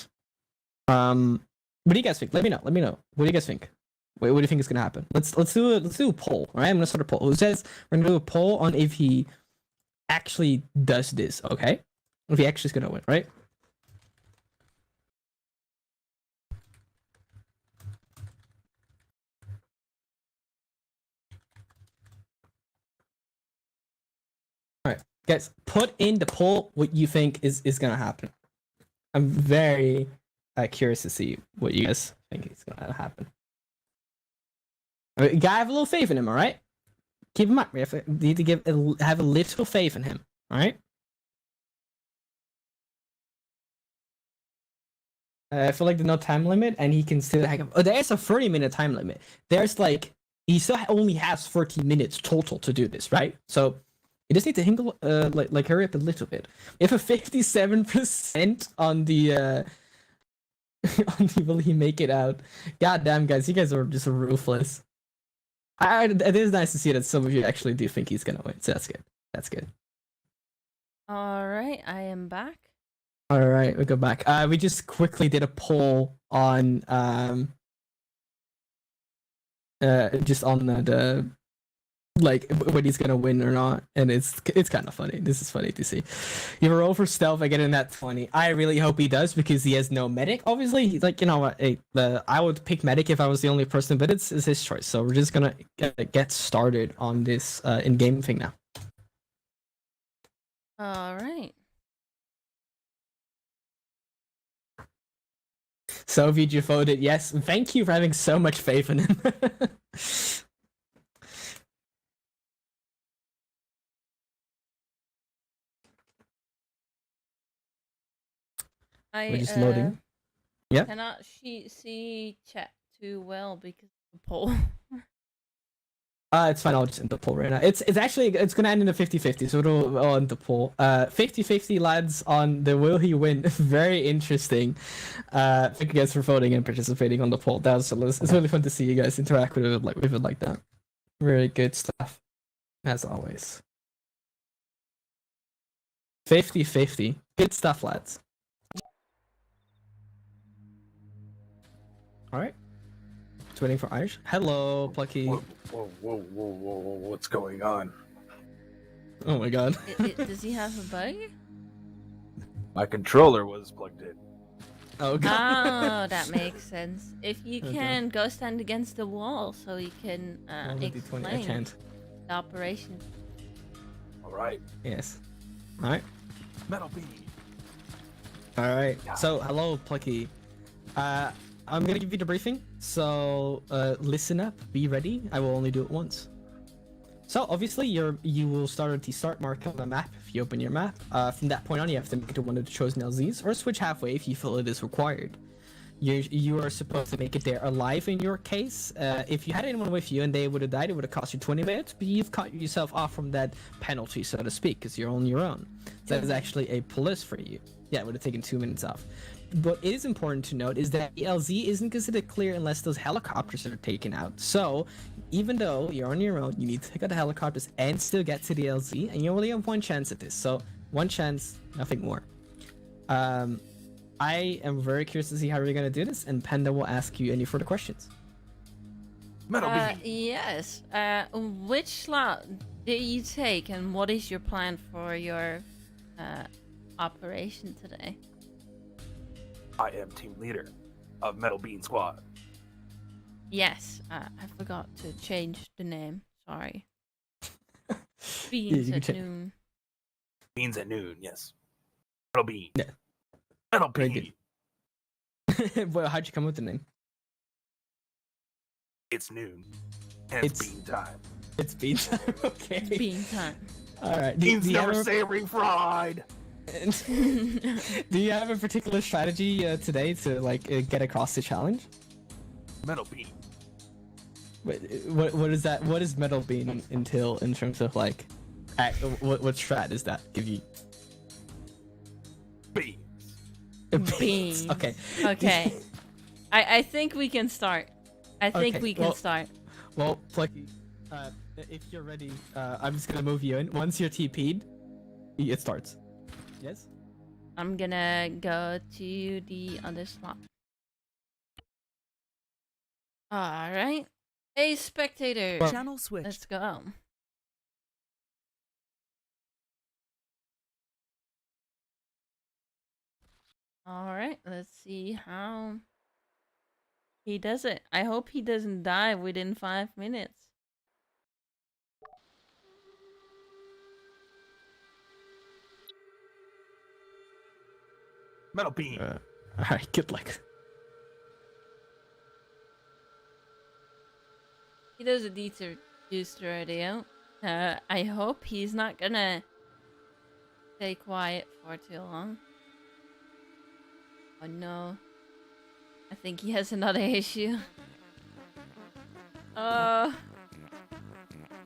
do you guys think? Let me know. What do you guys think? Wait, what do you think is gonna happen? Let's do a poll. All right, I'm gonna start a poll. Who says we're gonna do a poll on if he actually does this? Okay, if he actually is gonna win, right? All right. Guys, put in the poll what you think is gonna happen. I'm very curious to see what you guys think is gonna happen. I mean, you gotta have a little faith in him, all right? Keep in mind, we need to have a little faith in him, all right? I feel like there's no time limit, and he can still hack up. Oh, there's a 30-minute time limit. There's like he still only has 30 minutes total to do this, right? So you just need to hingle, like hurry up a little bit. If a 57% on the on the will he make it out? God damn, guys, you guys are just ruthless. It is nice to see that some of you actually do think he's gonna win. So that's good. That's good. All right, I am back. All right, we go back. We just quickly did a poll on just on the like when he's gonna win or not, and it's kind of funny. This is funny to see. You roll for stealth, I get in that 20. I really hope he does because he has no medic. Obviously, like, you know what? I would pick medic if I was the only person, but it's his choice. So we're just gonna get started on this in-game thing now. All right. Soviet, you voted yes. Thank you for having so much faith in him. We're just loading. Yeah. Cannot see chat too well because of the poll. It's fine. I'll just end the poll right now. It's gonna end in a 50-50, so it'll end the poll. 50-50 lads on the will he win. Very interesting. Thank you guys for voting and participating on the poll. It's really fun to see you guys interact with it like that. Very good stuff, as always. 50-50. Good stuff, lads. All right. Just waiting for Irish. Hello, Plucky. Whoa, what's going on? Oh my god. Does he have a bug? My controller was plugged in. Oh god. Oh, that makes sense. If you can, go stand against the wall so you can explain I can't. the operation. Alright. Yes. Alright. Metal beam. Alright. So, hello, Plucky. I'm gonna give you the briefing, so listen up, be ready. I will only do it once. So obviously you will start at the start mark on the map if you open your map. From that point on, you have to make it to one of the chosen LZs or switch halfway if you feel it is required. You are supposed to make it there alive in your case. If you had anyone with you and they would have died, it would have cost you 20 minutes, but you've cut yourself off from that penalty, so to speak, because you're on your own. So that is actually a plus for you. Yeah, it would have taken 2 minutes off. What is important to note is that the LZ isn't considered clear unless those helicopters are taken out. So, even though you're on your own, you need to take out the helicopters and still get to the LZ, and you only have one chance at this. So, one chance, nothing more. I am very curious to see how we're going to do this, and Panda will ask you any further questions. Yes. Which slot did you take, and what is your plan for your operation today? I am team leader of Metal Bean Squad. Yes, I forgot to change the name. Sorry. Beans at noon. Beans at noon, yes. Metal Bean. Yeah. Metal Bean. Well, how'd you come with the name? It's noon. And it's bean time. It's bean time. Okay. Bean time. All right. Beans never savory fried. Do you have a particular strategy today to get across the challenge? Metal bean. What is that? What does metal bean entail in terms of what strat does that give you? Beans. Okay. Okay. I think we can start. I think we can start. Well, Plucky, if you're ready, I'm just gonna move you in. Once you're TP'd, it starts. Yes? I'm gonna go to the other slot. Alright. Hey, spectator. Channel switch. Let's go. Alright, let's see how he does it. I hope he doesn't die within 5 minutes. Metal Bean. Alright, good luck. He doesn't need to use the radio. I hope he's not gonna stay quiet for too long. Oh no. I think he has another issue.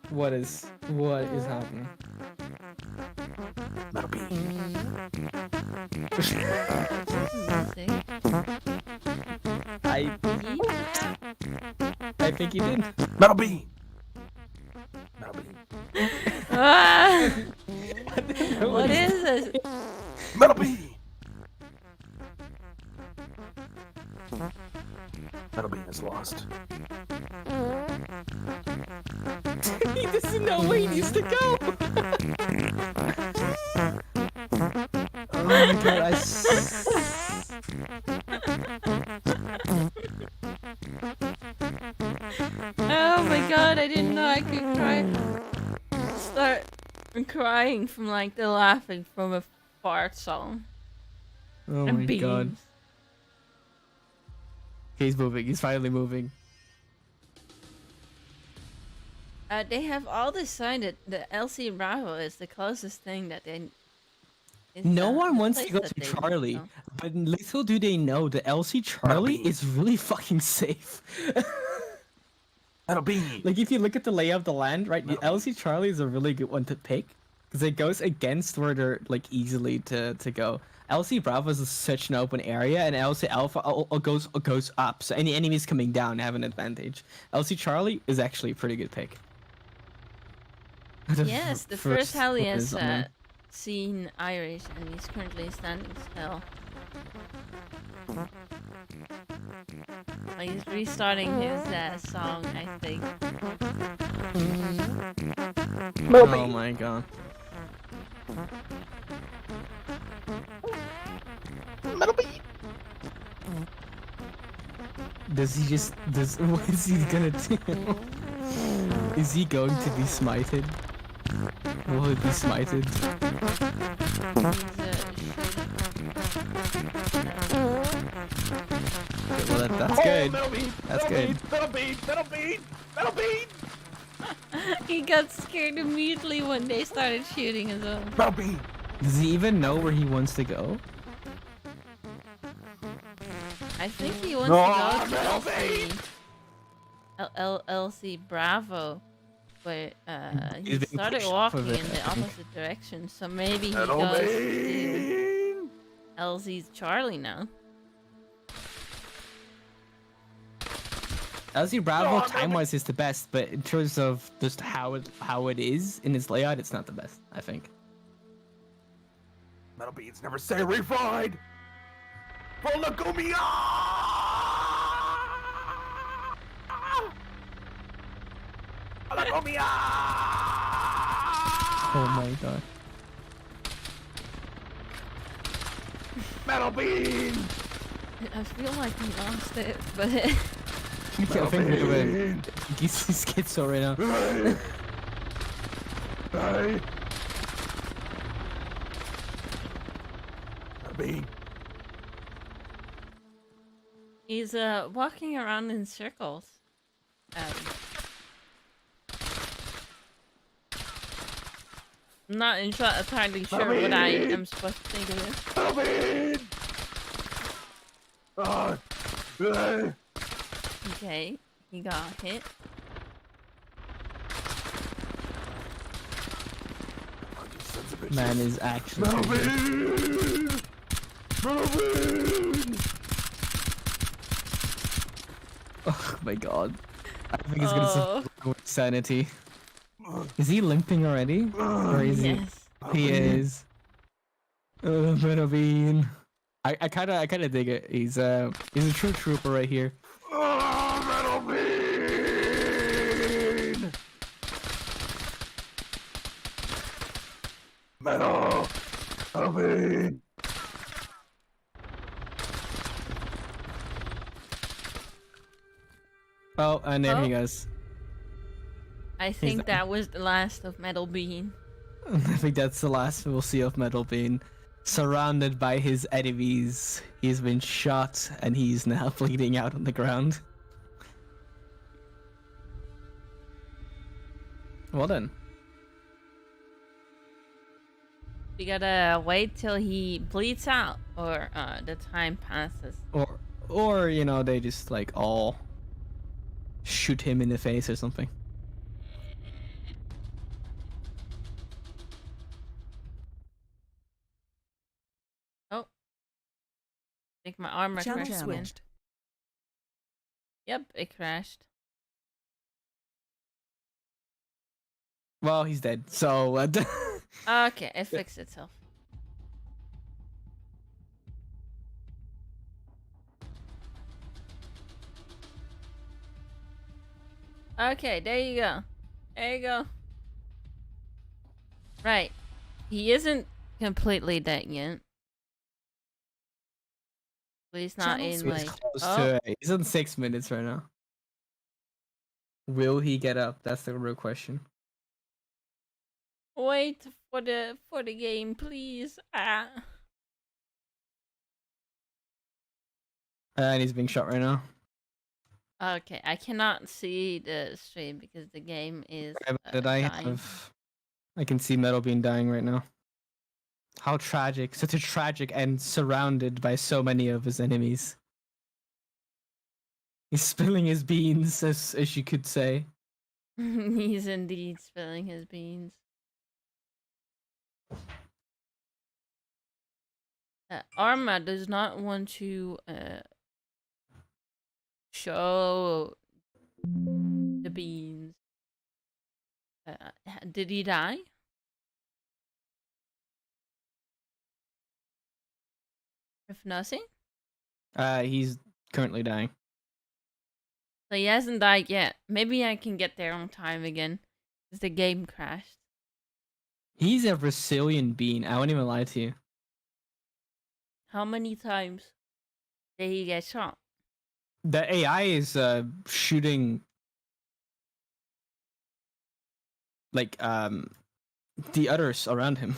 What is happening? Metal Bean. I think he did. Metal Bean. Metal Bean. What is this? Metal Bean. Metal Bean is lost. He doesn't know where he needs to go. Oh my god, Oh my god, I didn't know I could cry. Start crying from like the laughing from a fart song. Oh And my beans. god. He's moving. He's finally moving. They have all decided the LC Bravo is the closest thing that they. No one the wants to place go that to they Charlie, know. but little do they know the LC Charlie is really fucking safe. Metal Bean. Like if you look at the layout of the land, right? The LC Charlie is a really good one to pick because it goes against where they're like easily to go. LC Bravo is such an open area, and LC Alpha goes up, so any enemies coming down have an advantage. LC Charlie is actually a pretty good pick. Yes, the first heli has is on him. seen Irish, and he's currently standing still. Like he's restarting his song, I think. Oh my god. Metal Bean. What is he gonna do? Is he going to be smited? Will he be smited? Well, that's good. Metal Bean. That's Metal good. Bean. Metal Bean. Metal Bean. Metal Bean. He got scared immediately when they started shooting as well. Metal Bean. Does he even know where he wants to go? I think he wants to go to LC Bravo, but he He's being started pushed off walking of it, in I the think. opposite direction, so maybe he Metal goes to Bean. LZ's Charlie now. LC Bravo time-wise is the best, but in terms of just how it is in its layout, it's not the best, I think. Metal Beans never say refine. Polagomia. Polagomia. Oh my god. Metal Bean. I feel like he lost it, but I think we win. He's schizo right now. Hey. Metal Bean. he's walking around in circles. I'm not entirely sure what I am supposed to think of this. Okay, he got hit. Man is actually. Oh my god. I think he's gonna suffer with sanity. Is he limping already? Or is Yes. he is. Metal Bean. I kinda dig it. He's a true trooper right here. Metal Bean. Metal Bean. Oh, and there he goes. I think that was the last of Metal Bean. I think that's the last we'll see of Metal Bean. surrounded by his enemies. He's been shot and he's now bleeding out on the ground. Well then. We gotta wait till he bleeds out, or the time passes. Or you know, they just like all shoot him in the face or something. Oh. I think my armor Channel crashed again. switched. Yep, it crashed. Well, he's dead, so... Okay, it fixed itself. Okay, there you go. There you go. Right. He isn't completely dead yet. But he's not in like... He's in 6 minutes right now. Will he get up? That's the real question. Wait for the game, please. Ah. And he's being shot right now. Okay, I cannot see the stream because the game is Did I dying. have... I can see Metal Bean dying right now. How tragic. Such a tragic end, surrounded by so many of his enemies. He's spilling his beans, as you could say. He's indeed spilling his beans. Arma does not want to show the beans. Did he die? If nothing? He's currently dying. So he hasn't died yet. Maybe I can get there on time again. Because the game crashed. He's a resilient bean. I won't even lie to you. How many times did he get shot? The AI is shooting like the others around him.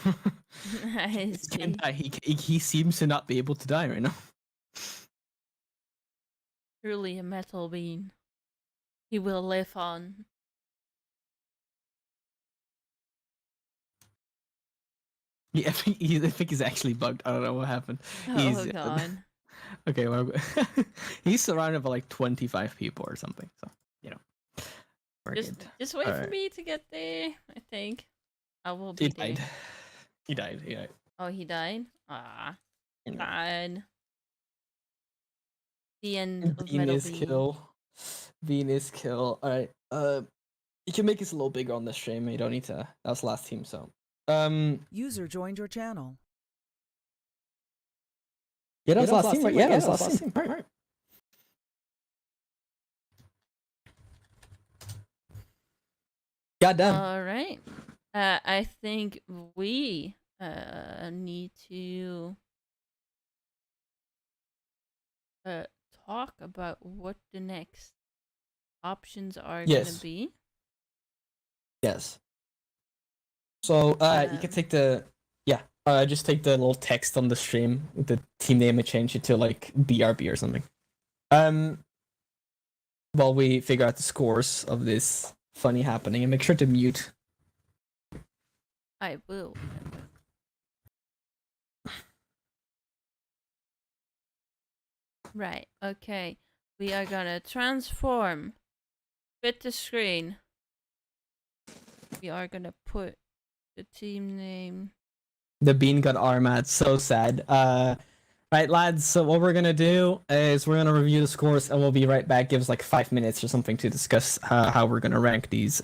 I see. He seems to not be able to die right now. Truly a metal bean. He will live on. Yeah, I think he's actually bugged. I don't know what happened. Oh god. Okay, well, he's surrounded by like 25 people or something. So you know, just wait for me to get there. I think I will be there. He died. Oh, he died. Ah, sad. The end of Bean Metal is Bean. kill. Bean is kill. All right. You can make this a little bigger on the stream. You don't need to. That was last team, so. User joined your channel. Yeah, that was last team, right? Yeah, that was last team. All right. Goddamn. All right. I think we need to talk about what the next options are gonna be. Yes. So you can take the just take the little text on the stream with the team name and change it to like BRB or something. While we figure out the scores of this funny happening, and make sure to mute. I will. Right, okay. We are gonna transform. Quit the screen. We are gonna put the team name. The bean got Arma. It's so sad. Right, lads. So what we're gonna do is we're gonna review the scores, and we'll be right back. Give us like 5 minutes or something to discuss how we're gonna rank these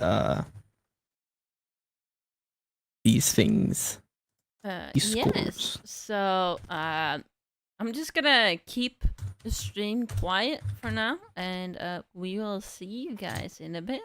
things. These Yes. scores. So I'm just gonna keep the stream quiet for now, and we will see you guys in a bit.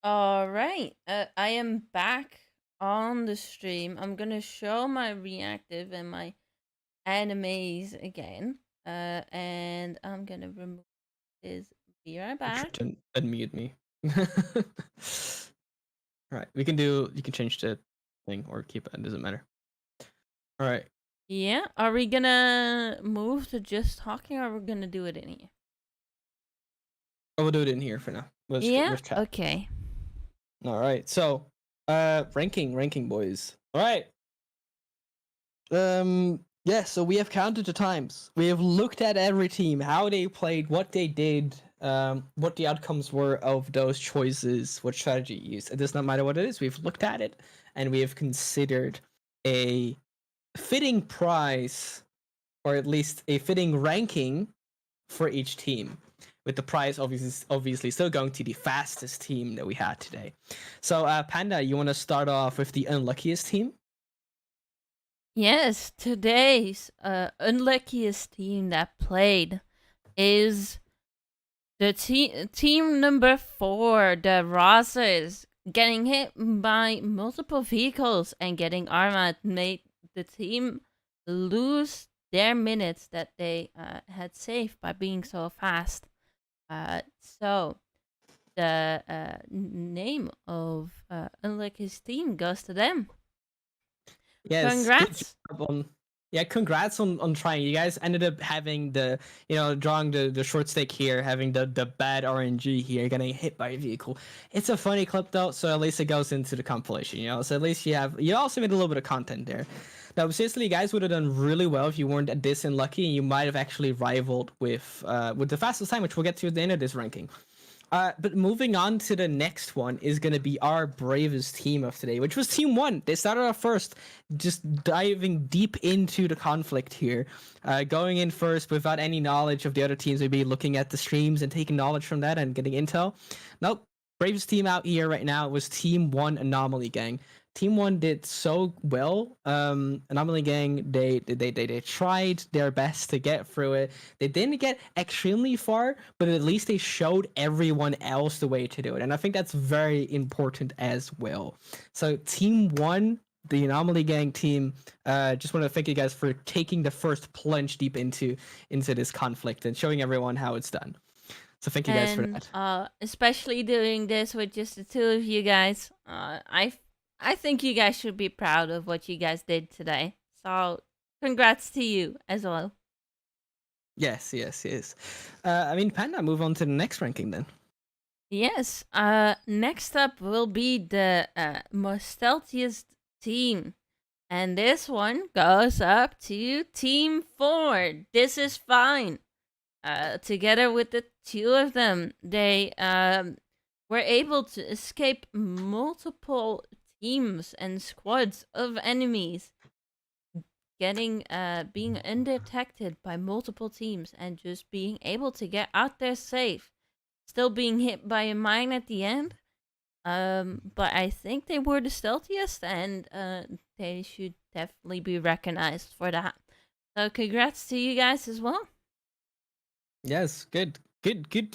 All right, I am back on the stream. I'm gonna show my reactive and my animes again. And I'm gonna remove this. Be right back. To unmute me. All right, we can do. You can change the thing or keep it. It doesn't matter. All right. Yeah, are we gonna move to just talking, or are we gonna do it in here? Oh, we'll do it in here for now. Yeah. Okay. All right. So, ranking boys. All right. Yeah, so we have counted the times. We have looked at every team, how they played, what they did, what the outcomes were of those choices, what strategy used. It does not matter what it is. We've looked at it, and we have considered a fitting prize, or at least a fitting ranking for each team. With the prize obviously still going to the fastest team that we had today. So, Panda, you want to start off with the unluckiest team? Yes, today's unluckiest team that played is the team number 4, the Rosses, getting hit by multiple vehicles and getting Arma made the team lose their minutes that they had saved by being so fast. So the name of unluckiest team goes to them. Yes. Congrats. Congrats on trying. You guys ended up having drawing the short stick here, having the bad RNG here, getting hit by a vehicle. It's a funny clip though, so at least it goes into the compilation, so at least you also made a little bit of content there. Now, seriously, you guys would have done really well if you weren't this unlucky, and you might have actually rivaled with the fastest time, which we'll get to at the end of this ranking. But moving on to the next one is going to be our bravest team of today, which was Team 1. They started off first, just diving deep into the conflict here. Going in first without any knowledge of the other teams, maybe looking at the streams and taking knowledge from that and getting intel. Nope. Bravest team out here right now was Team 1 Anomaly Gang. Team 1 did so well. Anomaly Gang, they tried their best to get through it. They didn't get extremely far, but at least they showed everyone else the way to do it. And I think that's very important as well. So Team 1, the Anomaly Gang team, just want to thank you guys for taking the first plunge deep into this conflict and showing everyone how it's done. So thank you guys for that. Especially doing this with just the two of you guys. I think you guys should be proud of what you guys did today. So, congrats to you as well. Yes. Panda, move on to the next ranking then. Yes. Next up will be the most stealthiest team. And this one goes up to Team 4. This is fine. Together with the two of them, they were able to escape multiple teams and squads of enemies, being undetected by multiple teams and just being able to get out there safe, still being hit by a mine at the end. But I think they were the stealthiest, and they should definitely be recognized for that. So congrats to you guys as well. Yes, good.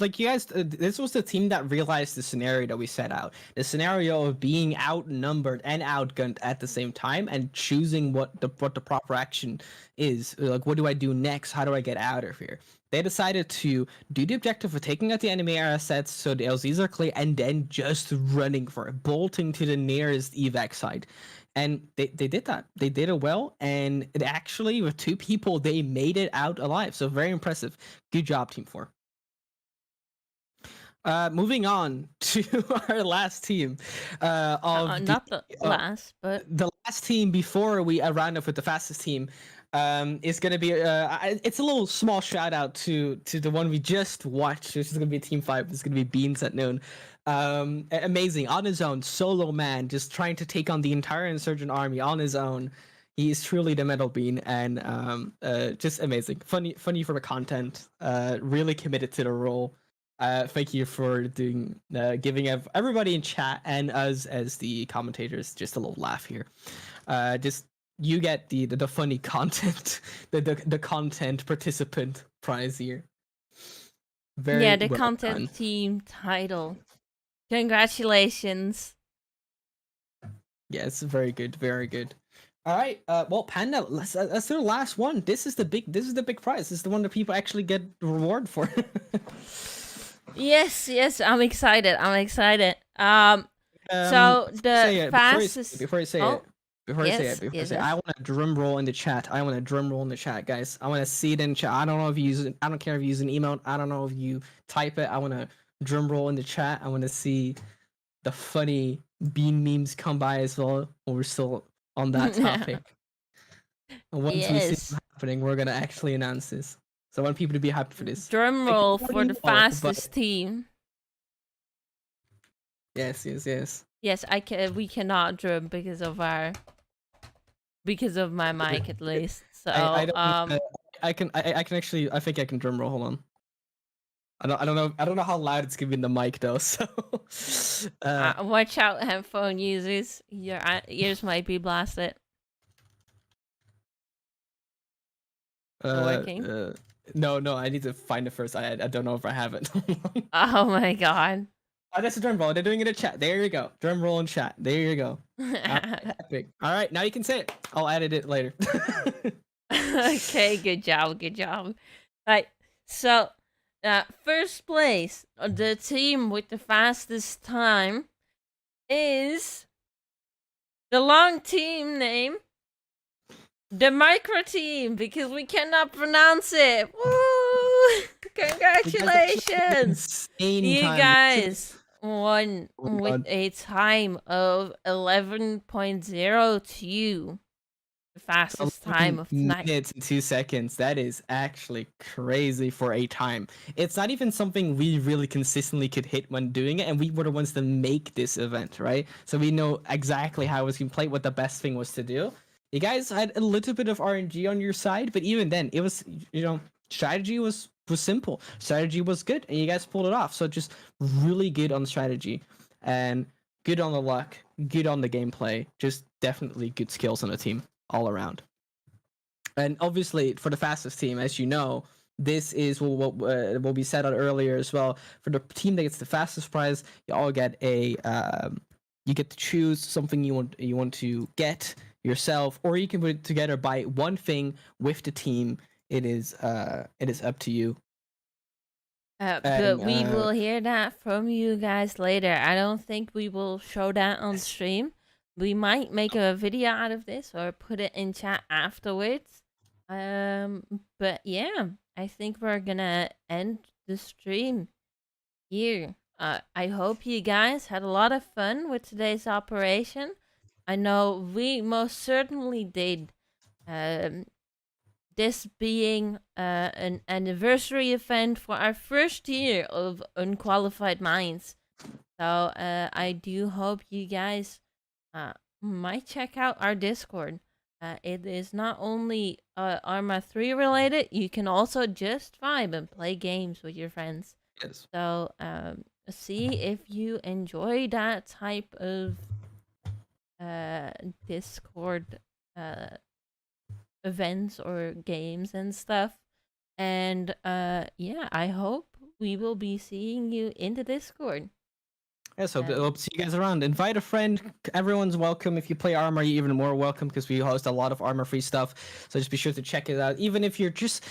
Like, you guys, this was the team that realized the scenario that we set out. The scenario of being outnumbered and outgunned at the same time, and choosing what the proper action is. Like, what do I do next? How do I get out of here? They decided to do the objective of taking out the enemy assets so the LZs are clear, and then just running for it, bolting to the nearest evac site. And they did that. They did it well, and it actually, with 2 people, they made it out alive. So very impressive. Good job, Team 4. Moving on to our last team. Not the last, but the last team before we round up with the fastest team is going to be. It's a little small shout out to the one we just watched, which is going to be Team 5. It's going to be Beans at noon. Amazing on his own, solo man, just trying to take on the entire insurgent army on his own. He is truly the metal bean, and just amazing, funny for the content. Really committed to the role. Thank you for giving everybody in chat and us as the commentators just a little laugh here. Just you get the funny content, the content participant prize here. Very the content team title. Congratulations. Yes, very good, very good. All right, well, Panda, let's do the last one. This is the big prize. This is the one that people actually get reward for. Yes, I'm excited. So the fastest. Before you say it, I want a drum roll in the chat. Guys. I want to see it in chat. I don't know if you use it. I don't care if you use an email. I don't know if you type it. I want to drum roll in the chat. I want to see the funny bean memes come by as well when we're still on that topic. And once we see it happening, we're gonna actually announce this. So I want people to be happy for this. Drum roll for the fastest team. Yes. Yes, we cannot drum because of my mic at least. So I think I can drum roll. Hold on. I don't know how loud it's gonna be in the mic though. So watch out, headphone users. Your ears might be blasted. Working? No, I need to find it first. I don't know if I have it. Oh my god. Oh, that's a drum roll. They're doing it in chat. There you go. Drum roll in chat. There you go. Epic. All right, now you can say it. I'll edit it later. Okay, good job. Right, so first place, the team with the fastest time is the long team name, the micro team, because we cannot pronounce it. Woo! Congratulations! You guys won with a time of 11.02. The fastest time of the night. Minutes and 2 seconds. That is actually crazy for a time. It's not even something we really consistently could hit when doing it, and we were the ones to make this event, right? So we know exactly how it was going to play, what the best thing was to do. You guys had a little bit of RNG on your side, but even then, it was, strategy was simple. Strategy was good, and you guys pulled it off. So just really good on the strategy, and good on the luck, good on the gameplay. Just definitely good skills on the team all around. And obviously, for the fastest team, as you know, this is what we said on earlier as well. For the team that gets the fastest prize, you all get you get to choose something you want to get yourself, or you can put it together by one thing with the team. It is up to you. But we will hear that from you guys later. I don't think we will show that on stream. We might make a video out of this or put it in chat afterwards. But yeah, I think we're gonna end the stream here. I hope you guys had a lot of fun with today's operation. I know we most certainly did. This being an anniversary event for our first year of Unqualified Minds. So I do hope you guys might check out our Discord. It is not only Arma 3 related, you can also just vibe and play games with your friends. Yes. So see if you enjoy that type of Discord events or games and stuff. And yeah, I hope we will be seeing you in the Discord. Yes, hope to see you guys around. Invite a friend. Everyone's welcome. If you play Arma, you're even more welcome because we host a lot of Arma free stuff. So just be sure to check it out. Even if you're just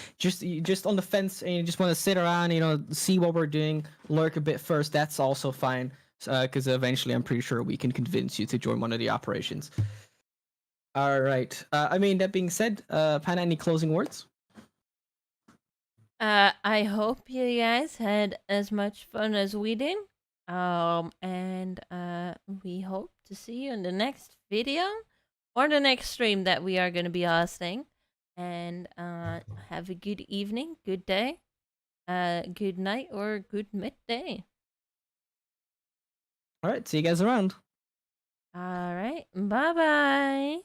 on the fence and you just want to sit around, see what we're doing, lurk a bit first, that's also fine. Because eventually I'm pretty sure we can convince you to join one of the operations. All right. That being said, Pana, any closing words? I hope you guys had as much fun as we did. And we hope to see you in the next video or the next stream that we are going to be hosting. And have a good evening, good day, good night, or good midday. All right. See you guys around. All right. Bye-bye.